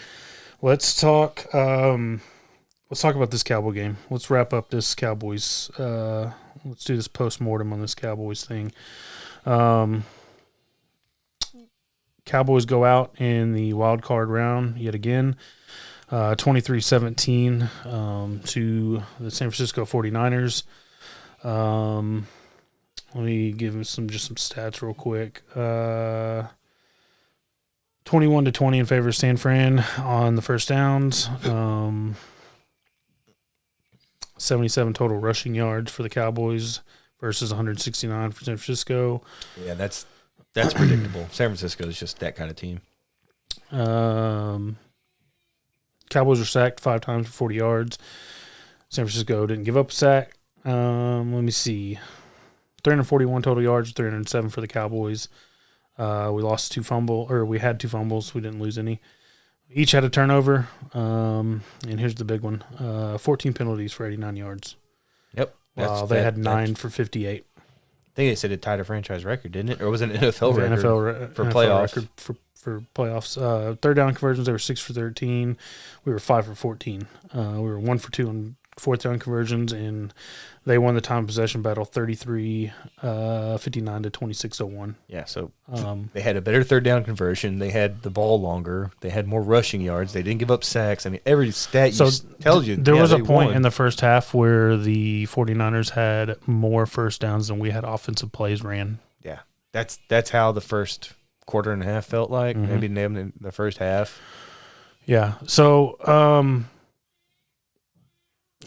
let's talk. Let's talk about this Cowboy game. Let's wrap up this Cowboys. Let's do this post-mortem on this Cowboys thing. Cowboys go out in the wild card round yet again, 23-17 to the San Francisco 49ers. Let me give them some stats real quick. 21-20 in favor of San Fran on the first downs. 77 total rushing yards for the Cowboys versus 169 for San Francisco. Yeah, that's predictable. San Francisco is just that kind of team. Cowboys were sacked 5 times for 40 yards. San Francisco didn't give up a sack. Let me see. 341 total yards, 307 for the Cowboys. We had 2 fumbles. We didn't lose any. Each had a turnover. And here's the big one. 14 penalties for 89 yards. Yep. They had 9 for 58. I think they said it tied a franchise record, didn't it? Or was it an NFL record for NFL playoffs? record for playoffs. Third down conversions, they were 6 for 13. We were 5 for 14. We were 1 for 2 on fourth down conversions, and they won the time of possession battle 33-59 to 26-01. Yeah, so they had a better third down conversion. They had the ball longer. They had more rushing yards. They didn't give up sacks. I mean, every stat tells you. There was a point won. in the first half where the 49ers had more first downs than we had offensive plays ran. Yeah, that's how the first quarter and a half felt like. Mm-hmm. Maybe in the first half. Yeah, so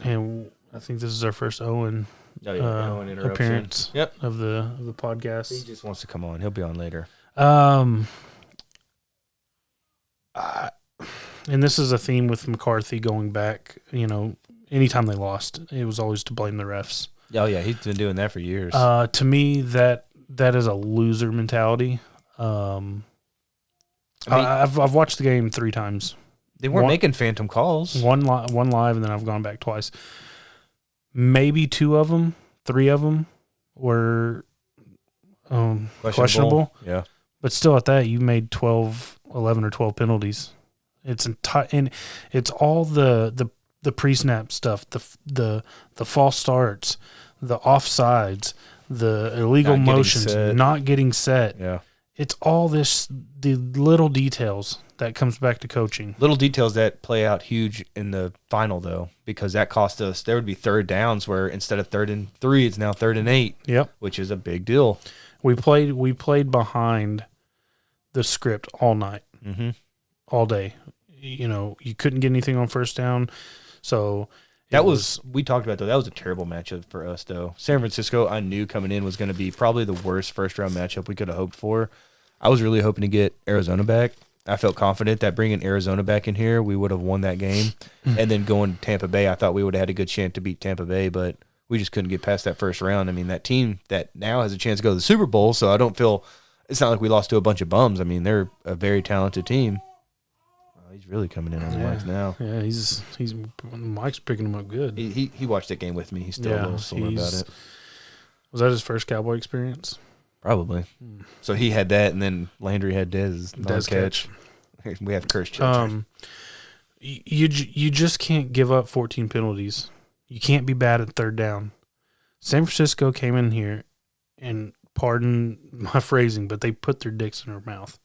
and I think this is our first Owen appearance of the podcast. He just wants to come on. He'll be on later. And this is a theme with McCarthy going back. Anytime they lost, it was always to blame the refs. Oh yeah, he's been doing that for years. To me, that is a loser mentality. I've watched the game 3 times. They weren't making phantom calls. One live, and then I've gone back twice. Maybe 2 of them, 3 of them were questionable. Yeah. But still, at that, you made 11 or 12 penalties. And it's all the pre-snap stuff, the false starts, the offsides, the illegal motions, not getting set. Yeah. It's all the little details that comes back to coaching. Little details that play out huge in the final, though, because that cost us. There would be third downs where instead of 3rd and 3, it's now 3rd and 8. Yep, which is a big deal. We played behind the script all night, all day. You couldn't get anything on first down, so we talked about though. That was a terrible matchup for us, though. San Francisco, I knew coming in was going to be probably the worst first round matchup we could have hoped for. I was really hoping to get Arizona back. I felt confident that bringing Arizona back in here, we would have won that game. And then going to Tampa Bay, I thought we would have had a good chance to beat Tampa Bay, but we just couldn't get past that first round. I mean, that team that now has a chance to go to the Super Bowl, so I don't feel it's not like we lost to a bunch of bums. I mean, they're a very talented team. Oh, he's really coming in on the mics now. Yeah, he's Mike's picking him up good. He watched that game with me. He's still a little sore about it. Was that his first Cowboy experience? Probably. So he had that, and then Landry had Dez catch. We have cursed children. You just can't give up 14 penalties. You can't be bad at third down. San Francisco came in here, and pardon my phrasing, but they put their dicks in their mouth.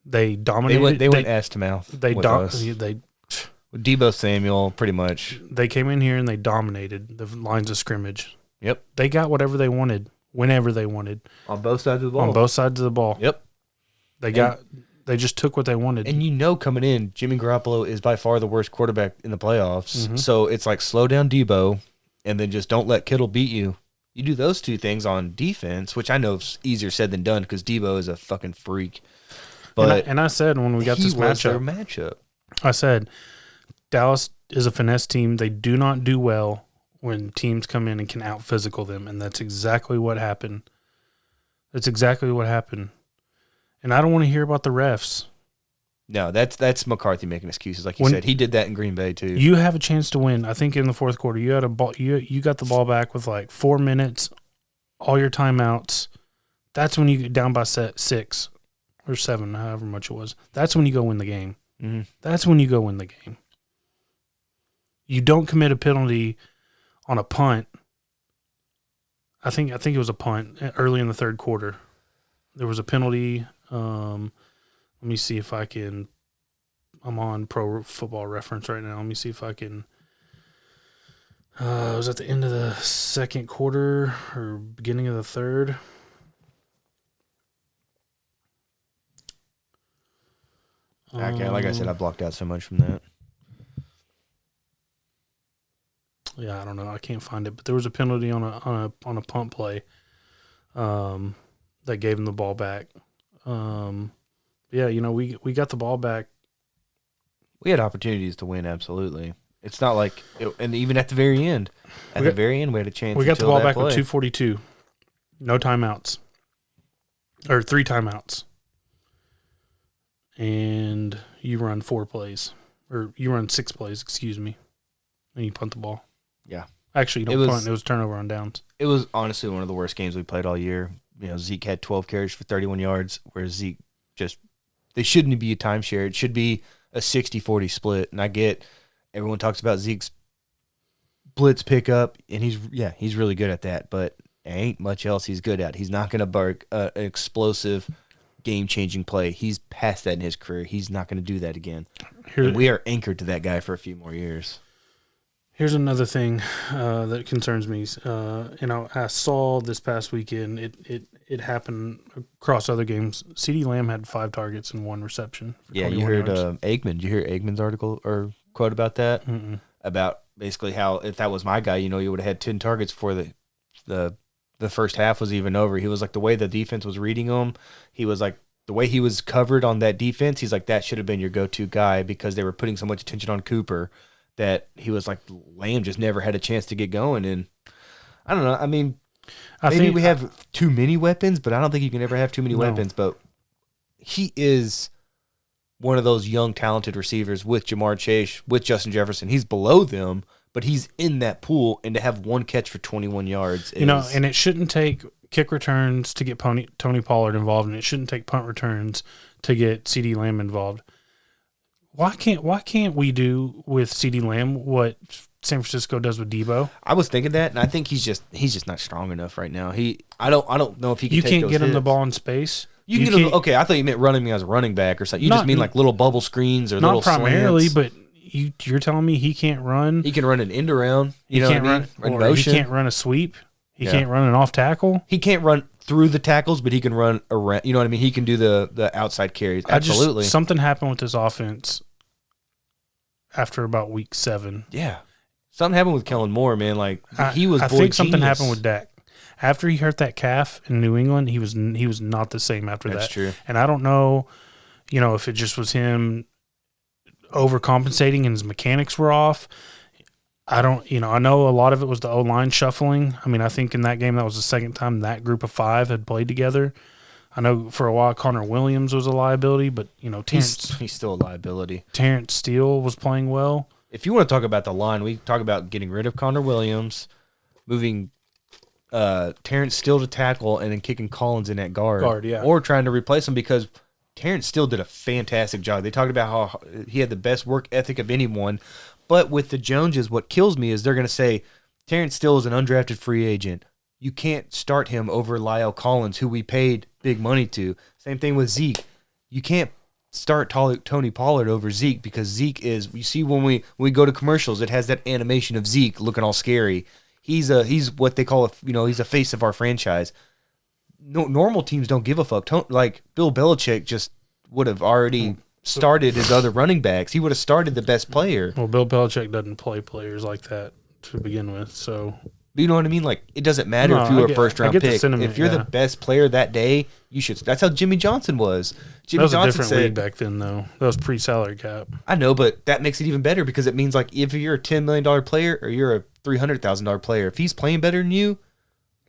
They dominated. They went ass to mouth. Deebo Samuel, pretty much. They came in here and they dominated the lines of scrimmage. Yep. They got whatever they wanted, whenever they wanted. On both sides of the ball. On both sides of the ball. Yep. They just took what they wanted. And coming in, Jimmy Garoppolo is by far the worst quarterback in the playoffs. So it's like slow down Deebo and then just don't let Kittle beat you. You do those 2 things on defense, which I know is easier said than done because Deebo is a fucking freak. But and I said when we got this matchup, I said Dallas is a finesse team. They do not do well when teams come in and can out-physical them, and that's exactly what happened. That's exactly what happened. And I don't want to hear about the refs. No, that's McCarthy making excuses, like you said. He did that in Green Bay too. You have a chance to win. I think in the fourth quarter, you had a ball. You got the ball back with like 4 minutes, all your timeouts. That's when you get down by 6 or 7, however much it was. That's when you go win the game. Mm-hmm. That's when you go win the game. You don't commit a penalty on a punt. I think it was a punt early in the third quarter. There was a penalty. Let me see if I can. I'm on Pro Football Reference right now. Let me see if I can. It was at the end of the second quarter or beginning of the third. Okay, like I said, I blocked out so much from that. Yeah, I don't know. I can't find it, but there was a penalty on a punt play that gave him the ball back. Yeah, we got the ball back. We had opportunities to win, absolutely. It's not like, and even at the very end, we had a chance. We got the ball back with 2:42, no timeouts, or 3 timeouts, and you run 4 plays, or you run 6 plays, excuse me, and you punt the ball. Yeah, actually, you don't punt. It was turnover on downs. It was honestly one of the worst games we played all year. Zeke had 12 carries for 31 yards, where Zeke they shouldn't be a timeshare. It should be a 60-40 split. And I get everyone talks about Zeke's blitz pickup, and he's really good at that, but there ain't much else he's good at. He's not going to bark an explosive, game-changing play. He's past that in his career. He's not going to do that again. And we are anchored to that guy for a few more years. Here's another thing that concerns me. I saw this past weekend. It happened across other games. CeeDee Lamb had 5 targets and 1 reception. Yeah, you heard Aikman. Did you hear Aikman's article or quote about that? Mm-mm. About basically how if that was my guy, you would have had 10 targets before the first half was even over. He was like the way the defense was reading him. He was like the way he was covered on that defense. He's like that should have been your go-to guy because they were putting so much attention on Cooper. That he was like, Lamb just never had a chance to get going. And I don't know. I mean, I maybe think we have too many weapons, but I don't think you can ever have too many weapons. But he is one of those young, talented receivers with Jamar Chase, with Justin Jefferson. He's below them, but he's in that pool. And to have one catch for 21 yards, and it shouldn't take kick returns to get Tony Pollard involved, and it shouldn't take punt returns to get CeeDee Lamb involved. Why can't we do with CeeDee Lamb what San Francisco does with Debo? I was thinking that, and I think he's just not strong enough right now. I don't know if he can. You take can't those get him the hits. ball in space. You can get him. Okay, I thought you meant running me as a running back or something. You just mean like little bubble screens or little not primarily, slants. but you're telling me he can't run. He can run an end around. He know can't what I mean? run. In Or motion. he can't run a sweep. He can't run an off tackle. He can't run through the tackles, but he can run around. You know what I mean? He can do the outside carries. Absolutely. Something happened with this offense after about week 7. Yeah. Something happened with Kellen Moore, man. Like he was. I think something happened with Dak. After he hurt that calf in New England, he was not the same after that. That's true. And I don't know, if it just was him overcompensating and his mechanics were off. I don't, I know a lot of it was the O-line shuffling. I mean, I think in that game, that was the second time that group of 5 had played together. I know for a while Connor Williams was a liability, but, he's still a liability. Terrence Steele was playing well. If you want to talk about the line, we talk about getting rid of Connor Williams, moving Terrence Steele to tackle, and then kicking Collins in at guard. Yeah. Or trying to replace him because Terrence Steele did a fantastic job. They talked about how he had the best work ethic of anyone. But with the Joneses, what kills me is they're going to say Terrence Steele is an undrafted free agent. You can't start him over Lyle Collins, who we paid big money to. Same thing with Zeke. You can't start Tony Pollard over Zeke because Zeke is, you see when we go to commercials, it has that animation of Zeke looking all scary. He's what they call he's a face of our franchise. No, normal teams don't give a fuck. Like Bill Belichick just would have already started his other running backs. He would have started the best player. Well, Bill Belichick doesn't play players like that to begin with, so. You know what I mean? Like, it doesn't matter if you were a first-round pick. If you're the best player that day, you should. That's how Jimmy Johnson was. That was a different league back then, though. That was pre-salary cap. I know, but that makes it even better because it means, like, if you're a $10 million player or you're a $300,000 player, if he's playing better than you,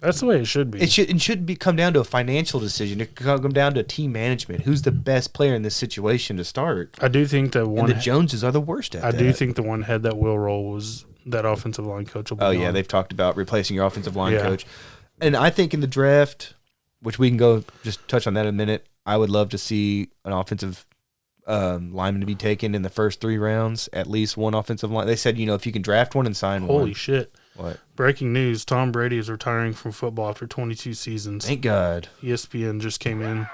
that's the way it should be. It should come down to a financial decision. It could come down to team management. Who's the best player in this situation to start? I do think that the Joneses are the worst at that. I do think the one head that will roll was that offensive line coach. Will be yeah, they've talked about replacing your offensive line coach. Yeah. And I think in the draft, which we can go just touch on that in a minute, I would love to see an offensive lineman to be taken in the first 3 rounds, at least one offensive line. They said, if you can draft one and sign one. Holy shit. What? Breaking news, Tom Brady is retiring from football after 22 seasons. Thank God. ESPN just came in.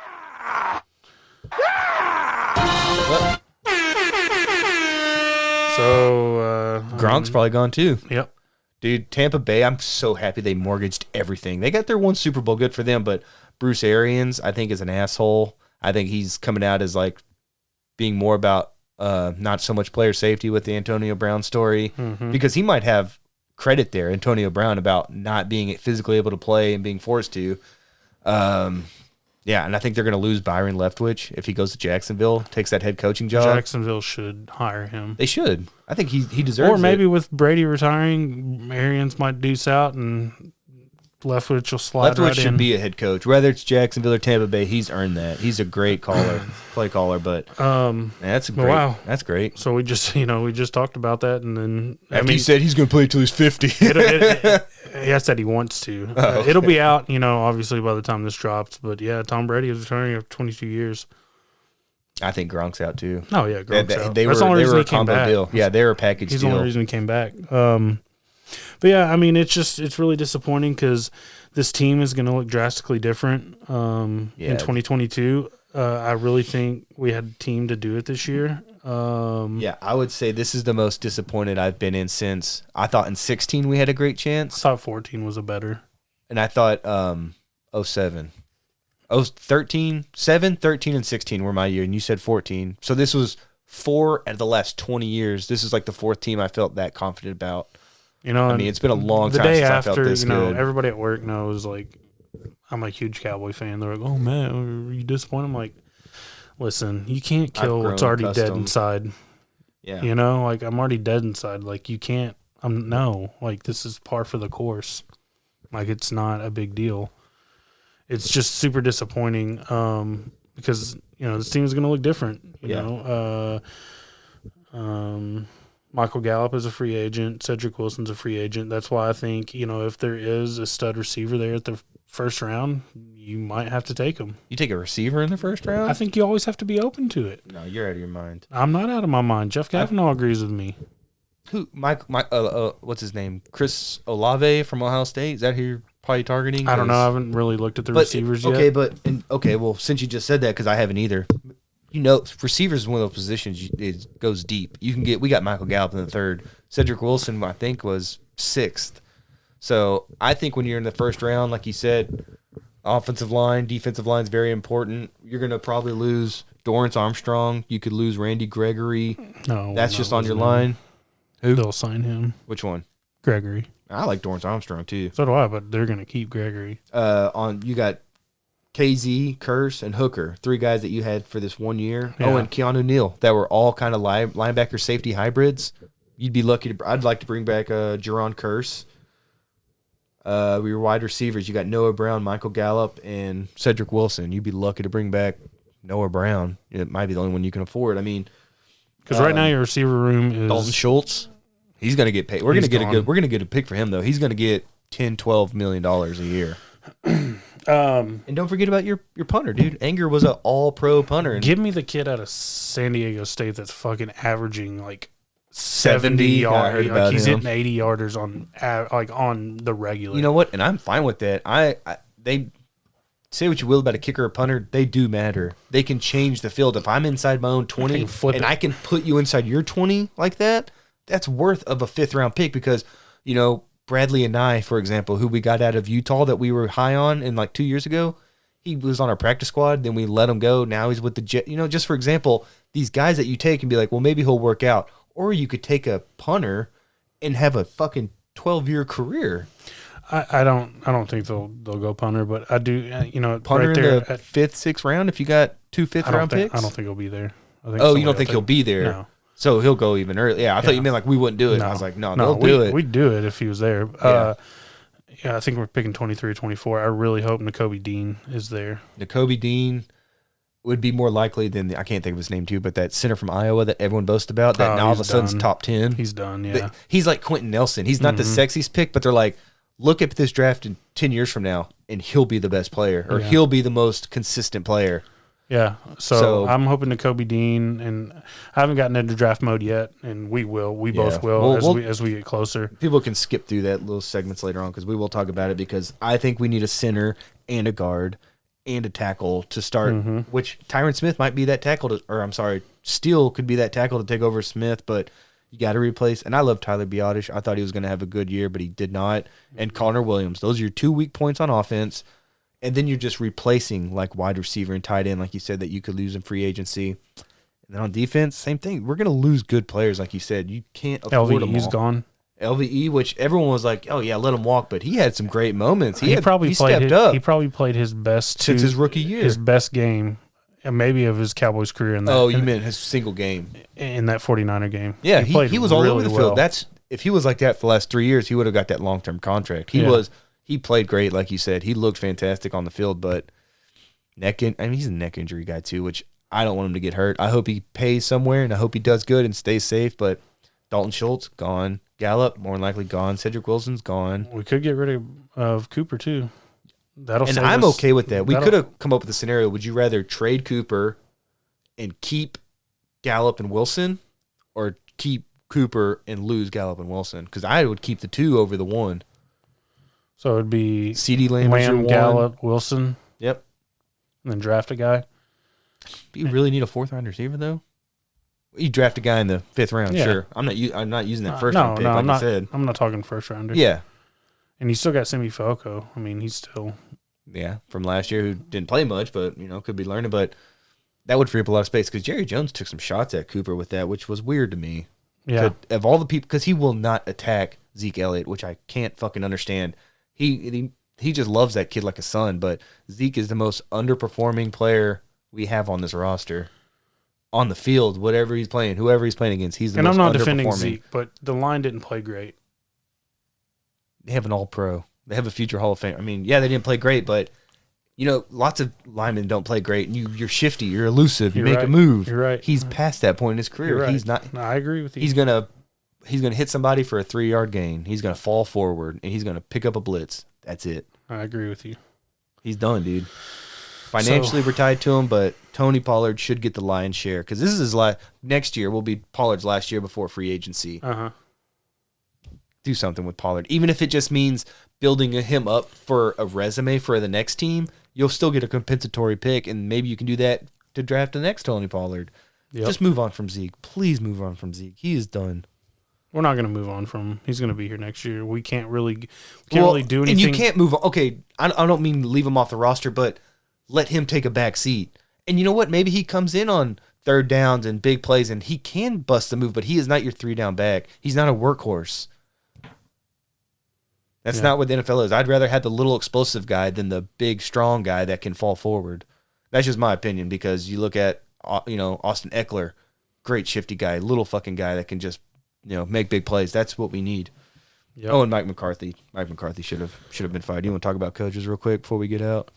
What? So, Gronk's probably gone too. Yep. Dude, Tampa Bay, I'm so happy they mortgaged everything. They got their one Super Bowl, good for them, but Bruce Arians, I think, is an asshole. I think he's coming out as like being more about not so much player safety with the Antonio Brown story, because he might have credit there, Antonio Brown, about not being physically able to play and being forced to. Yeah, and I think they're going to lose Byron Leftwich if he goes to Jacksonville, takes that head coaching job. Jacksonville should hire him. They should. I think he deserves it. Or maybe with Brady retiring, Arians might deuce out and Leftwich will slide right in. Leftwich should be a head coach. Whether it's Jacksonville or Tampa Bay, he's earned that. He's a great play caller, but that's great. Wow. That's great. So we just, we just talked about that, and then he said he's going to play till he's 50. He said he wants to. Okay. It'll be out, obviously by the time this drops. But yeah, Tom Brady is retiring after 22 years. I think Gronk's out too. Oh yeah, Gronk's out. That's the only reason he came back. Deal. Yeah, they were a package deal. He's the only reason he came back. But yeah, it's really disappointing because this team is going to look drastically different in 2022. I really think we had a team to do it this year. Yeah, I would say this is the most disappointed I've been in since I thought in 16 we had a great chance. I thought 14 was a better. And I thought 07. 13, 7, 13, and 16 were my year, and you said 14. So this was 4 out of the last 20 years. This is like the 4th team I felt that confident about. It's been a long time since I felt this good. Everybody at work knows, I'm a huge Cowboy fan. They're like, oh, man, are you disappointed? I'm like, listen, you can't kill what's already dead inside. Yeah. I'm already dead inside. You can't, this is par for the course. Like, it's not a big deal. It's just super disappointing because, this team is going to look different. You know, Michael Gallup is a free agent. Cedric Wilson's a free agent. That's why I think, if there is a stud receiver there at the first round, you might have to take him. You take a receiver in the first round? I think you always have to be open to it. No, you're out of your mind. I'm not out of my mind. Jeff Kavanaugh agrees with me. Who? What's his name? Chris Olave from Ohio State? Is that who you're probably targeting? I don't know. I haven't really looked at the receivers yet. Okay, well, since you just said that, because I haven't either. Receivers is one of those positions. It goes deep. We got Michael Gallup in the third. Cedric Wilson, I think, was sixth. So I think when you're in the first round, like you said, offensive line, defensive line is very important. You're going to probably lose Dorrance Armstrong. You could lose Randy Gregory. No, that's just on your line. Who? They'll sign him. Which one? Gregory. I like Dorrance Armstrong too. So do I, but they're going to keep Gregory. You got KZ, Curse, and Hooker, 3 guys that you had for this 1 year. Yeah. Oh, and Keanu Neal, that were all kind of linebacker safety hybrids. You'd be lucky I'd like to bring back Jerron Curse. Your wide receivers, you got Noah Brown, Michael Gallup, and Cedric Wilson. You'd be lucky to bring back Noah Brown. It might be the only one you can afford. I mean, because right now your receiver room is Dalton Schultz. He's going to get paid. We're going to get a pick for him though. He's going to get $10-12 million a year. And don't forget about your punter, dude. Anger was an all-pro punter. Give me the kid out of San Diego State that's fucking averaging like 70 yards. Like he's hitting 80 yarders on the regular. You know what? And I'm fine with that. They say what you will about a kicker or punter, they do matter. They can change the field. If I'm inside my own 20 and I can put you inside your 20 like that, that's worth of a 5th round pick because, Bradley and I, for example, who we got out of Utah that we were high on in like 2 years ago, he was on our practice squad. Then we let him go. Now he's with the Jet. Just for example, these guys that you take and be like, well, maybe he'll work out. Or you could take a punter and have a fucking 12-year career. I don't think they'll go punter, but I do. Punter right in there the 5th, 6th round if you got 2 5th-round picks. I don't think he'll be there. You don't think he'll be there? No. So he'll go even early. Yeah, I thought you meant like we wouldn't do it. No. I was like, no, they'll do it. We'd do it if he was there. Yeah. I think we're picking 23 or 24. I really hope Nakobe Dean is there. Nakobe Dean would be more likely than I can't think of his name too, but that center from Iowa that everyone boasts about that now all of a sudden's top 10. He's done, yeah. He's like Quentin Nelson. He's not the sexiest pick, but they're like, look at this draft in 10 years from now, and he'll be the best player, or he'll be the most consistent player. Yeah, so I'm hoping Nakobe Dean, and I haven't gotten into draft mode yet, and we will. We both will as we get closer. People can skip through that little segments later on because we will talk about it because I think we need a center and a guard and a tackle to start, which Tyron Smith might be that tackle, Steele could be that tackle to take over Smith, but you got to replace. And I love Tyler Biotish. I thought he was going to have a good year, but he did not. And Connor Williams. Those are your 2 weak points on offense. And then you're just replacing like wide receiver and tight end, like you said, that you could lose in free agency. And then on defense, same thing. We're going to lose good players, like you said. You can't afford them all. LVE's gone. LVE, which everyone was like, oh, yeah, let him walk. But he had some great moments. He stepped up. He probably played his best since his rookie year. His best game, and maybe of his Cowboys career. You meant his single game. In that 49er game. Yeah, he was all over the field. If he was like that for the last 3 years, he would have got that long-term contract. He played great, like you said. He looked fantastic on the field, but he's a neck injury guy too, which I don't want him to get hurt. I hope he pays somewhere, and I hope he does good and stays safe. But Dalton Schultz, gone. Gallup, more than likely gone. Cedric Wilson's gone. We could get rid of Cooper too. I'm okay with that. We could have come up with a scenario. Would you rather trade Cooper and keep Gallup and Wilson, or keep Cooper and lose Gallup and Wilson? Because I would keep the 2 over the 1. So it'd be CeeDee Lamb, Gallup, Wilson. Yep. And then draft a guy. Do you really need a 4th-round receiver, though? You draft a guy in the 5th round, sure. I'm not using that first-round pick, like you said. I'm not talking first-rounder. Yeah. And you still got Simi Falco. I mean, he's still... Yeah, from last year, who didn't play much, but, could be learning. But that would free up a lot of space, because Jerry Jones took some shots at Cooper with that, which was weird to me. Yeah. Of all the people, because he will not attack Zeke Elliott, which I can't fucking understand. He just loves that kid like a son, but Zeke is the most underperforming player we have on this roster. On the field, whatever he's playing, whoever he's playing against, he's the most underperforming. And I'm not defending Zeke, but the line didn't play great. They have an all-pro. They have a future Hall of Fame. I mean, yeah, they didn't play great, but lots of linemen don't play great. And you're shifty, you're elusive, you make a move. You're right. He's past that point in his career. Right. He's not. No, I agree with you. He's gonna hit somebody for a 3-yard gain. He's gonna fall forward and he's gonna pick up a blitz. That's it. I agree with you. He's done, dude. Financially, we're tied to him, but Tony Pollard should get the lion's share because this is his next year will be Pollard's last year before free agency. Do something with Pollard, even if it just means building him up for a resume for the next team. You'll still get a compensatory pick, and maybe you can do that to draft the next Tony Pollard. Yep. Just move on from Zeke. Please move on from Zeke. He is done. We're not going to move on from him. He's going to be here next year. We can't really do anything. And you can't move on. Okay, I don't mean leave him off the roster, but let him take a back seat. And you know what? Maybe he comes in on third downs and big plays, and he can bust the move, but he is not your 3-down back. He's not a workhorse. That's not what the NFL is. I'd rather have the little explosive guy than the big, strong guy that can fall forward. That's just my opinion because you look at, Austin Eckler, great shifty guy, little fucking guy that can just, make big plays. That's what we need. Yep. Oh, and Mike McCarthy. Mike McCarthy should have been fired. You want to talk about coaches real quick before we get out?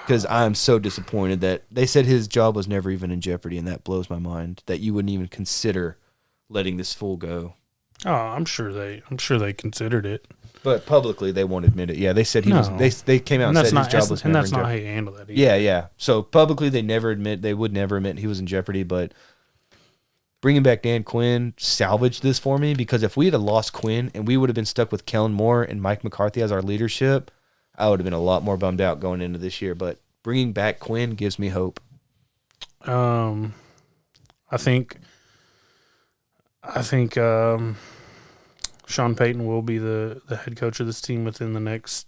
Because I'm so disappointed that they said his job was never even in jeopardy, and that blows my mind that you wouldn't even consider letting this fool go. Oh, I'm sure they considered it. But publicly, they won't admit it. Yeah, they said he was. They came out and said his job was never in jeopardy. And that's not how you handle that either. Yeah. So publicly, they would never admit he was in jeopardy. But bringing back Dan Quinn salvaged this for me because if we had lost Quinn and we would have been stuck with Kellen Moore and Mike McCarthy as our leadership, I would have been a lot more bummed out going into this year. But bringing back Quinn gives me hope. I think Sean Payton will be the head coach of this team within the next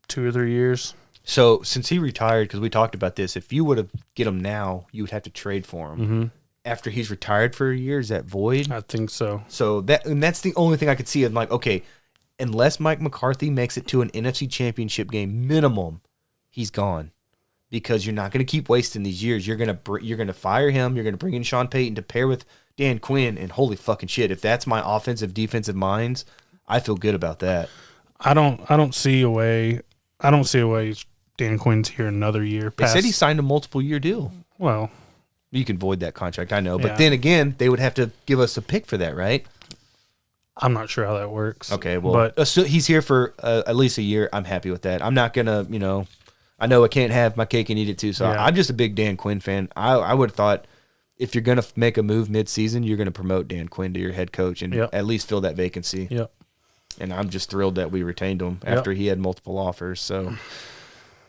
2 or 3 years. So since he retired, because we talked about this, if you would have get him now, you would have to trade for him. Mm-hmm. After he's retired for a year, is that void? I think so. So that's the only thing I could see. I'm like, okay, unless Mike McCarthy makes it to an NFC Championship game minimum, he's gone. Because you're not going to keep wasting these years. You're gonna fire him. You're gonna bring in Sean Payton to pair with Dan Quinn, and holy fucking shit, if that's my offensive defensive minds, I feel good about that. I don't see a way. Dan Quinn's here another year. They said he signed a multiple-year deal. Well, you can void that contract, I know, but then again, they would have to give us a pick for that, right? I'm not sure how that works. Okay, well, but so he's here for at least a year. I'm happy with that. I'm not gonna, I know I can't have my cake and eat it too. So I'm just a big Dan Quinn fan. I would have thought, if you're going to make a move mid-season, you're going to promote Dan Quinn to your head coach and at least fill that vacancy. Yep. And I'm just thrilled that we retained him after he had multiple offers. So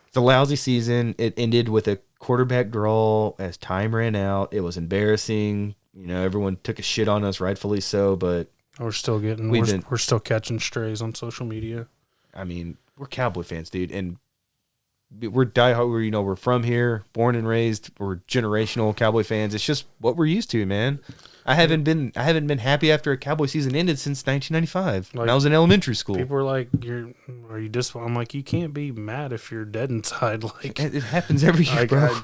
it's a lousy season. It ended with a quarterback draw as time ran out. It was embarrassing. Everyone took a shit on us, rightfully so, but we're still catching strays on social media. I mean, we're Cowboy fans, dude, and we're diehard. We're from here, born and raised. We're generational Cowboy fans. It's just what we're used to, man. I haven't been happy after a Cowboy season ended since 1995 when I was in elementary school. People were like, "Are you disappointed?" I'm like, "You can't be mad if you're dead inside." Like it happens every year, bro.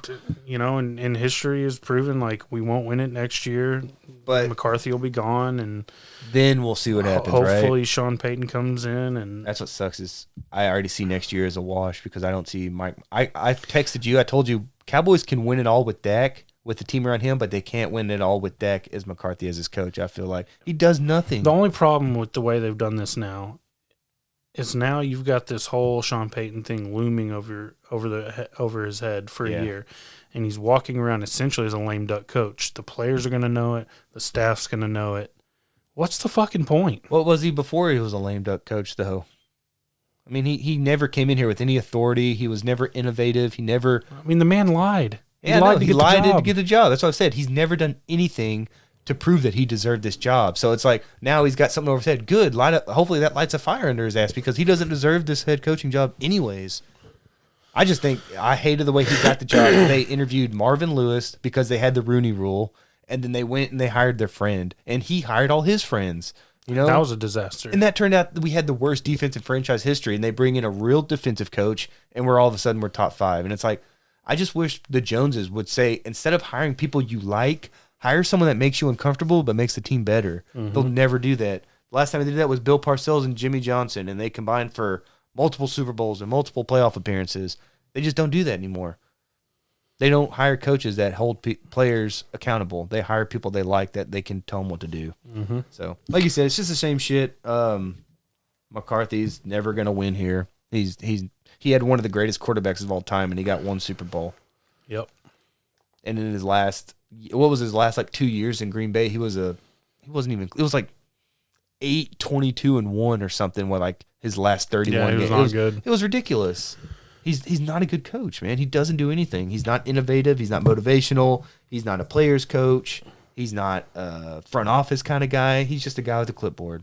And history has proven like we won't win it next year. But McCarthy will be gone, and then we'll see what happens. Hopefully, Sean Payton comes in, and that's what sucks is I already see next year as a wash because I don't see Mike. I texted you. I told you Cowboys can win it all with Dak. With the team around him, but they can't win it all with Dak as McCarthy as his coach. I feel like he does nothing. The only problem with the way they've done this now is now you've got this whole Sean Payton thing looming over his head for a year, and he's walking around essentially as a lame duck coach. The players are going to know it. The staff's going to know it. What's the fucking point? What was he before he was a lame duck coach, though? I mean, he never came in here with any authority. He was never innovative. He never. I mean, the man lied. He lied to get the job. That's what I said. He's never done anything to prove that he deserved this job. So it's like now he's got something over his head. Good. Hopefully that lights a fire under his ass because he doesn't deserve this head coaching job anyways. I just think I hated the way he got the job. They interviewed Marvin Lewis because they had the Rooney Rule, and then they went and they hired their friend, and he hired all his friends. That was a disaster. And that turned out that we had the worst defense in franchise history, and they bring in a real defensive coach, and all of a sudden we're top 5. And it's like, I just wish the Joneses would say, instead of hiring people you like, hire someone that makes you uncomfortable but makes the team better. Mm-hmm. They'll never do that. The last time they did that was Bill Parcells and Jimmy Johnson, and they combined for multiple Super Bowls and multiple playoff appearances. They just don't do that anymore. They don't hire coaches that hold players accountable. They hire people they like that they can tell them what to do. Mm-hmm. So, like you said, it's just the same shit. McCarthy's never going to win here. He had one of the greatest quarterbacks of all time, and he got one Super Bowl. Yep. And in his last, what was his last, like 2 years in Green Bay? It was like 8-22-1 or something with like his last 31 Yeah, he was games. not good. It was ridiculous. He's not a good coach, man. He doesn't do anything. He's not innovative. He's not motivational. He's not a player's coach. He's not a front office kind of guy. He's just a guy with a clipboard.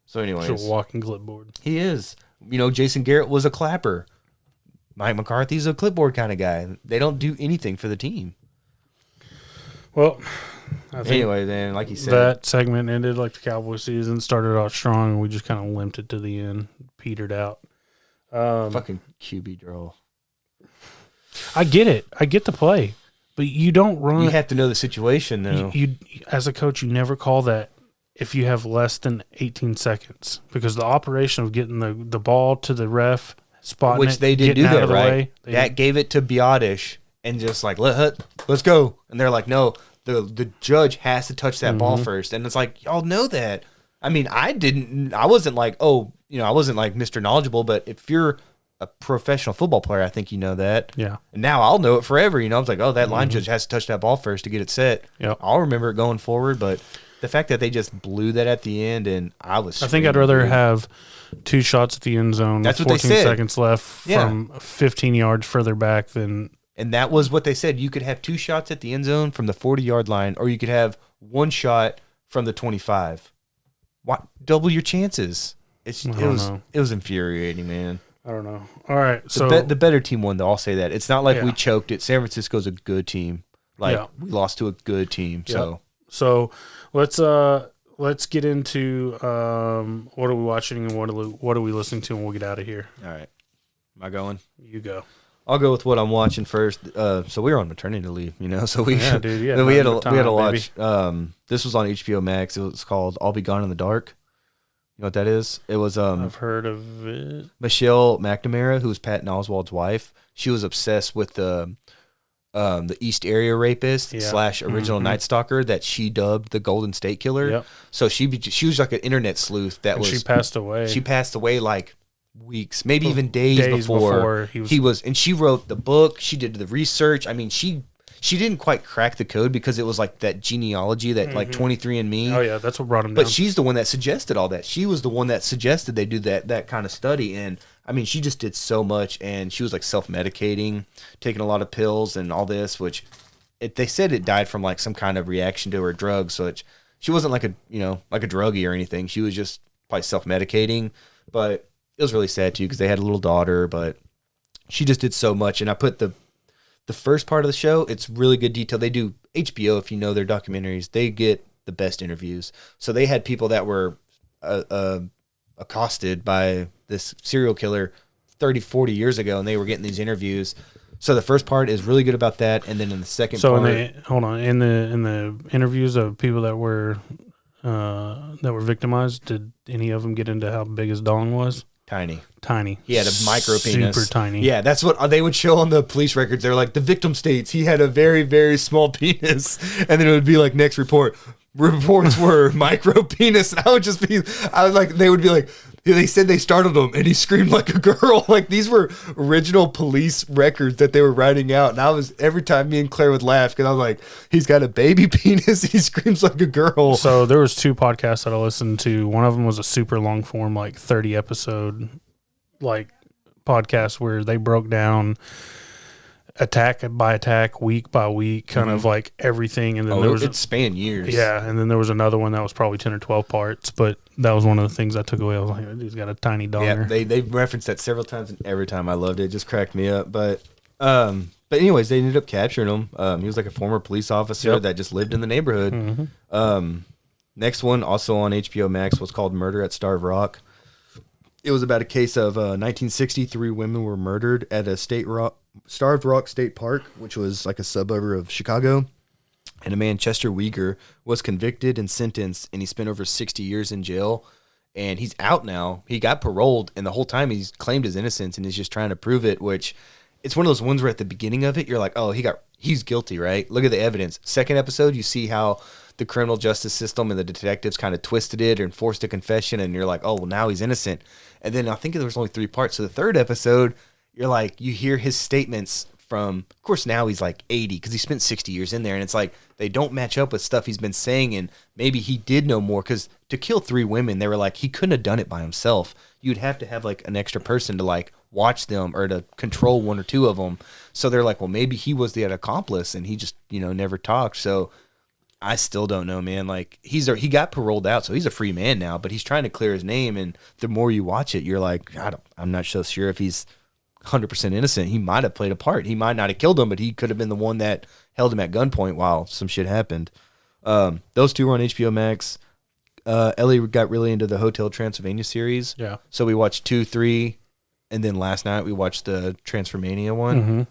So anyways. It's a walking clipboard. He is. Jason Garrett was a clapper. Mike McCarthy's a clipboard kind of guy. They don't do anything for the team. Well, I think anyway, then, like you said. that segment ended like the Cowboys season. Started off strong, and we just kind of limped it to the end. Petered out. Fucking QB draw. I get it. I get the play. But you don't run. You have to know the situation, though. You as a coach, you never call that if you have less than 18 seconds, because the operation of getting the ball to the ref, spotting which it, they did getting do out that, of the right? way, That gave it to Biotish and just like let's go. And they're like, no, the judge has to touch that ball first. And it's like, y'all know that. I mean, I wasn't like Mr. Knowledgeable, but if you're a professional football player, I think you know that. Yeah. And now I'll know it forever. I was like, oh, that line judge has to touch that ball first to get it set. Yep. I'll remember it going forward, but the fact that they just blew that at the end, and I think I'd rather have 2 shots at the end zone That's with what they 14 said. seconds left from 15 yards further back than. And that was what they said. You could have 2 shots at the end zone from the 40-yard line, or you could have 1 shot from the 25. Why double your chances? It was infuriating, man. I don't know. All right, so The better team won, though. I'll say that. It's not like we choked it. San Francisco's a good team. We lost to a good team. Yep. So let's get into what are we watching and what are we listening to, and we'll get out of here. All right. Am I going? You go. I'll go with what I'm watching first. So we were on maternity leave, so we we had to watch. This was on HBO Max. It was called "I'll Be Gone in the Dark." You know what that is? It was I've heard of it. Michelle McNamara, who was Patton Oswalt's wife. She was obsessed with the East Area rapist / original Night Stalker that she dubbed the Golden State Killer. Yep. So she was like an internet sleuth she passed away. She passed away like weeks, maybe even days before he was. And she wrote the book. She did the research. I mean, she didn't quite crack the code because it was like that genealogy that like 23andMe. Oh yeah, that's what brought him down. But she's the one that suggested all that. She was the one that suggested they do that kind of study. And I mean, she just did so much, and she was like self-medicating, taking a lot of pills and all this, which they said it died from like some kind of reaction to her drugs. So she wasn't like a druggie or anything. She was just probably self-medicating, but it was really sad too because they had a little daughter, but she just did so much. And I put the first part of the show, it's really good detail. They do HBO, if you know their documentaries, they get the best interviews. So they had people that were accosted by this serial killer 30, 40 years ago, and they were getting these interviews. So the first part is really good about that, and then in the second part... in the interviews of people that were victimized, did any of them get into how big his dong was? Tiny. He had a micro penis. Super tiny. Yeah, that's what they would show on the police records. They're like, the victim states he had a very, very small penis. And then it would be like, next report. Reports were micro penis. And they would be like, they said they startled him and he screamed like a girl. Like these were original police records that they were writing out. And every time me and Claire would laugh because I was like, he's got a baby penis. He screams like a girl. So there was 2 podcasts that I listened to. One of them was a super long form, like 30 episode, like podcast where they broke down attack by attack, week by week, kind of like everything. And then it spanned years. Yeah, and then there was another one that was probably 10 or 12 parts, but that was one of the things I took away. I was like, he's got a tiny donger. Yeah, they referenced that several times, and every time I loved it. It just cracked me up. But anyways, they ended up capturing him. He was like a former police officer that just lived in the neighborhood. Next one, also on HBO Max, was called Murder at Starved Rock. It was about a case of 1963 women were murdered at a Starved Rock State Park, which was like a suburb of Chicago. And a man, Chester Weger, was convicted and sentenced, and he spent over 60 years in jail. and he's out now. He got paroled, and the whole time he's claimed his innocence, and he's just trying to prove it, which it's one of those ones where at the beginning of it, you're like, oh, he's guilty, right? Look at the evidence. Second episode, you see how the criminal justice system and the detectives kind of twisted it and forced a confession, and you're like, oh, well, now he's innocent. And then I think there was only 3 parts. So the third episode, you're like, you hear his statements from, of course, now he's like 80 because he spent 60 years in there, and it's like they don't match up with stuff he's been saying, and maybe he did know more because to kill 3 women, they were like, he couldn't have done it by himself. You'd have to have like an extra person to like watch them or to control 1 or 2 of them. So they're like, well, maybe he was the accomplice and he just, never talked. So I still don't know, man. Like he got paroled out, so he's a free man now, but he's trying to clear his name. And the more you watch it, you're like, I'm not so sure if he's 100% innocent. He might have played a part. He might not have killed him, but he could have been the one that held him at gunpoint while some shit happened. Those 2 were on HBO Max. Ellie got really into the Hotel Transylvania series. Yeah. So we watched 2, 3, and then last night we watched the Transformania one. Mm-hmm.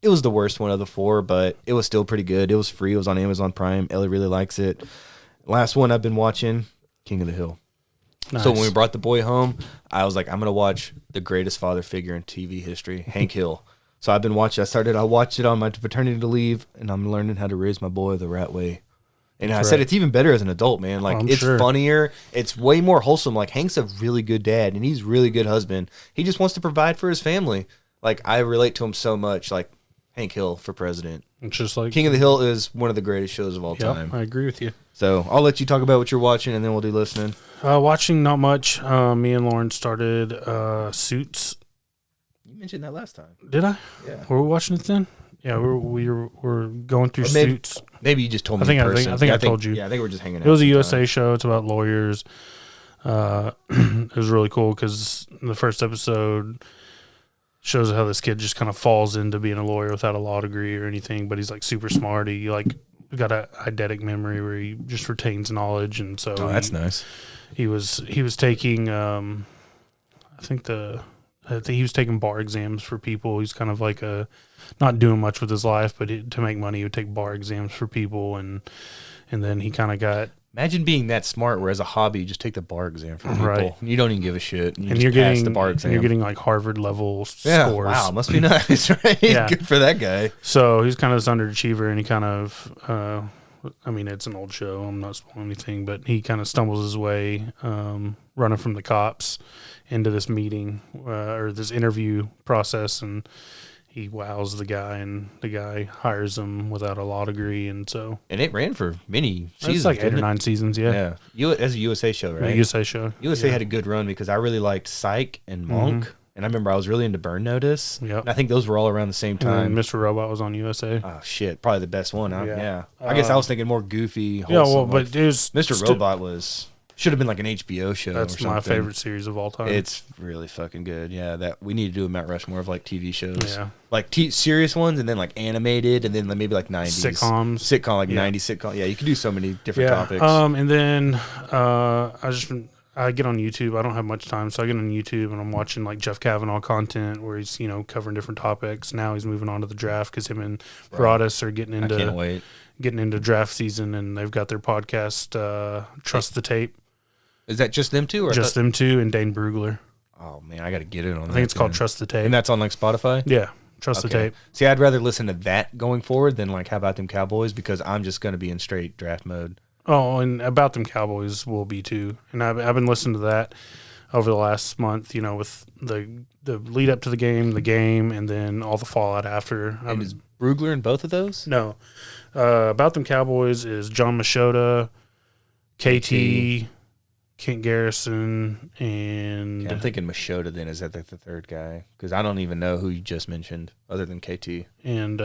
It was the worst one of the 4, but it was still pretty good. It was free. It was on Amazon Prime. Ellie really likes it. Last one I've been watching, King of the Hill. Nice. So when we brought the boy home, I was like, I'm going to watch the greatest father figure in TV history, Hank Hill. So I've been watching. I watched it on my paternity leave, and I'm learning how to raise my boy the right way. And I said it's even better as an adult, man. Like, it's funnier. It's way more wholesome. Like, Hank's a really good dad, and he's a really good husband. He just wants to provide for his family. Like, I relate to him so much. Like, Hank Hill for president. It's just like King of the Hill is one of the greatest shows of all time. I agree with you. So I'll let you talk about what you're watching, and then we'll do listening. Watching, not much. Me and Lauren started Suits. You mentioned that last time. Did I? Yeah. Were we watching it then? Yeah, we're going through Suits. Maybe you just told me. I think I told you. Yeah, I think we're just hanging out. It was a USA show. It's about lawyers. It was really cool because the first episode shows how this kid just kind of falls into being a lawyer without a law degree or anything, but he's like super smart. He like got a eidetic memory where he just retains knowledge, and so that's nice. He was taking I think he was taking bar exams for people. He's kind of like not doing much with his life, but to make money, he would take bar exams for people, and then he kind of got. Imagine being that smart, where as a hobby, you just take the bar exam for people. Right. You don't even give a shit. And you're getting the bar exam. And you're getting like Harvard level scores. Wow, must be nice, right? Yeah. Good for that guy. So he's kind of this underachiever, and he kind of, it's an old show. I'm not spoiling anything, but he kind of stumbles his way, running from the cops into this meeting or this interview process, and he wows the guy, and the guy hires him without a law degree, and it ran for many seasons. It's like 8 or 9 seasons, yeah. As a USA show, right? A USA show. USA had a good run because I really liked Psych and Monk, and I remember I was really into Burn Notice. Yep. And I think those were all around the same time. And Mr. Robot was on USA. Oh shit, probably the best one. Yeah. I guess I was thinking more goofy. Wholesome, yeah, well, but it was Mr. Robot should have been like an HBO show. That's my favorite series of all time. It's really fucking good. Yeah, that we need to do a Mount Rushmore of like TV shows. Yeah, like serious ones, and then like animated, and then maybe like 90s sitcom, like 90s sitcom. Yeah, you can do so many different topics. And then I get on YouTube. I don't have much time, so I get on YouTube and I'm watching like Jeff Kavanaugh content where he's covering different topics. Now he's moving on to the draft because him and Broadus are getting into. I can't wait. Getting into draft season, and they've got their podcast, Trust the Tape. Is that just them two? Or just them two and Dane Brugler. Oh, man, I got to get it on that. I think it's called Trust the Tape. And that's on, like, Spotify? Yeah, Trust the Tape. See, I'd rather listen to that going forward than, like, How About Them Cowboys, because I'm just going to be in straight draft mode. Oh, and About Them Cowboys will be, too. And I've been listening to that over the last month, with the lead up to the game, and then all the fallout after. And is Brugler in both of those? No. About Them Cowboys is John Machota, KT, Kent Garrison, and... Yeah, I'm thinking Machota then. Is that like the third guy? Because I don't even know who you just mentioned other than KT. And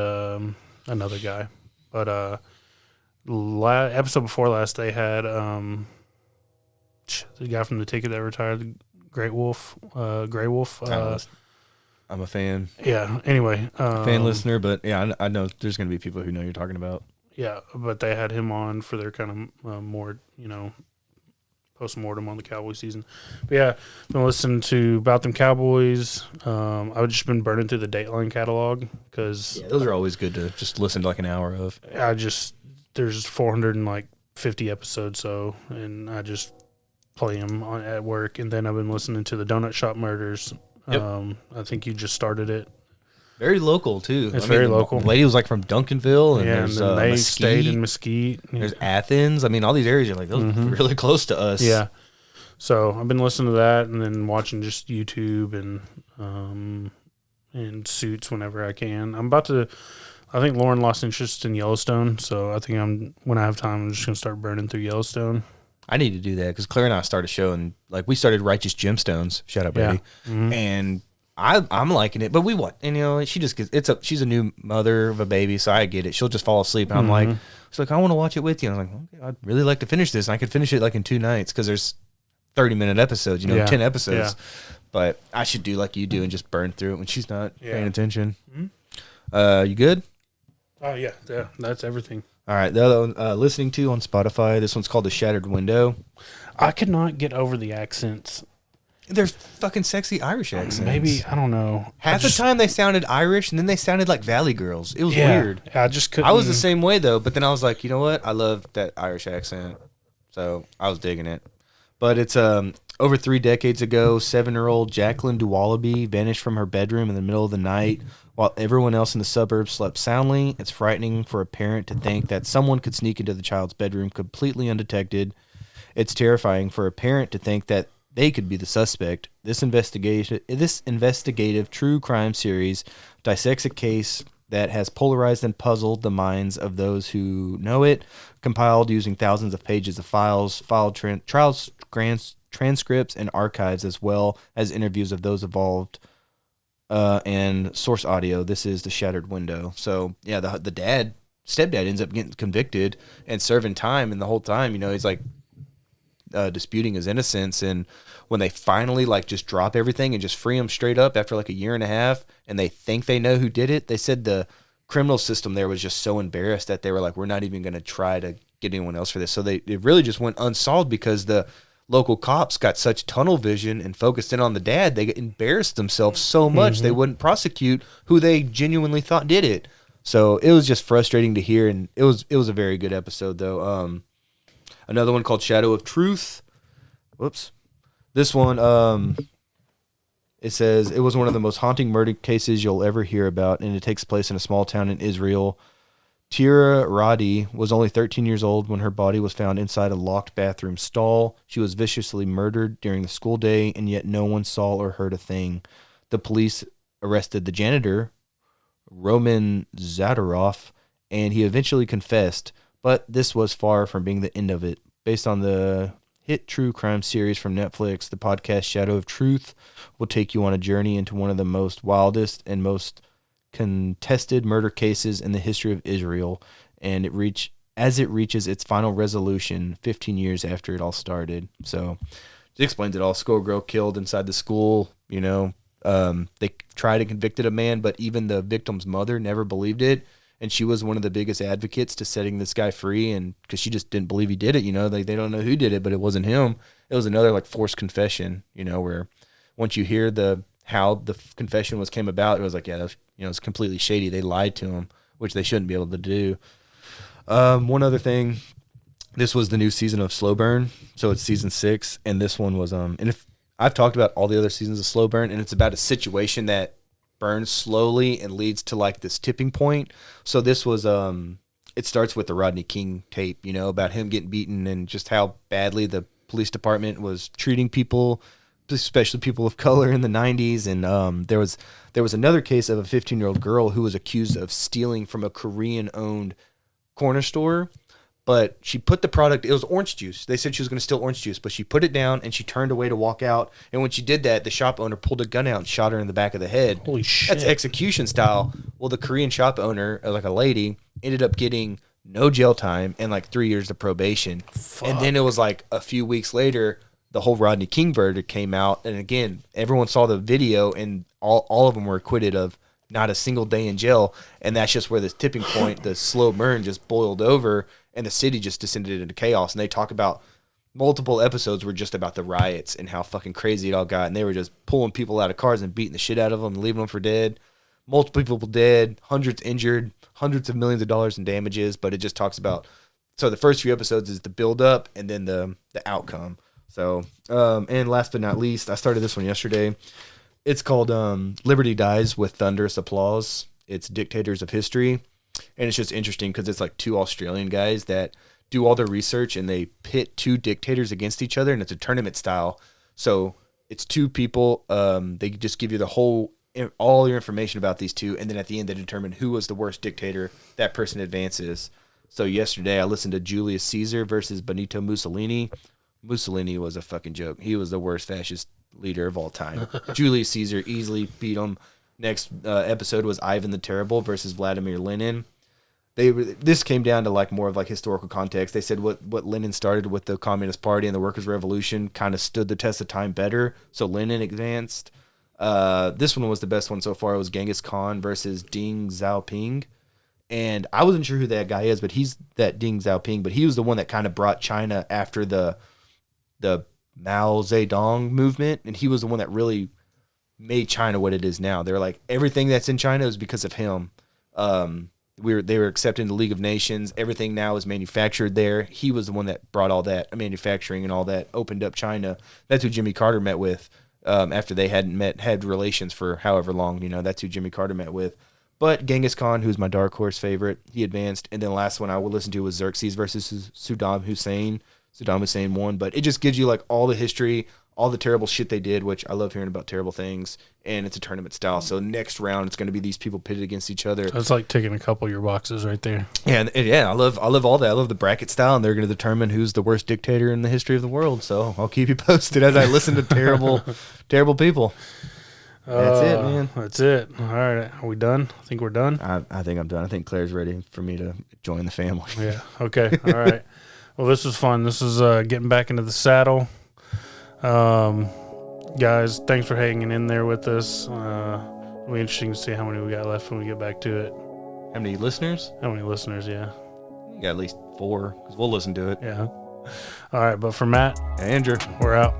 another guy. But episode before last, they had the guy from The Ticket that retired, Grey Wolf. I'm a fan. Yeah, anyway. Fan listener, but yeah, I know there's going to be people who know you're talking about. Yeah, but they had him on for their kind of more, post-mortem on the Cowboy season. But yeah, been listening to About Them Cowboys. I've just been burning through the Dateline catalog because... Yeah, those are always good to just listen to like an hour of. There's 450 episodes, and I just play them at work. And then I've been listening to the Donut Shop Murders. Yep. I think you just started it. Very local too. It's very local. The lady was like from Duncanville, and Yeah, and there's then they Mesquite. stayed in Mesquite. There's Athens. I mean, all these areas are like those are really close to us. Yeah. So I've been listening to that and then watching just YouTube and Suits whenever I can. I think Lauren lost interest in Yellowstone, so I think when I have time, I'm just going to start burning through Yellowstone. I need to do that because Claire and I started showing, like, we started Righteous Gemstones. Shout out, Betty. Yeah. Mm-hmm. And I'm liking it, but she just gets, she's a new mother of a baby, so I get it. She'll just fall asleep, and I'm like, she's like, I want to watch it with you. And I'm like, okay, I'd really like to finish this, and I could finish it like in 2 nights because there's 30-minute episodes, 10 episodes. Yeah. But I should do like you do and just burn through it when she's not paying attention. Mm-hmm. You good? Oh, yeah. Yeah, that's everything. All right. The other one, listening to on Spotify, this one's called The Shattered Window. I could not get over the accents. They're fucking sexy Irish accents. Maybe, I don't know. Half the time they sounded Irish, and then they sounded like Valley Girls. It was weird. I just couldn't. I was the same way, though, but then I was like, you know what? I love that Irish accent. So I was digging it. But it's over 3 decades ago, 7-year-old Jacqueline Duwallaby vanished from her bedroom in the middle of the night while everyone else in the suburbs slept soundly. It's frightening for a parent to think that someone could sneak into the child's bedroom completely undetected. It's terrifying for a parent to think that they could be the suspect. This investigative true crime series dissects a case that has polarized and puzzled the minds of those who know it, compiled using thousands of pages of files, trials, transcripts, and archives, as well as interviews of those involved, and source audio. This is The Shattered Window. So, yeah, the stepdad ends up getting convicted and serving time, and the whole time, he's like disputing his innocence. And when they finally like just drop everything and just free him straight up after like a year and a half, and they think they know who did it, they said the criminal system there was just so embarrassed that they were like, we're not even going to try to get anyone else for this. So it really just went unsolved because the local cops got such tunnel vision and focused in on the dad. They embarrassed themselves so much they wouldn't prosecute who they genuinely thought did it. So it was just frustrating to hear, and it was a very good episode though. Another one called Shadow of Truth. Whoops. This one, it says, it was one of the most haunting murder cases you'll ever hear about, and it takes place in a small town in Israel. Tira Radi was only 13 years old when her body was found inside a locked bathroom stall. She was viciously murdered during the school day, and yet no one saw or heard a thing. The police arrested the janitor, Roman Zadarov, and he eventually confessed, but this was far from being the end of it. Based on the hit true crime series from Netflix, the podcast Shadow of Truth will take you on a journey into one of the most wildest and most contested murder cases in the history of Israel, and it reaches its final resolution 15 years after it all started. So it explains it all. Schoolgirl killed inside the school. They tried to convict a man, but even the victim's mother never believed it. And she was one of the biggest advocates to setting this guy free, and because she just didn't believe he did it, they don't know who did it, but it wasn't him. It was another like forced confession, where once you hear how the confession came about, it was like, yeah, it's completely shady. They lied to him, which they shouldn't be able to do. One other thing, this was the new season of Slow Burn, so it's season 6, and this one was and if I've talked about all the other seasons of Slow Burn, and it's about a situation that burns slowly and leads to like this tipping point. So this was it starts with the Rodney King tape, about him getting beaten and just how badly the police department was treating people, especially people of color in the 90s. And there was another case of a 15-year-old girl who was accused of stealing from a Korean-owned corner store. But she put the product, it was orange juice. They said she was going to steal orange juice, but she put it down and she turned away to walk out. And when she did that, the shop owner pulled a gun out and shot her in the back of the head. Holy shit. That's execution style. Well, the Korean shop owner, like a lady, ended up getting no jail time and like 3 years of probation. Fuck. And then it was like a few weeks later, the whole Rodney King verdict came out. And again, everyone saw the video and all of them were acquitted of not a single day in jail. And that's just where this tipping point, the slow burn just boiled over. And the city just descended into chaos. And they talk about multiple episodes were just about the riots and how fucking crazy it all got. And they were just pulling people out of cars and beating the shit out of them and leaving them for dead. Multiple people dead, hundreds injured, hundreds of millions of dollars in damages. But it just talks about, so the first few episodes is the build up and then the outcome. So, and last but not least, I started this one yesterday. It's called Liberty Dies with Thunderous Applause. It's Dictators of History. And it's just interesting because it's like two Australian guys that do all their research and they pit two dictators against each other, and it's a tournament style. So it's two people. They just give you all your information about these two, and then at the end they determine who was the worst dictator. That person advances. So yesterday I listened to Julius Caesar versus Benito Mussolini. Mussolini was a fucking joke. He was the worst fascist leader of all time. Julius Caesar easily beat him. Next episode was Ivan the Terrible versus Vladimir Lenin. This came down to like more of like historical context. They said what Lenin started with the Communist Party and the Workers' Revolution kind of stood the test of time better. So Lenin advanced. This one was the best one so far. It was Genghis Khan versus Deng Xiaoping. And I wasn't sure who that guy is, but he's that Deng Xiaoping. But he was the one that kind of brought China after the Mao Zedong movement, and he was the one that really made China what it is now. They were like, everything that's in China is because of him. They were accepted in the League of Nations. Everything now is manufactured there. He was the one that brought all that manufacturing and all that, opened up China. That's who Jimmy Carter met with after they had relations for however long. That's who Jimmy Carter met with. But Genghis Khan, who's my dark horse favorite, he advanced. And then the last one I would listen to was Xerxes versus Saddam Hussein. Saddam Hussein won, but it just gives you like all the history, all the terrible shit they did, which I love hearing about terrible things, and it's a tournament style. So next round, it's going to be these people pitted against each other. That's like ticking a couple of your boxes right there. Yeah, and I love all that. I love the bracket style, and they're going to determine who's the worst dictator in the history of the world. So I'll keep you posted as I listen to terrible people. That's it, man. That's it. All right, are we done? I think we're done. I think I'm done. I think Claire's ready for me to join the family. Yeah. Okay. All right. Well, this was fun. This is getting back into the saddle. Guys, thanks for hanging in there with us. It'll be interesting to see how many we got left when we get back to it. How many listeners? How many listeners, yeah. We got at least 4, because we'll listen to it. Yeah. All right, but for Matt and Andrew, we're out.